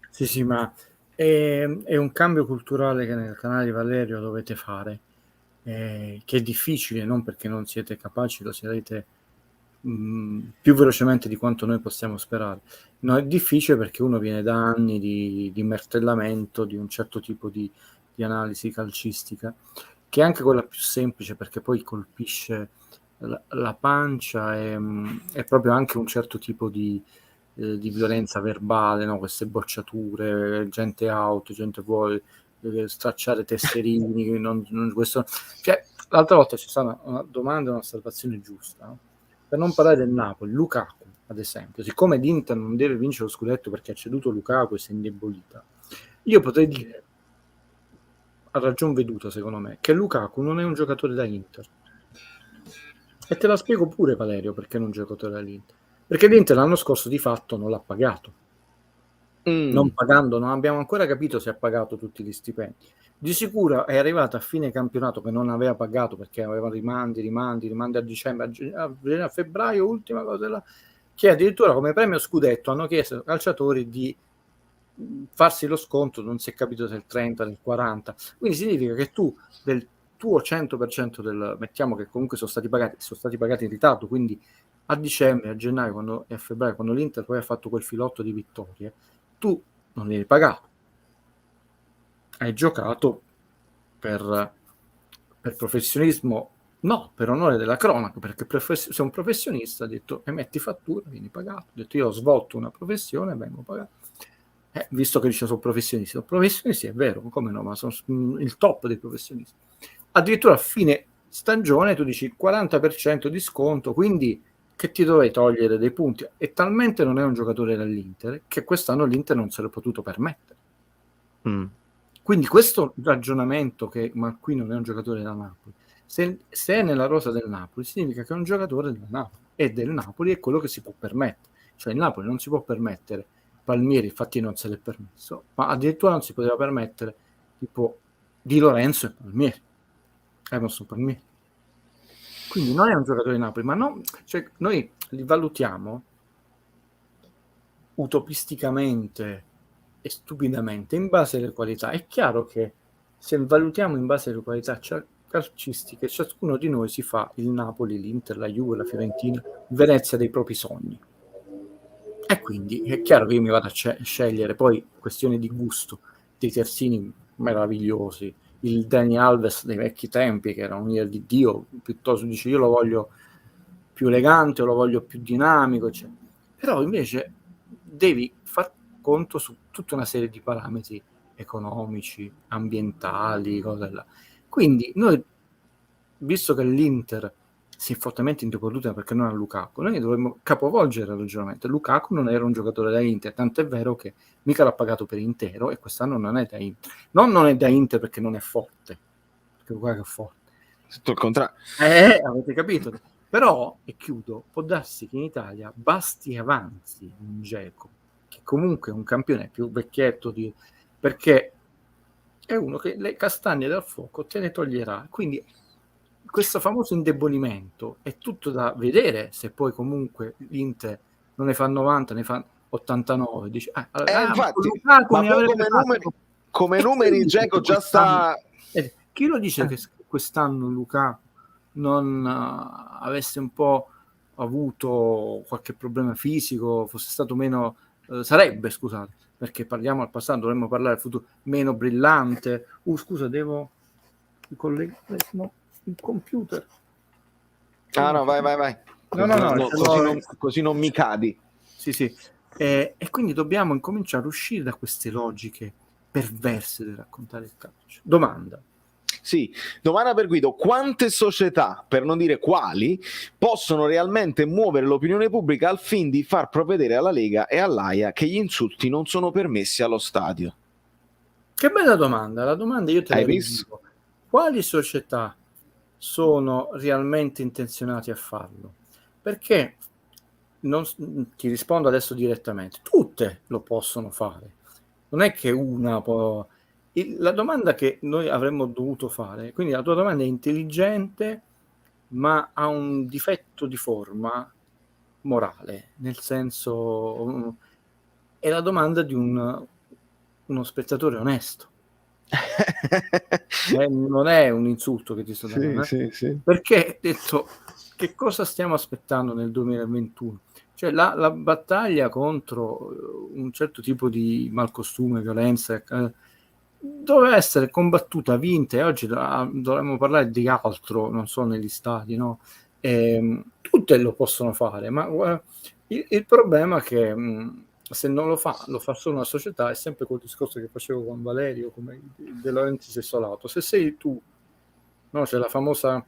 Sì, ma è un cambio culturale che nel canale di Valerio dovete fare, che è difficile, non perché non siete capaci, lo sarete più velocemente di quanto noi possiamo sperare. No, è difficile perché uno viene da anni di martellamento di un certo tipo di analisi calcistica, che è anche quella più semplice perché poi colpisce la pancia e proprio anche un certo tipo di violenza verbale, no? Queste bocciature, gente out, gente vuole stracciare tesserini, questo... Cioè, l'altra volta c'è stata una domanda, un'osservazione giusta, no? Per non parlare del Napoli, Lukaku, ad esempio, siccome l'Inter non deve vincere lo scudetto perché ha ceduto Lukaku e si è indebolita, io potrei dire, a ragion veduta secondo me, che Lukaku non è un giocatore da Inter. E te la spiego pure, Valerio, perché non è un giocatore dall'Inter. Perché l'Inter l'anno scorso di fatto non l'ha pagato. Non pagando, non abbiamo ancora capito se ha pagato tutti gli stipendi. Di sicuro è arrivato a fine campionato che non aveva pagato perché aveva rimandi a dicembre, a febbraio, ultima cosa, che addirittura come premio scudetto hanno chiesto ai calciatori di farsi lo sconto, non si è capito se il 30, del 40. Quindi significa che tu del tuo 100% mettiamo che comunque sono stati pagati in ritardo, quindi a dicembre, a gennaio e a febbraio, quando l'Inter poi ha fatto quel filotto di vittorie, tu non eri pagato, hai giocato per professionismo No, per onore della cronaca, perché sei un professionista, ha detto emetti fattura, vieni pagato. Ha detto io ho svolto una professione e vengo pagato. Visto che dice sono professionisti, è vero, come no, ma sono il top dei professionisti. Addirittura a fine stagione tu dici 40% di sconto, quindi che ti dovrei togliere dei punti? E talmente non è un giocatore dell'Inter che quest'anno l'Inter non se l'è potuto permettere. Quindi questo ragionamento che ma qui non è un giocatore da Napoli, se è nella rosa del Napoli significa che è un giocatore del Napoli, e del Napoli è quello che si può permettere. Cioè il Napoli non si può permettere Palmieri, infatti non se l'è permesso, ma addirittura non si poteva permettere tipo Di Lorenzo e Palmieri. Emerson Palmieri. Quindi non è un giocatore di Napoli, ma no, cioè noi li valutiamo utopisticamente e stupidamente in base alle qualità. È chiaro che se valutiamo in base alle qualità calcistiche, ciascuno di noi si fa il Napoli, l'Inter, la Juve, la Fiorentina, Venezia dei propri sogni. E quindi è chiaro che io mi vado a scegliere poi questioni di gusto, dei terzini meravigliosi, il Dani Alves dei vecchi tempi che era un io di Dio, piuttosto dice io lo voglio più elegante o lo voglio più dinamico, eccetera. Però invece devi far conto su tutta una serie di parametri economici, ambientali, cose là. Quindi noi, visto che l'Inter si è fortemente intervoluta perché non ha Lukaku, noi dovremmo capovolgere il ragionamento. Lukaku non era un giocatore da Inter, tanto è vero che mica l'ha pagato per intero e quest'anno non è da Inter. Non è da Inter perché non è forte, perché guarda che è forte. Tutto il contrario. Avete capito? Però, e chiudo, può darsi che in Italia basti avanzi un Dzeko, che comunque è un campione più vecchietto perché è uno che le castagne dal fuoco te ne toglierà. Quindi questo famoso indebolimento è tutto da vedere se poi comunque l'Inter non ne fa 90, ne fa 89. Dice, Infatti, Lukaku ma ne poi avrebbe come numeri Dzeko già sta... Chi lo dice che quest'anno Lukaku non avesse un po' avuto qualche problema fisico, fosse stato meno... sarebbe, scusate, perché parliamo al passato, dovremmo parlare al futuro, meno brillante. Scusa, devo... No, il computer. No, vai. Così non mi cadi. Sì. E quindi dobbiamo incominciare a uscire da queste logiche perverse di raccontare il calcio. Domanda. Sì, domanda per Guido: quante società, per non dire quali, possono realmente muovere l'opinione pubblica al fin di far provvedere alla Lega e all'AIA che gli insulti non sono permessi allo stadio? Che bella domanda. La domanda io te la visto? Quali società sono realmente intenzionati a farlo? Perché ti rispondo adesso direttamente. Tutte lo possono fare. Non è che una può... La domanda che noi avremmo dovuto fare, quindi la tua domanda è intelligente, ma ha un difetto di forma morale, nel senso è la domanda di uno spettatore onesto. Non è un insulto che ti sto dando, sì. Perché detto che cosa stiamo aspettando nel 2021? Cioè la battaglia contro un certo tipo di malcostume, violenza doveva essere combattuta, vinta, e oggi dovremmo parlare di altro, non so, negli stadi, no? Tutte lo possono fare, ma il problema è che se non lo fa solo una società. È sempre quel discorso che facevo con Valerio, come De Laurentiis Solato. Se sei tu, no? C'è la famosa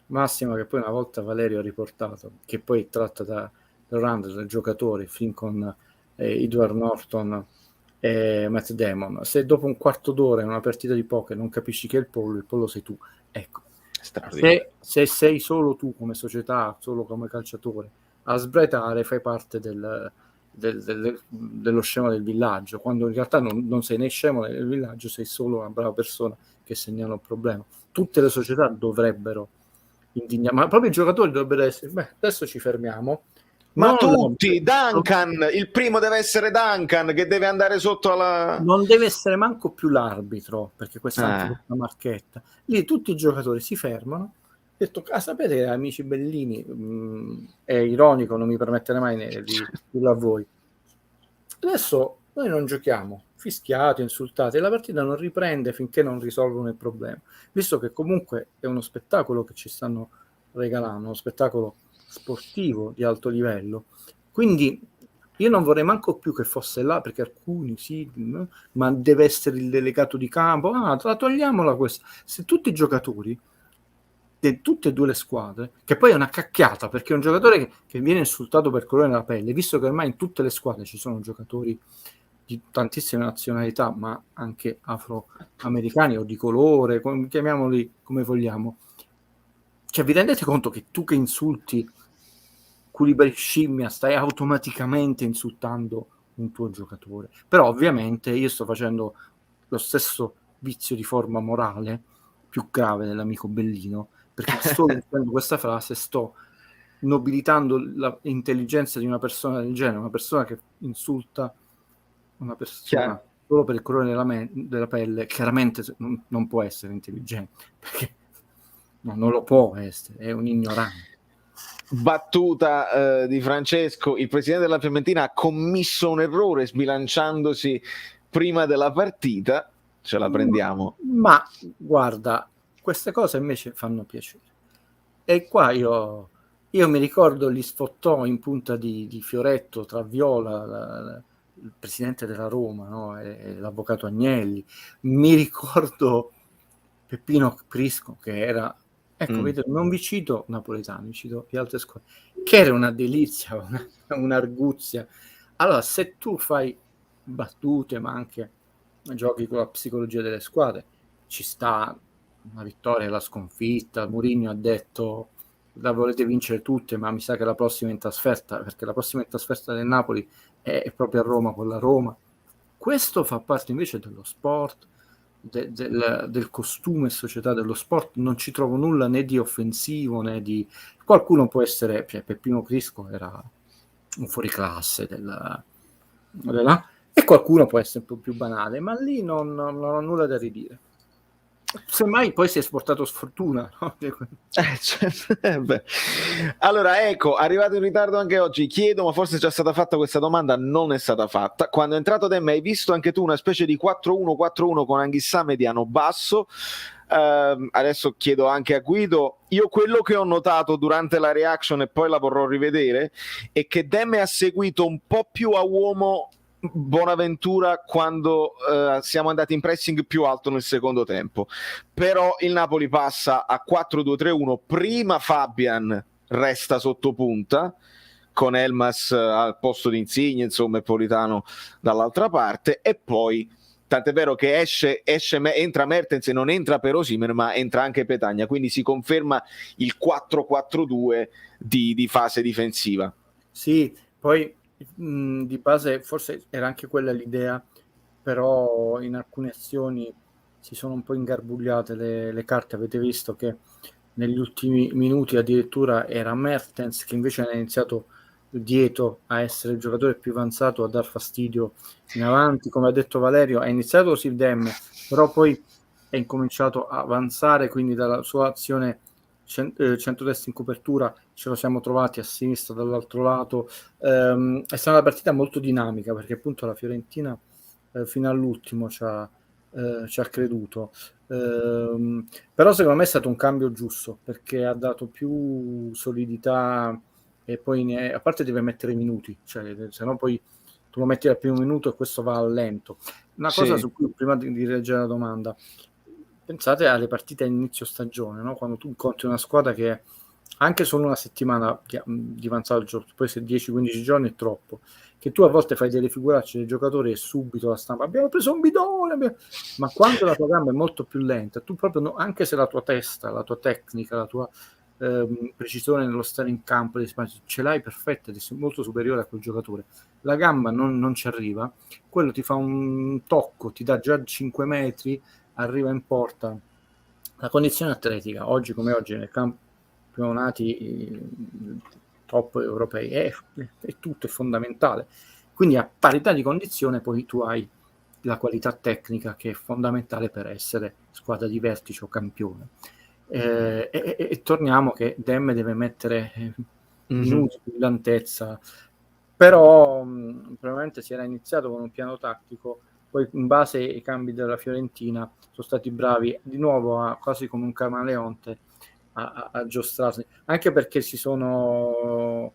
massima che poi una volta Valerio ha riportato, che poi è tratta da Rand, dal giocatore, fin con Edward Norton e Matt Damon. Se dopo un quarto d'ora in una partita di poker non capisci che è il pollo sei tu. Ecco, se sei solo tu come società, solo come calciatore a sbraitare, fai parte dello scemo del villaggio, quando in realtà non sei né scemo nel villaggio, sei solo una brava persona che segnala un problema. Tutte le società dovrebbero indignare, ma proprio i giocatori dovrebbero essere, adesso ci fermiamo. Ma tutti, Duncan, il primo deve essere Duncan, che deve andare sotto alla... Non deve essere manco più l'arbitro, perché questa è anche una marchetta. Lì tutti i giocatori si fermano, detto, sapete amici bellini, è ironico, non mi permetterei mai di dirlo a voi. Adesso noi non giochiamo, fischiati, insultati, e la partita non riprende finché non risolvono il problema, visto che comunque è uno spettacolo che ci stanno regalando, uno spettacolo sportivo di alto livello. Quindi io non vorrei manco più che fosse là, perché alcuni sì, no? Ma deve essere il delegato di campo, togliamola questa. Se tutti i giocatori di tutte e due le squadre, che poi è una cacchiata, perché è un giocatore che viene insultato per colore della pelle, visto che ormai in tutte le squadre ci sono giocatori di tantissime nazionalità, ma anche afroamericani o di colore, chiamiamoli come vogliamo. Cioè, vi rendete conto che tu che insulti Koulibaly scimmia stai automaticamente insultando un tuo giocatore? Però ovviamente io sto facendo lo stesso vizio di forma morale più grave dell'amico Bellino, perché sto dicendo questa frase, sto nobilitando l'intelligenza di una persona del genere, una persona che insulta una persona solo per il colore della pelle, chiaramente non può essere intelligente, perché non lo può essere, è un ignorante. Battuta di Francesco: il presidente della Fiorentina ha commesso un errore sbilanciandosi prima della partita. Ce la prendiamo. Ma guarda, queste cose invece fanno piacere. E qua io mi ricordo gli sfottò in punta di Fioretto tra Viola, il presidente della Roma, no? E l'avvocato Agnelli. Mi ricordo Peppino Prisco, che era, ecco, vedete, non vi cito napoletani, vi cito di altre scuole, che era una delizia, un'arguzia. Allora, se tu fai battute, ma anche giochi con la psicologia delle squadre, ci sta la vittoria e la sconfitta. Mourinho ha detto: la volete vincere tutte, ma mi sa che la prossima è in trasferta, perché la prossima in trasferta del Napoli è proprio a Roma, con la Roma. Questo fa parte invece dello sport, del costume società dello sport. Non ci trovo nulla né di offensivo né di... Qualcuno può essere, cioè Peppino Crisco era un fuoriclasse della... e qualcuno può essere un po' più banale, ma lì non ho nulla da ridire. Semmai poi si è esportato sfortuna, no? Allora, ecco, arrivato in ritardo anche oggi, chiedo, ma forse è già stata fatta questa domanda, non è stata fatta. Quando è entrato Demme, hai visto anche tu una specie di 4-1-4-1 con Anghissà mediano basso? Adesso chiedo anche a Guido. Io quello che ho notato durante la reaction, e poi la vorrò rivedere, è che Demme ha seguito un po' più a uomo Bonaventura quando siamo andati in pressing più alto nel secondo tempo. Però il Napoli passa a 4-2-3-1. Prima Fabian resta sotto punta con Elmas al posto di Insigne, insomma, e Politano dall'altra parte, e poi tant'è vero che entra Mertens e non entra per Osimhen, ma entra anche Petagna, quindi si conferma il 4-4-2 di fase difensiva. Sì, poi di base forse era anche quella l'idea, però in alcune azioni si sono un po' ingarbugliate le carte. Avete visto che negli ultimi minuti addirittura era Mertens che invece ha iniziato dietro a essere il giocatore più avanzato, a dar fastidio in avanti. Come ha detto Valerio, ha iniziato così Demme, però poi è incominciato a avanzare, quindi dalla sua azione centrodestra in copertura ce lo siamo trovati a sinistra dall'altro lato. È stata una partita molto dinamica, perché appunto la Fiorentina fino all'ultimo ci ha creduto. Però secondo me è stato un cambio giusto, perché ha dato più solidità, e poi a parte deve mettere minuti, cioè, se no poi tu lo metti al primo minuto e questo va a lento. Una cosa su cui prima di leggere la domanda, pensate alle partite a inizio stagione, no? Quando tu incontri una squadra che anche solo una settimana di avanzato il gioco, poi se 10-15 giorni è troppo, che tu a volte fai delle figuracce dei giocatori e subito la stampa abbiamo preso un bidone, ma quando la tua gamba è molto più lenta, tu proprio anche se la tua testa, la tua tecnica, la tua precisione nello stare in campo ce l'hai perfetta, sei molto superiore a quel giocatore, la gamba non ci arriva, quello ti fa un tocco, ti dà già 5 metri, arriva in porta. La condizione atletica oggi come oggi nel campionati top europei è tutto, è fondamentale, quindi a parità di condizione poi tu hai la qualità tecnica che è fondamentale per essere squadra di vertice o campione. E torniamo che Demme deve mettere minuti, brillantezza. però probabilmente si era iniziato con un piano tattico, poi in base ai cambi della Fiorentina sono stati bravi di nuovo quasi come un camaleonte a giostrarsi, anche perché si sono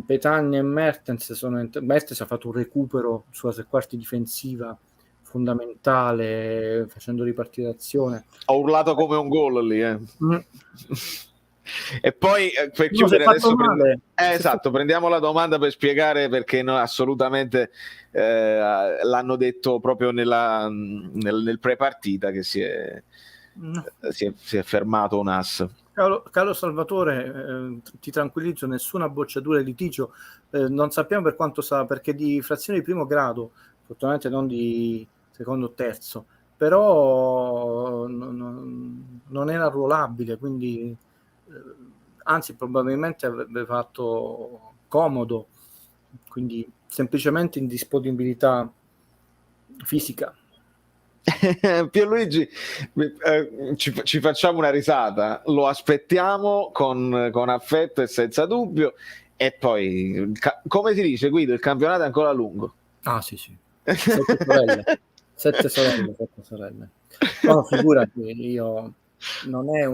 Petagna e Mertens Mertens ha fatto un recupero sulla tre quarti difensiva fondamentale, facendo ripartire l'azione. Ho urlato come un gol lì, E poi per chiudere adesso esatto, prendiamo la domanda per spiegare perché assolutamente l'hanno detto proprio nel pre-partita che si è fermato un ass. Caro Salvatore, ti tranquillizzo, nessuna bocciatura e litigio, non sappiamo per quanto sarà, perché di frazione di primo grado, fortunatamente non di secondo o terzo, però non era arruolabile, quindi anzi probabilmente avrebbe fatto comodo, quindi semplicemente indisponibilità fisica. Pierluigi, ci facciamo una risata, lo aspettiamo con affetto e senza dubbio, e poi come si dice, Guido, il campionato è ancora lungo. Ah sì 7 sorelle. No, figurati, io non è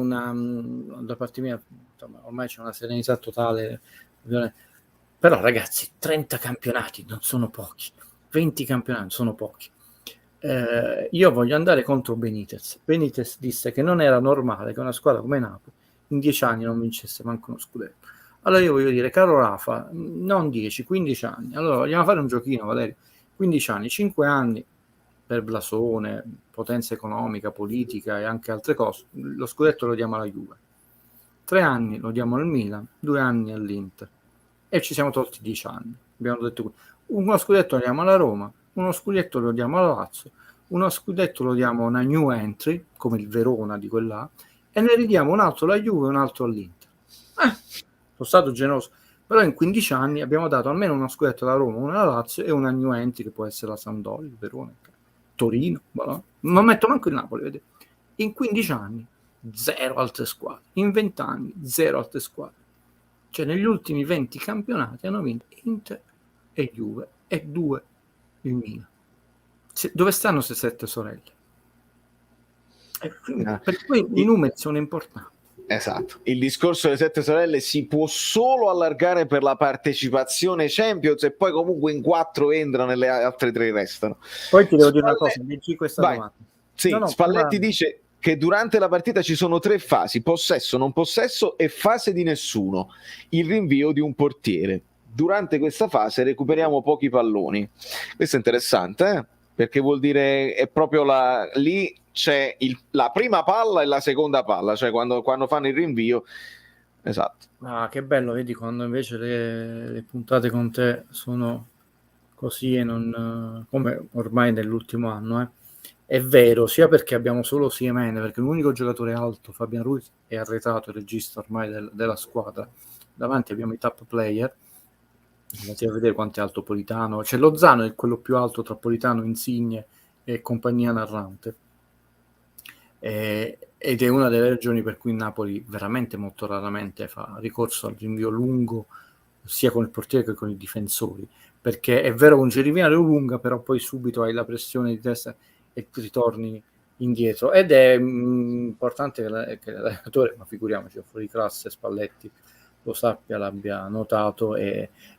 da parte mia, insomma, ormai c'è una serenità totale, però ragazzi 30 campionati non sono pochi, 20 campionati sono pochi. Io voglio andare contro Benitez disse che non era normale che una squadra come Napoli in 10 anni non vincesse manco uno scudetto. Allora io voglio dire, caro Rafa, non 10, 15 anni, allora vogliamo fare un giochino, Valerio, 15 anni, 5 anni per blasone, potenza economica, politica e anche altre cose, lo scudetto lo diamo alla Juve, 3 anni lo diamo al Milan, 2 anni all'Inter, e ci siamo tolti 10 anni. Abbiamo detto uno scudetto lo diamo alla Roma, uno scudetto lo diamo alla Lazio, uno scudetto lo diamo a una new entry come il Verona di quella, e ne ridiamo un altro alla Juve e un altro all'Inter. Sono stato generoso, però in 15 anni abbiamo dato almeno uno scudetto alla Roma, uno alla Lazio e una new entry che può essere la Sampdoria, il Verona, Torino, non metto manco il Napoli, vedete. In 15 anni 0 altre squadre, in 20 anni 0 altre squadre, cioè negli ultimi 20 campionati hanno vinto Inter e Juve e 2 il Milan. Dove stanno queste 7 sorelle? Per cui i numeri sono importanti. Esatto, il discorso delle 7 sorelle si può solo allargare per la partecipazione Champions, e poi comunque in 4 entrano e le altre 3 restano. Poi ti devo dire una cosa, leggi questa domanda. Sì, Spalletti dice che durante la partita ci sono 3 fasi: possesso, non possesso e fase di nessuno, il rinvio di un portiere. Durante questa fase recuperiamo pochi palloni. Questo è interessante, perché vuol dire è proprio lì c'è la prima palla e la seconda palla, cioè quando fanno il rinvio. Esatto. Ah, che bello, vedi, quando invece le puntate con te sono così e non come ormai nell'ultimo anno, È vero, sia perché abbiamo solo Osimhen, perché l'unico giocatore alto, Fabian Ruiz, è arretrato, il regista ormai della squadra. Davanti abbiamo i top player. Andate a vedere quanto è alto Politano. C'è Lozano, è quello più alto tra Politano, Insigne e compagnia narrante. Ed è una delle ragioni per cui Napoli veramente molto raramente fa ricorso al rinvio lungo, sia con il portiere che con i difensori, perché è vero che un giriviale lunga, però poi subito hai la pressione di testa e ritorni indietro, ed è importante che l'allenatore, ma figuriamoci, fuori classe Spalletti, lo sappia, l'abbia notato,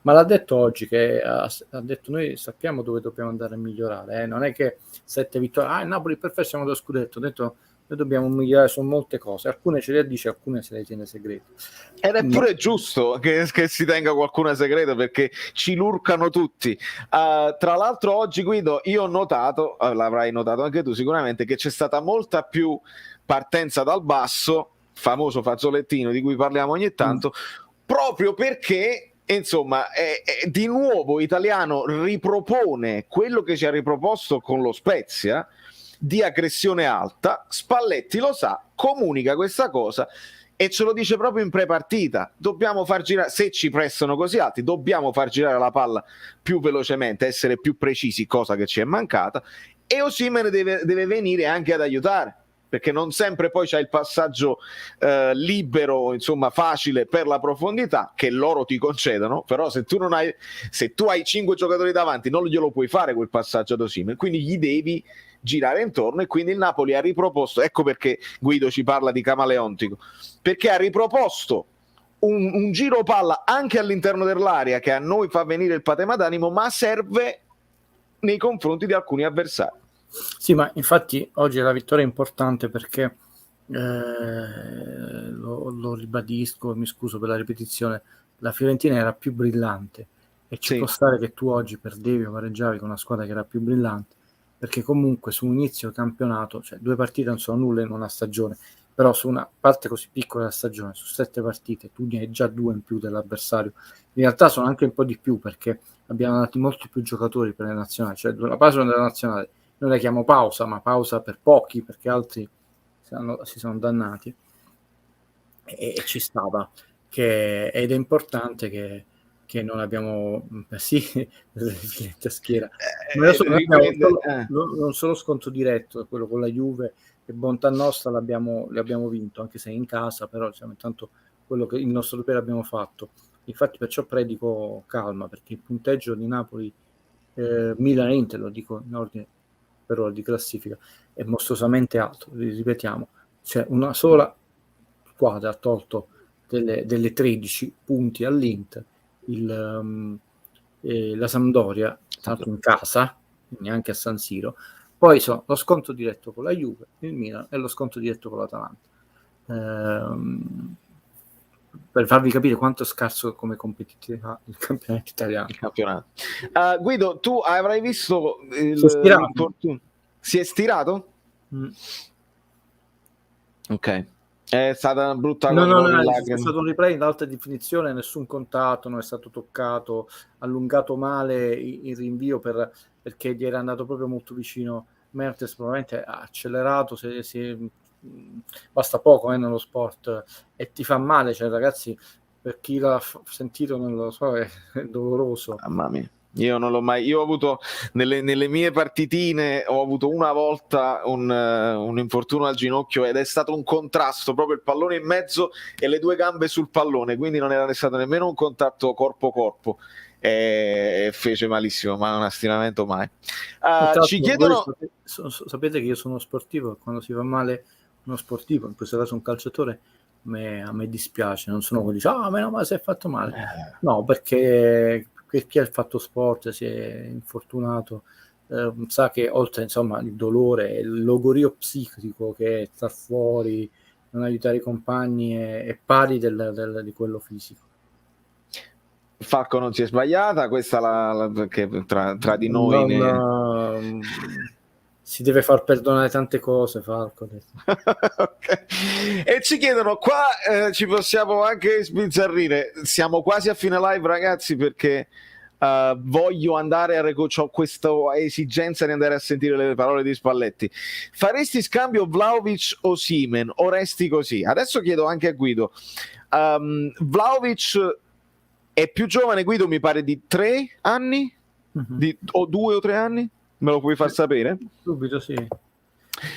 ma l'ha detto oggi, che ha detto noi sappiamo dove dobbiamo andare a migliorare, non è che 7 vittorie, il Napoli perfetto, siamo da scudetto, ha detto noi dobbiamo migliorare su molte cose, alcune ce le dice, alcune se le tiene segrete. Ed è pure giusto che si tenga qualcuna segreta, perché ci lurcano tutti. Tra l'altro oggi, Guido, io ho notato, l'avrai notato anche tu sicuramente, che c'è stata molta più partenza dal basso, famoso fazzolettino di cui parliamo ogni tanto, proprio perché insomma di nuovo Italiano ripropone quello che ci ha riproposto con lo Spezia, di aggressione alta. Spalletti lo sa, comunica questa cosa e ce lo dice proprio in pre-partita: dobbiamo far girare, se ci prestano così alti, dobbiamo far girare la palla più velocemente, essere più precisi, cosa che ci è mancata, e Osimhen deve venire anche ad aiutare, perché non sempre poi c'è il passaggio libero, insomma facile per la profondità, che loro ti concedono, però se tu hai 5 giocatori davanti non glielo puoi fare quel passaggio ad Osimhen, quindi gli devi girare intorno, e quindi il Napoli ha riproposto, ecco perché Guido ci parla di camaleontico, perché ha riproposto un giro palla anche all'interno dell'area che a noi fa venire il patema d'animo, ma serve nei confronti di alcuni avversari. Sì, ma infatti oggi la vittoria è importante perché lo ribadisco, mi scuso per la ripetizione, la Fiorentina era più brillante e ci può stare che tu oggi perdevi o pareggiavi con una squadra che era più brillante, perché comunque su un inizio campionato, cioè 2 partite non sono nulle in una stagione, però su una parte così piccola della stagione, su 7 partite, tu ne hai già 2 in più dell'avversario. In realtà sono anche un po' di più, perché abbiamo dato molti più giocatori per le nazionali, cioè la pausa della nazionale noi la chiamo pausa, ma pausa per pochi, perché altri si sono dannati, e ci stava, ed è importante che non abbiamo sì a schiera, ma non solo sconto diretto, quello con la Juve, che bontà nostra l'abbiamo vinto, anche se in casa, però diciamo, intanto quello che il nostro dovere abbiamo fatto. Infatti perciò predico calma, perché il punteggio di Napoli, Milan e Inter, lo dico in ordine per ora di classifica, è mostruosamente alto, ripetiamo, cioè una sola squadra ha tolto delle 13 punti all'Inter, la Sampdoria, tanto in casa, neanche a San Siro, poi sono lo sconto diretto con la Juve, il Milan, e lo sconto diretto con l'Atalanta. Per farvi capire quanto è scarso come competitività il campionato italiano. Guido, tu avrai visto si è stirato? Ok, è stata una brutta cosa. No, è stato un replay in alta definizione, nessun contatto, non è stato toccato, allungato male il rinvio perché gli era andato proprio molto vicino. Mertens probabilmente ha accelerato, basta poco nello sport, e ti fa male, cioè ragazzi, per chi l'ha sentito non lo so, è doloroso. Mamma mia. Io non l'ho mai, io ho avuto nelle mie partitine, ho avuto una volta un infortunio al ginocchio, ed è stato un contrasto, proprio il pallone in mezzo e le 2 gambe sul pallone, quindi non era stato nemmeno un contatto corpo a corpo, e fece malissimo, ma non ha stiramento mai. Ci chiedono, sapete che io sono sportivo, e quando si fa male uno sportivo, in questo caso un calciatore, a me dispiace, non sono quelli che dicono meno male si è fatto male, no, perché chi ha fatto sport, si è infortunato, sa che oltre insomma il dolore, il logorio psichico che è star fuori, non aiutare i compagni, è pari di quello fisico. Falco non si è sbagliata, questa che tra di noi si deve far perdonare tante cose, Falco. Okay. E ci chiedono qua, ci possiamo anche sbizzarrire, siamo quasi a fine live ragazzi, perché voglio andare c'ho questa esigenza di andare a sentire le parole di Spalletti. Faresti scambio Vlahovic o Osimhen o resti così? Adesso chiedo anche a Guido. Vlahovic è più giovane, Guido, mi pare di 3 anni, o 2 o 3 anni, me lo puoi far sapere? Subito, sì.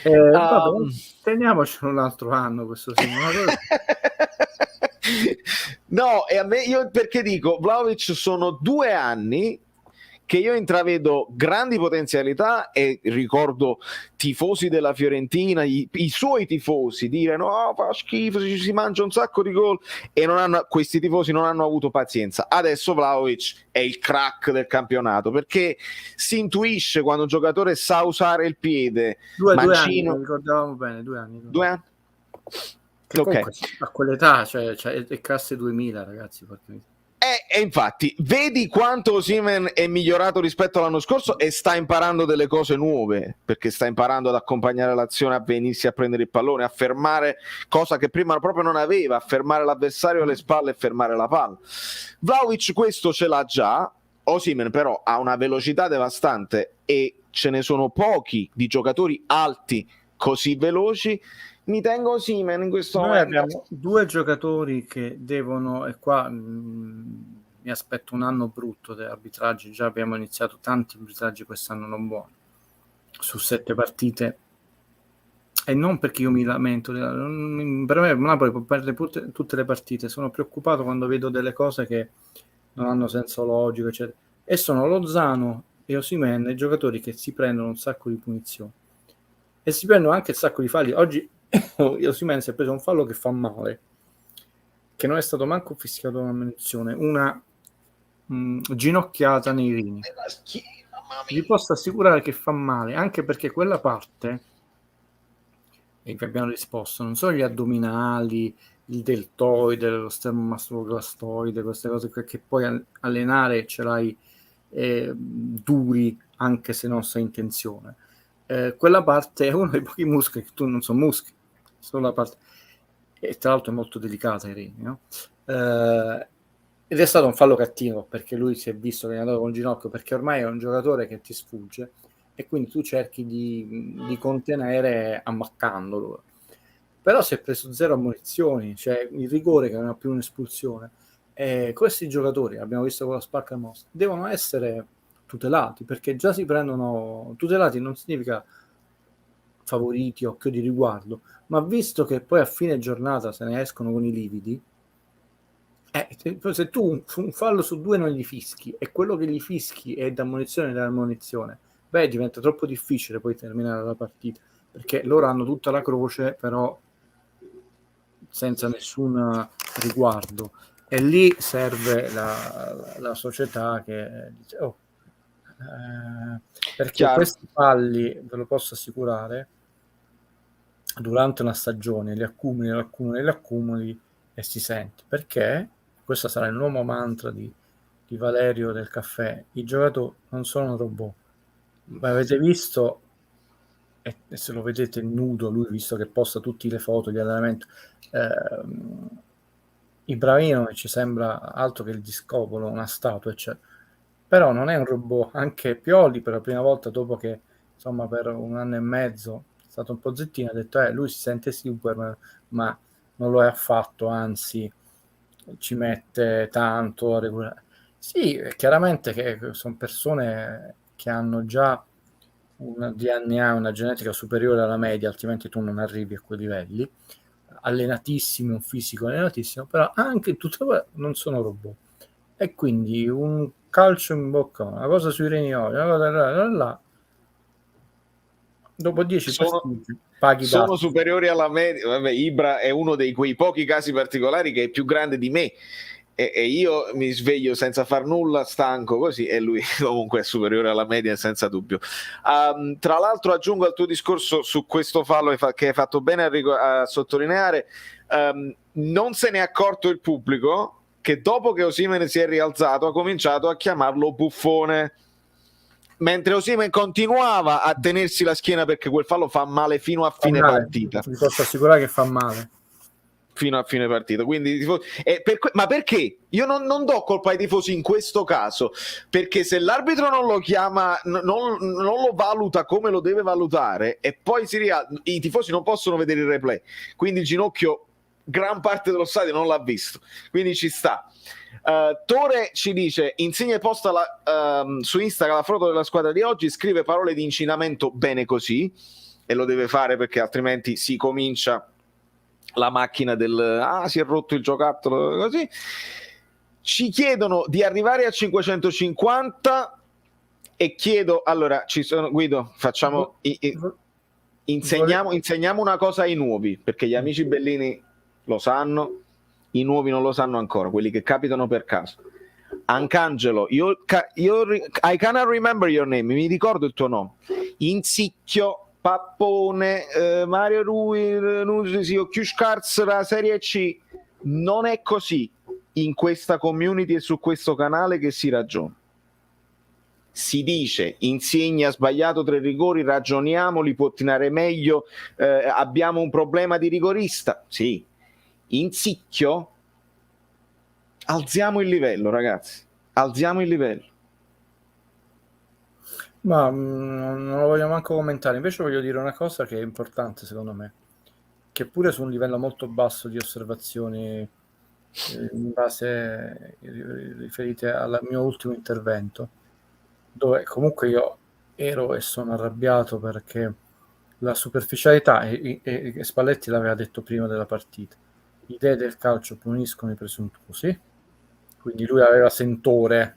Vabbè, teniamoci un altro anno questo No, e a me, io perché dico Vlahovic sono 2 anni che io intravedo grandi potenzialità, e ricordo tifosi della Fiorentina, i suoi tifosi dire no, fa schifo, si mangia un sacco di gol, e questi tifosi non hanno avuto pazienza. Adesso Vlahovic è il crack del campionato, perché si intuisce quando un giocatore sa usare il piede. 2 anni, ricordavamo bene, 2 anni. 2 anni? Che comunque, a quell'età, cioè è classe 2000, ragazzi, perché... E infatti, vedi quanto Osimhen è migliorato rispetto all'anno scorso, e sta imparando delle cose nuove, perché sta imparando ad accompagnare l'azione, a venirsi a prendere il pallone, a fermare, cosa che prima proprio non aveva, a fermare l'avversario alle spalle e fermare la palla. Vlahovic questo ce l'ha già, Osimhen però ha una velocità devastante, e ce ne sono pochi di giocatori alti così veloci. Mi tengo Osimhen in questo momento. Abbiamo 2 giocatori che devono, e qua mi aspetto un anno brutto di arbitraggi, già abbiamo iniziato tanti arbitraggi quest'anno non buoni, su 7 partite E non perché io mi lamento, per me Napoli può perdere tutte le partite. Sono preoccupato quando vedo delle cose che non hanno senso logico, eccetera. E sono Lozano e Osimhen, i giocatori che si prendono un sacco di punizioni e si prendono anche un sacco di falli. Oggi Osimhen si è preso un fallo che fa male, che non è stato manco fischiato una munizione, una ginocchiata nei rini. Vi posso assicurare che fa male, anche perché quella parte, e vi abbiamo risposto, non sono gli addominali, il deltoide, lo sternomastogastoide, queste cose che puoi allenare, ce l'hai duri anche se non sei in tensione. Quella parte è uno dei pochi muscoli che tu non sono muscoli, solo la parte, e tra l'altro è molto delicata i reni, no? Ed è stato un fallo cattivo perché lui si è visto che è andato con il ginocchio, perché ormai è un giocatore che ti sfugge e quindi tu cerchi di contenere ammaccandolo. Però si è preso 0 ammonizioni, cioè il rigore che non ha più un'espulsione. Questi giocatori, abbiamo visto con la Spacca Most, devono essere tutelati, perché già si prendono tutelati, non significa favoriti, occhio di riguardo, ma visto che poi a fine giornata se ne escono con i lividi, se tu un fallo su 2 non gli fischi e quello che gli fischi è da ammonizione da ammonizione, beh, diventa troppo difficile poi terminare la partita, perché loro hanno tutta la croce però senza nessun riguardo, e lì serve la società che dice perché Chiaro. questi falli, ve lo posso assicurare, durante una stagione li accumuli e si sente, perché questo sarà il nuovo mantra di Valerio del Caffè: i giocatori non sono robot. Ma avete visto, e se lo vedete nudo, lui, visto che posta tutte le foto di allenamento, Ibrahimovic sembra altro che il discopolo, una statua, eccetera. Però non è un robot. Anche Pioli, per la prima volta dopo che insomma per 1 anno e mezzo è stato un po' zittino, ha detto lui si sente super, ma non lo è affatto, anzi ci mette tanto a regolare. Sì, chiaramente che sono persone che hanno già un DNA, una genetica superiore alla media, altrimenti tu non arrivi a quei livelli, allenatissimi, un fisico allenatissimo, però anche tutto non sono robot. E quindi un calcio in bocca, una cosa sui reni, una cosa là, dopo 10 partite paghi sono superiori alla media. Vabbè, Ibra è uno dei quei pochi casi particolari che è più grande di me e io mi sveglio senza far nulla, stanco così, e lui comunque è superiore alla media senza dubbio. Tra l'altro aggiungo al tuo discorso su questo fallo che hai fatto bene a sottolineare, non se ne è accorto il pubblico che dopo che Osimhen si è rialzato ha cominciato a chiamarlo buffone, mentre Osimhen continuava a tenersi la schiena, perché quel fallo fa male fino a fine partita. Vi posso assicurare che fa male. Fino a fine partita. Quindi, ma perché? Io non do colpa ai tifosi in questo caso, perché se l'arbitro non lo chiama, non lo valuta come lo deve valutare, e poi i tifosi non possono vedere il replay, quindi il ginocchio gran parte dello stadio non l'ha visto, quindi ci sta. Tore ci dice: Insigne posta su Instagram la foto della squadra di oggi, scrive parole di incinamento, bene così, e lo deve fare perché altrimenti si comincia la macchina del si è rotto il giocattolo, così. Ci chiedono di arrivare a 550 e chiedo, allora, Guido, facciamo insegniamo una cosa ai nuovi, perché gli amici bellini lo sanno, i nuovi non lo sanno ancora, quelli che capitano per caso. Ancangelo, I cannot remember your name, mi ricordo il tuo nome. Insicchio, Pappone, Mario Rui, Nusio, Chiuscarz, la Serie C. Non è così in questa community e su questo canale che si ragiona. Si dice: Insigne ha sbagliato 3 rigori, ragioniamo, li può tirare meglio, abbiamo un problema di rigorista. Sì. Insicchio, alziamo il livello, ragazzi, alziamo il livello. Ma non lo voglio manco commentare. Invece voglio dire una cosa che è importante secondo me, che pure su un livello molto basso di osservazioni in base riferite al mio ultimo intervento, dove comunque io ero e sono arrabbiato perché la superficialità, e Spalletti l'aveva detto prima della partita, i dei del calcio puniscono i presuntuosi, quindi lui aveva sentore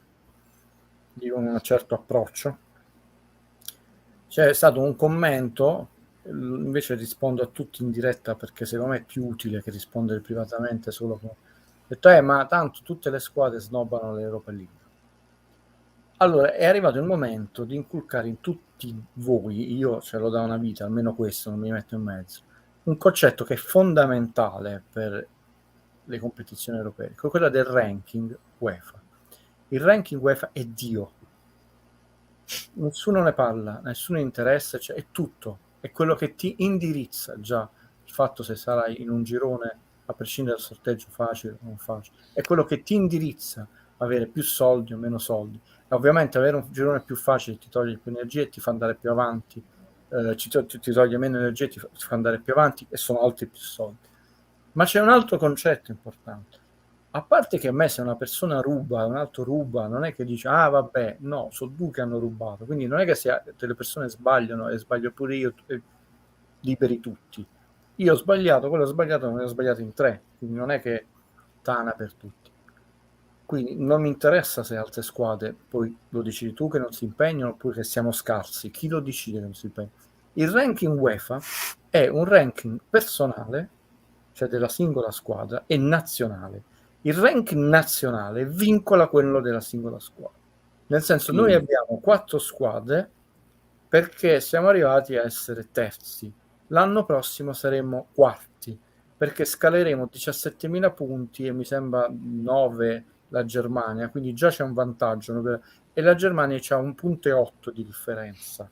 di un certo approccio. C'è stato un commento, invece rispondo a tutti in diretta perché secondo me è più utile che rispondere privatamente solo con... Ho detto, ma tanto tutte le squadre snobbano l'Europa League. Allora, è arrivato il momento di inculcare in tutti voi, io ce l'ho da una vita, almeno questo, non mi metto in mezzo, un concetto che è fondamentale per le competizioni europee, quello del ranking UEFA. Il ranking UEFA è Dio. Nessuno ne parla, nessuno interessa, cioè è tutto, è quello che ti indirizza già il fatto se sarai in un girone, a prescindere dal sorteggio facile o non facile, è quello che ti indirizza a avere più soldi o meno soldi. E ovviamente avere un girone più facile ti toglie più energia e ti fa andare più avanti, ti toglie meno energia e ti fa andare più avanti e sono altri più soldi. Ma c'è un altro concetto importante. A parte che a me se una persona ruba e un altro ruba, non è che dice, vabbè, no, sono due che hanno rubato. Quindi non è che se delle persone sbagliano e sbaglio pure io, liberi tutti. Io ho sbagliato, quello ha sbagliato, non ne ho sbagliato in 3. Quindi non è che tana per tutti. Quindi non mi interessa se altre squadre, poi lo decidi tu che non si impegnano oppure che siamo scarsi. Chi lo decide che non si impegna? Il ranking UEFA è un ranking personale, cioè della singola squadra, e nazionale. Il ranking nazionale vincola quello della singola squadra. Nel senso, noi abbiamo 4 squadre perché siamo arrivati a essere terzi. L'anno prossimo saremo quarti, perché scaleremo 17.000 punti e mi sembra 9 la Germania, quindi già c'è un vantaggio. E la Germania c'ha 1,8 punti di differenza.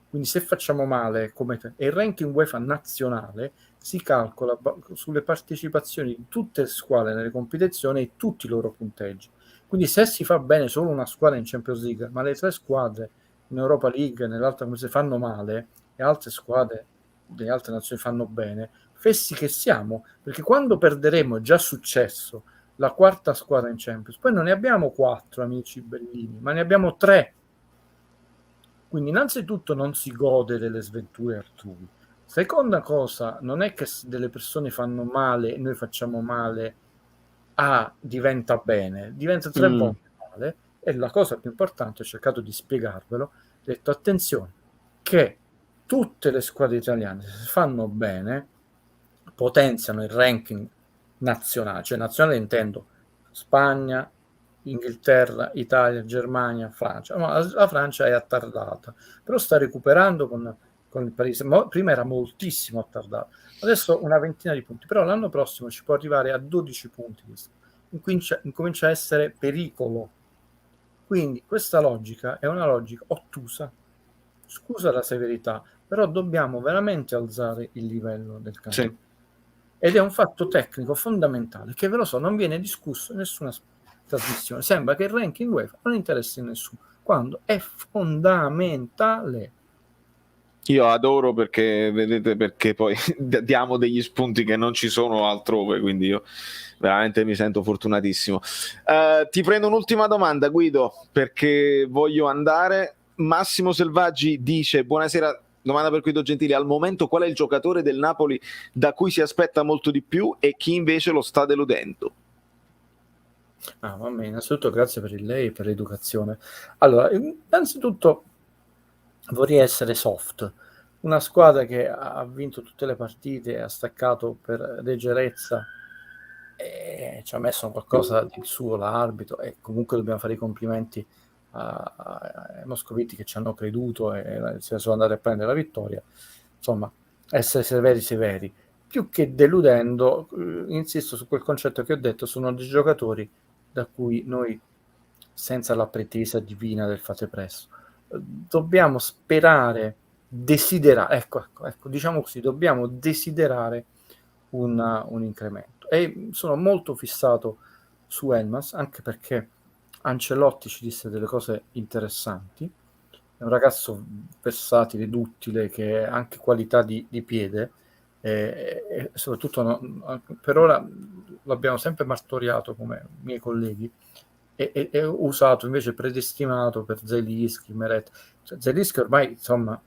Quindi se facciamo male, e il ranking UEFA nazionale si calcola sulle partecipazioni di tutte le squadre nelle competizioni e tutti i loro punteggi. Quindi se si fa bene solo una squadra in Champions League, ma le 3 squadre in Europa League e nell'altra come se fanno male e altre squadre delle altre nazioni fanno bene, fessi che siamo, perché quando perderemo, è già successo, la quarta squadra in Champions, poi non ne abbiamo 4 amici bellini, ma ne abbiamo 3. Quindi innanzitutto non si gode delle sventure altrui. Seconda cosa, non è che se delle persone fanno male e noi facciamo male, diventa bene, diventa 3 volte male. E la cosa più importante, ho cercato di spiegarvelo, ho detto attenzione, che tutte le squadre italiane, se fanno bene, potenziano il ranking nazionale, cioè nazionale intendo Spagna, Inghilterra, Italia, Germania, Francia. No, la Francia è attardata, però sta recuperando con il Paese. Prima era moltissimo attardata, adesso una ventina di punti, però l'anno prossimo ci può arrivare a 12 punti. Incomincia a essere pericolo. Quindi questa logica è una logica ottusa. Scusa la severità, però dobbiamo veramente alzare il livello del campo. Sì. Ed è un fatto tecnico fondamentale che, ve lo so, non viene discusso in nessuna trasmissione. Sembra che il ranking UEFA non interessi a nessuno, quando è fondamentale. Io adoro perché, vedete, perché poi diamo degli spunti che non ci sono altrove, quindi io veramente mi sento fortunatissimo. Ti prendo un'ultima domanda, Guido, perché voglio andare. Massimo Selvaggi dice, buonasera, domanda per Guido Gentili, al momento qual è il giocatore del Napoli da cui si aspetta molto di più e chi invece lo sta deludendo? Vabbè, innanzitutto grazie per il lei e per l'educazione. Allora, innanzitutto vorrei essere soft. Una squadra che ha vinto tutte le partite, ha staccato per leggerezza e ci ha messo qualcosa di suo l'arbitro, e comunque dobbiamo fare i complimenti ai Moscoviti che ci hanno creduto e si sono andati a prendere la vittoria. Insomma, essere severi. Più che deludendo, insisto su quel concetto che ho detto, sono dei giocatori da cui noi, senza la pretesa divina del fate presto, dobbiamo sperare, desiderare, ecco, diciamo così, dobbiamo desiderare un incremento. E sono molto fissato su Elmas, anche perché Ancelotti ci disse delle cose interessanti. È un ragazzo versatile, duttile, che ha anche qualità di piede, e soprattutto per ora l'abbiamo sempre martoriato come miei colleghi, e usato invece predestinato per Zelinski, Meret. Zelinski ormai, insomma,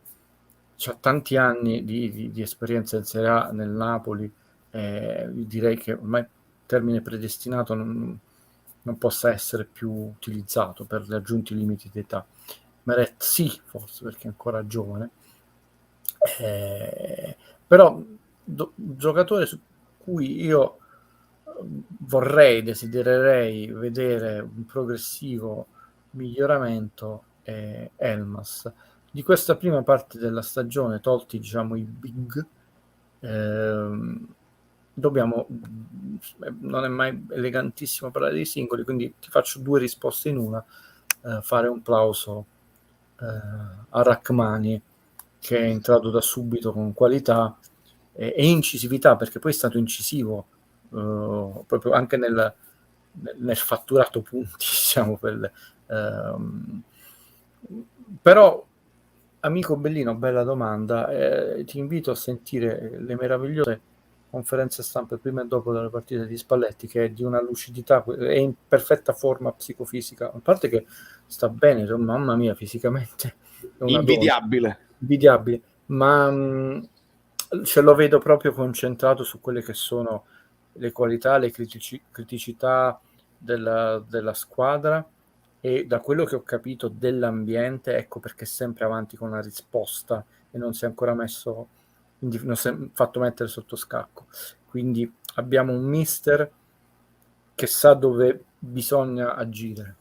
c'ha tanti anni di esperienza in Serie A nel Napoli, direi che ormai il termine predestinato non possa essere più utilizzato per raggiunti limiti d'età. Meret sì, forse perché è ancora giovane, però giocatore su cui io desidererei vedere un progressivo miglioramento è Elmas. Di questa prima parte della stagione, tolti diciamo i big, dobbiamo, non è mai elegantissimo parlare dei singoli, quindi ti faccio due risposte in una. Fare un plauso a Rachmani, che è entrato da subito con qualità e incisività, perché poi è stato incisivo proprio anche nel fatturato punti, diciamo, però amico Bellino, bella domanda, ti invito a sentire le meravigliose conferenze stampe prima e dopo delle partite di Spalletti, che è di una lucidità, è in perfetta forma psicofisica, a parte che sta bene, mamma mia, fisicamente è una invidiabile, ma ce lo vedo proprio concentrato su quelle che sono le qualità, le criticità della squadra, e da quello che ho capito dell'ambiente, ecco perché è sempre avanti con la risposta e non si è ancora messo, non si è fatto mettere sotto scacco. Quindi abbiamo un mister che sa dove bisogna agire.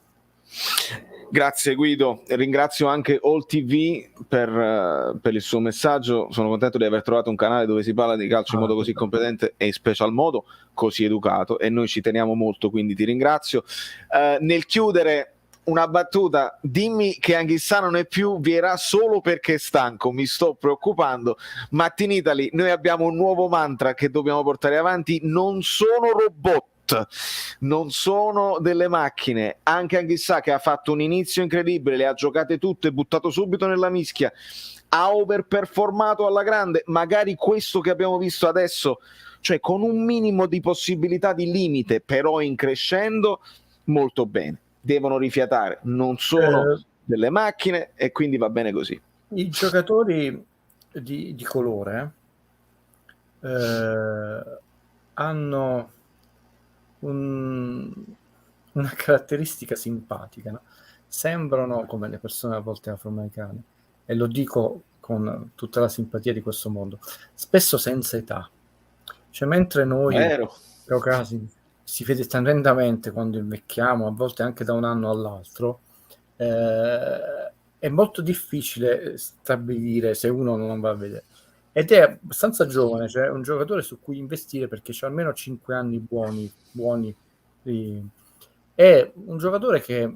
Grazie Guido, ringrazio anche All TV per il suo messaggio. Sono contento di aver trovato un canale dove si parla di calcio in modo così competente e in special modo così educato, e noi ci teniamo molto, quindi ti ringrazio. Nel chiudere, una battuta: dimmi che Anghissà non è più Vieira solo perché è stanco, mi sto preoccupando. Mattin Italy, noi abbiamo un nuovo mantra che dobbiamo portare avanti: non sono robot, non sono delle macchine. Anche Anghissà, che ha fatto un inizio incredibile, le ha giocate tutte, buttato subito nella mischia, ha overperformato alla grande. Magari questo che abbiamo visto adesso, cioè con un minimo di possibilità di limite, però in crescendo, molto bene. Devono rifiatare, non sono delle macchine, e quindi va bene così. I giocatori di colore hanno una caratteristica simpatica, no? Sembrano come le persone a volte afroamericane, e lo dico con tutta la simpatia di questo mondo, spesso senza età. Cioè, mentre noi caucasi si vede tremendamente quando invecchiamo, a volte anche da un anno all'altro, è molto difficile stabilire se uno non va a vedere. Ed è abbastanza giovane, cioè un giocatore su cui investire, perché c'ha almeno 5 anni buoni. È un giocatore che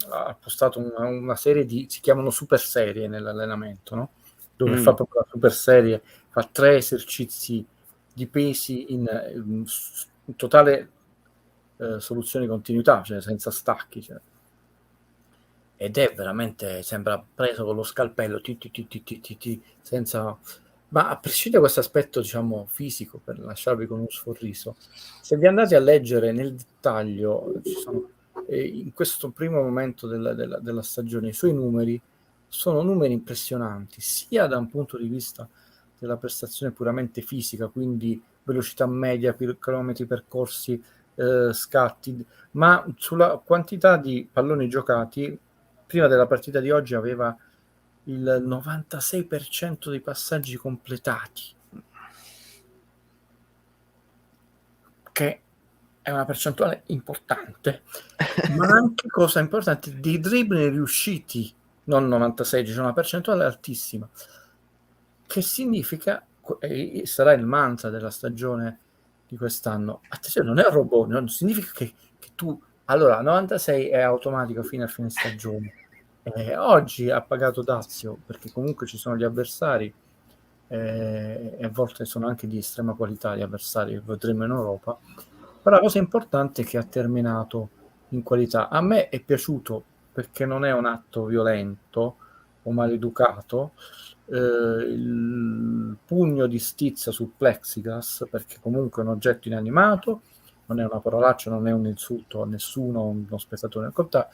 ha postato una serie si chiamano super serie nell'allenamento, no? Dove fa proprio la super serie, fa 3 esercizi di pesi in totale soluzione di continuità, cioè senza stacchi, cioè. Ed è veramente, sembra preso con lo scalpello, senza... Ma a prescindere da questo aspetto, diciamo, fisico, per lasciarvi con un sorriso, se vi andate a leggere nel dettaglio, ci sono, in questo primo momento della stagione, i suoi numeri sono numeri impressionanti, sia da un punto di vista della prestazione puramente fisica, quindi velocità media, chilometri percorsi, scatti, ma sulla quantità di palloni giocati. Prima della partita di oggi aveva il 96% dei passaggi completati, che è una percentuale importante, ma anche, cosa importante, di dribbling riusciti, non 96, c'è una percentuale altissima, che significa, e sarà il mantra della stagione di quest'anno, attenzione, non è un robot, non significa che tu, allora 96 è automatico fino a fine stagione. Oggi ha pagato dazio, perché comunque ci sono gli avversari, e a volte sono anche di estrema qualità gli avversari che vedremo in Europa, però la cosa importante è che ha terminato in qualità. A me è piaciuto perché non è un atto violento o maleducato, il pugno di stizza sul plexiglass, perché comunque è un oggetto inanimato, non è una parolaccia, non è un insulto a nessuno, uno spettatore in realtà,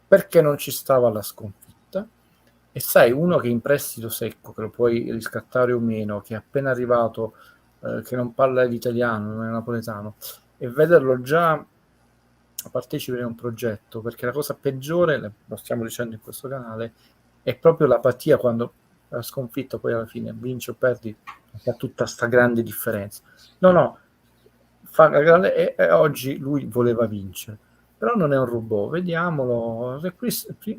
perché non ci stava la sconfitta, E sai, uno che è in prestito secco, che lo puoi riscattare o meno, che è appena arrivato, che non parla l'italiano, non è napoletano, e vederlo già partecipare a un progetto, perché la cosa peggiore, lo stiamo dicendo in questo canale, è proprio l'apatia quando la sconfitta poi alla fine vinci o perdi, fa tutta sta grande differenza. No, e oggi lui voleva vincere, però non è un robot, vediamolo.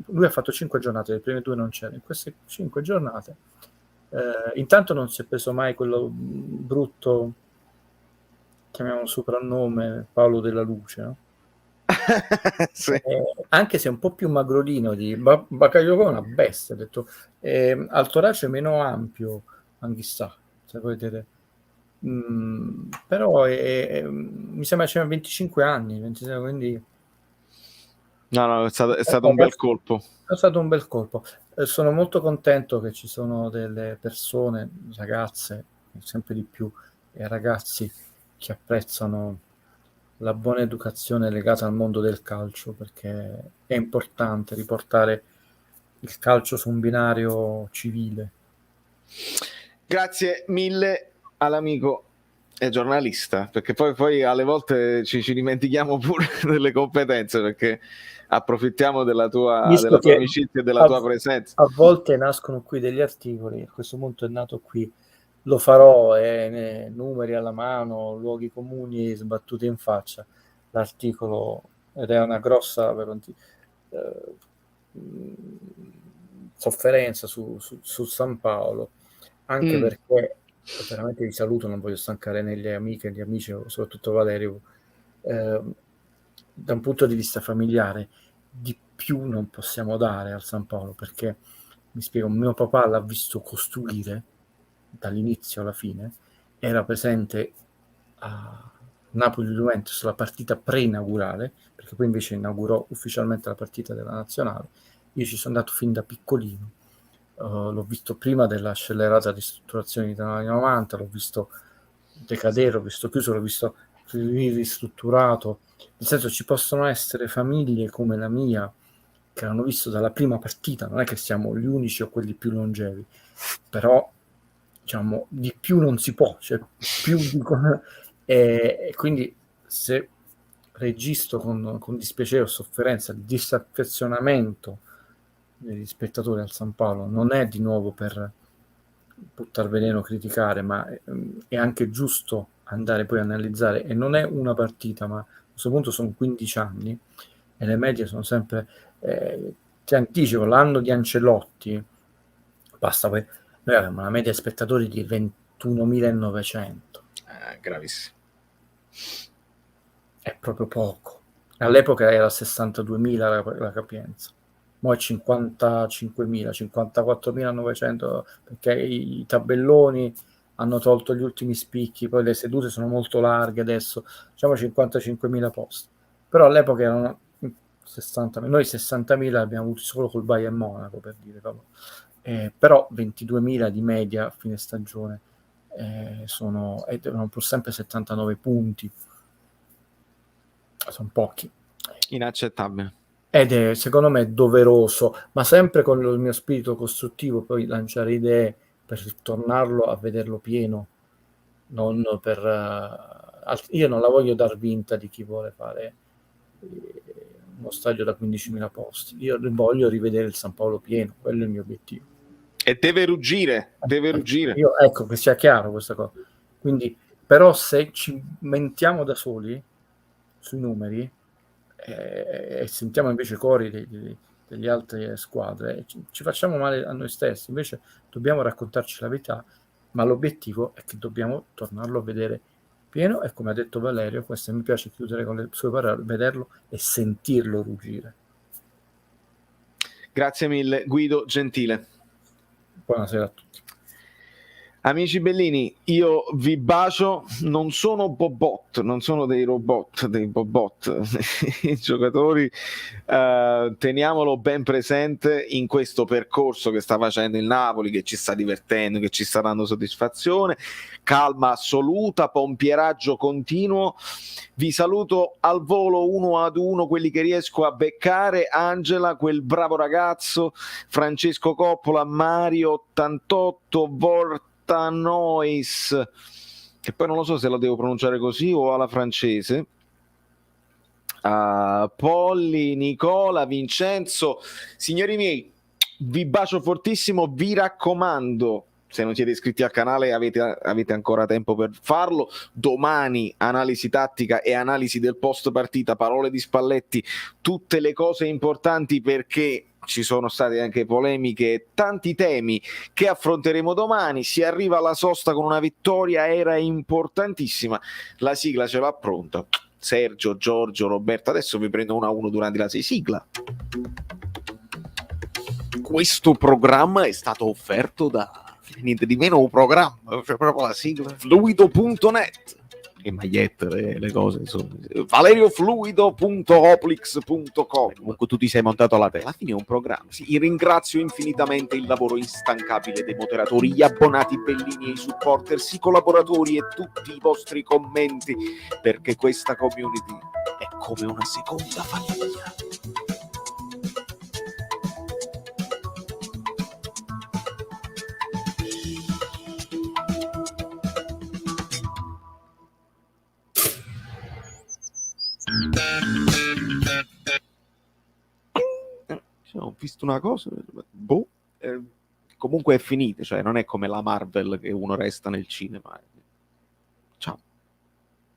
Lui ha fatto 5 giornate, le prime 2 non c'era, in queste 5 giornate intanto non si è preso mai quello brutto, chiamiamolo soprannome, Paolo della Luce, no? Sì. Anche se è un po' più magrolino di Bakayoko, è una bestia, ha detto, al torace meno ampio, Anghissà, se vedete. Però mi sembra c'era 25 anni, 26, quindi No, è stato un bel colpo. è stato un bel colpo. Sono molto contento che ci sono delle persone, ragazze, sempre di più, e ragazzi che apprezzano la buona educazione legata al mondo del calcio, perché è importante riportare il calcio su un binario civile. Grazie mille all'amico e giornalista, perché poi alle volte ci dimentichiamo pure delle competenze, perché approfittiamo della tua amicizia e della tua presenza. A volte nascono qui degli articoli, a questo punto è nato qui, lo farò, numeri alla mano, luoghi comuni sbattuti in faccia, l'articolo, ed è una grossa sofferenza su San Paolo, anche perché veramente vi saluto, non voglio stancare né le amiche né gli amici, soprattutto Valerio, da un punto di vista familiare di più non possiamo dare al San Paolo, perché mi spiego, mio papà l'ha visto costruire dall'inizio alla fine, era presente a Napoli-Juventus la partita pre-inaugurale, perché poi invece inaugurò ufficialmente la partita della nazionale. Io ci sono andato fin da piccolino, l'ho visto prima della scellerata ristrutturazione degli anni 90, l'ho visto decadere, l'ho visto chiuso, l'ho visto ristrutturato. Nel senso, ci possono essere famiglie come la mia che l'hanno visto dalla prima partita, non è che siamo gli unici o quelli più longevi, però diciamo di più non si può, cioè più di... e quindi se registro con dispiacere o sofferenza il disaffezionamento degli spettatori al San Paolo, non è di nuovo per buttar veleno, criticare, ma è anche giusto andare poi a analizzare, e non è una partita, ma a questo punto sono 15 anni e le medie sono sempre, ti anticipo, l'anno di Ancelotti, basta poi, noi avevamo una media spettatori di 21.900. Gravissimo. È proprio poco. All'epoca era 62.000 la capienza. Mo' è 55.000, 54.900, perché i tabelloni hanno tolto gli ultimi spicchi, poi le sedute sono molto larghe adesso, diciamo 55.000 posti. Però all'epoca erano 60.000, noi 60.000 abbiamo avuti solo col Bayern Monaco, per dire, però 22.000 di media a fine stagione sono pur sempre 79 punti, sono pochi. Inaccettabile. Ed è, secondo me, doveroso, ma sempre con il mio spirito costruttivo, poi lanciare idee per ritornarlo a vederlo pieno, non per... io non la voglio dar vinta di chi vuole fare uno stadio da 15.000 posti, io voglio rivedere il San Paolo pieno, quello è il mio obiettivo. E deve ruggire. Io, ecco, che sia chiaro questa cosa. Quindi, però se ci mentiamo da soli sui numeri, e sentiamo invece i cori delle altre squadre, ci facciamo male a noi stessi. Invece dobbiamo raccontarci la verità, ma l'obiettivo è che dobbiamo tornarlo a vedere pieno, e come ha detto Valerio, questo mi piace chiudere con le sue parole, vederlo e sentirlo ruggire. Grazie mille, Guido Gentile. Buonasera a tutti. Amici bellini, io vi bacio, non sono bobot, non sono dei robot, dei bobot, i giocatori, teniamolo ben presente in questo percorso che sta facendo il Napoli, che ci sta divertendo, che ci sta dando soddisfazione, calma assoluta, pompieraggio continuo, vi saluto al volo 1-1, quelli che riesco a beccare, Angela, quel bravo ragazzo, Francesco Coppola, Mario 88, Nois, che poi non lo so se lo devo pronunciare così o alla francese, Polli, Nicola, Vincenzo, signori miei, vi bacio fortissimo, vi raccomando, se non siete iscritti al canale avete ancora tempo per farlo. Domani analisi tattica e analisi del post partita, parole di Spalletti, tutte le cose importanti, perché ci sono state anche polemiche e tanti temi che affronteremo domani. Si arriva alla sosta con una vittoria, era importantissima, la sigla ce l'ha pronta Sergio, Giorgio, Roberto, adesso vi prendo 1-1 durante la sigla. Questo programma è stato offerto da niente di meno un programma, cioè proprio la sigla, fluido.net, le magliette, le cose, insomma, valeriofluido.hoplix.com. Comunque tu ti sei montato alla tela, alla fine è un programma. Sì, ringrazio infinitamente il lavoro instancabile dei moderatori, gli abbonati bellini e i supporters, i collaboratori e tutti i vostri commenti, perché questa community è come una seconda famiglia. Ho visto una cosa, comunque è finita, cioè non è come la Marvel che uno resta nel cinema,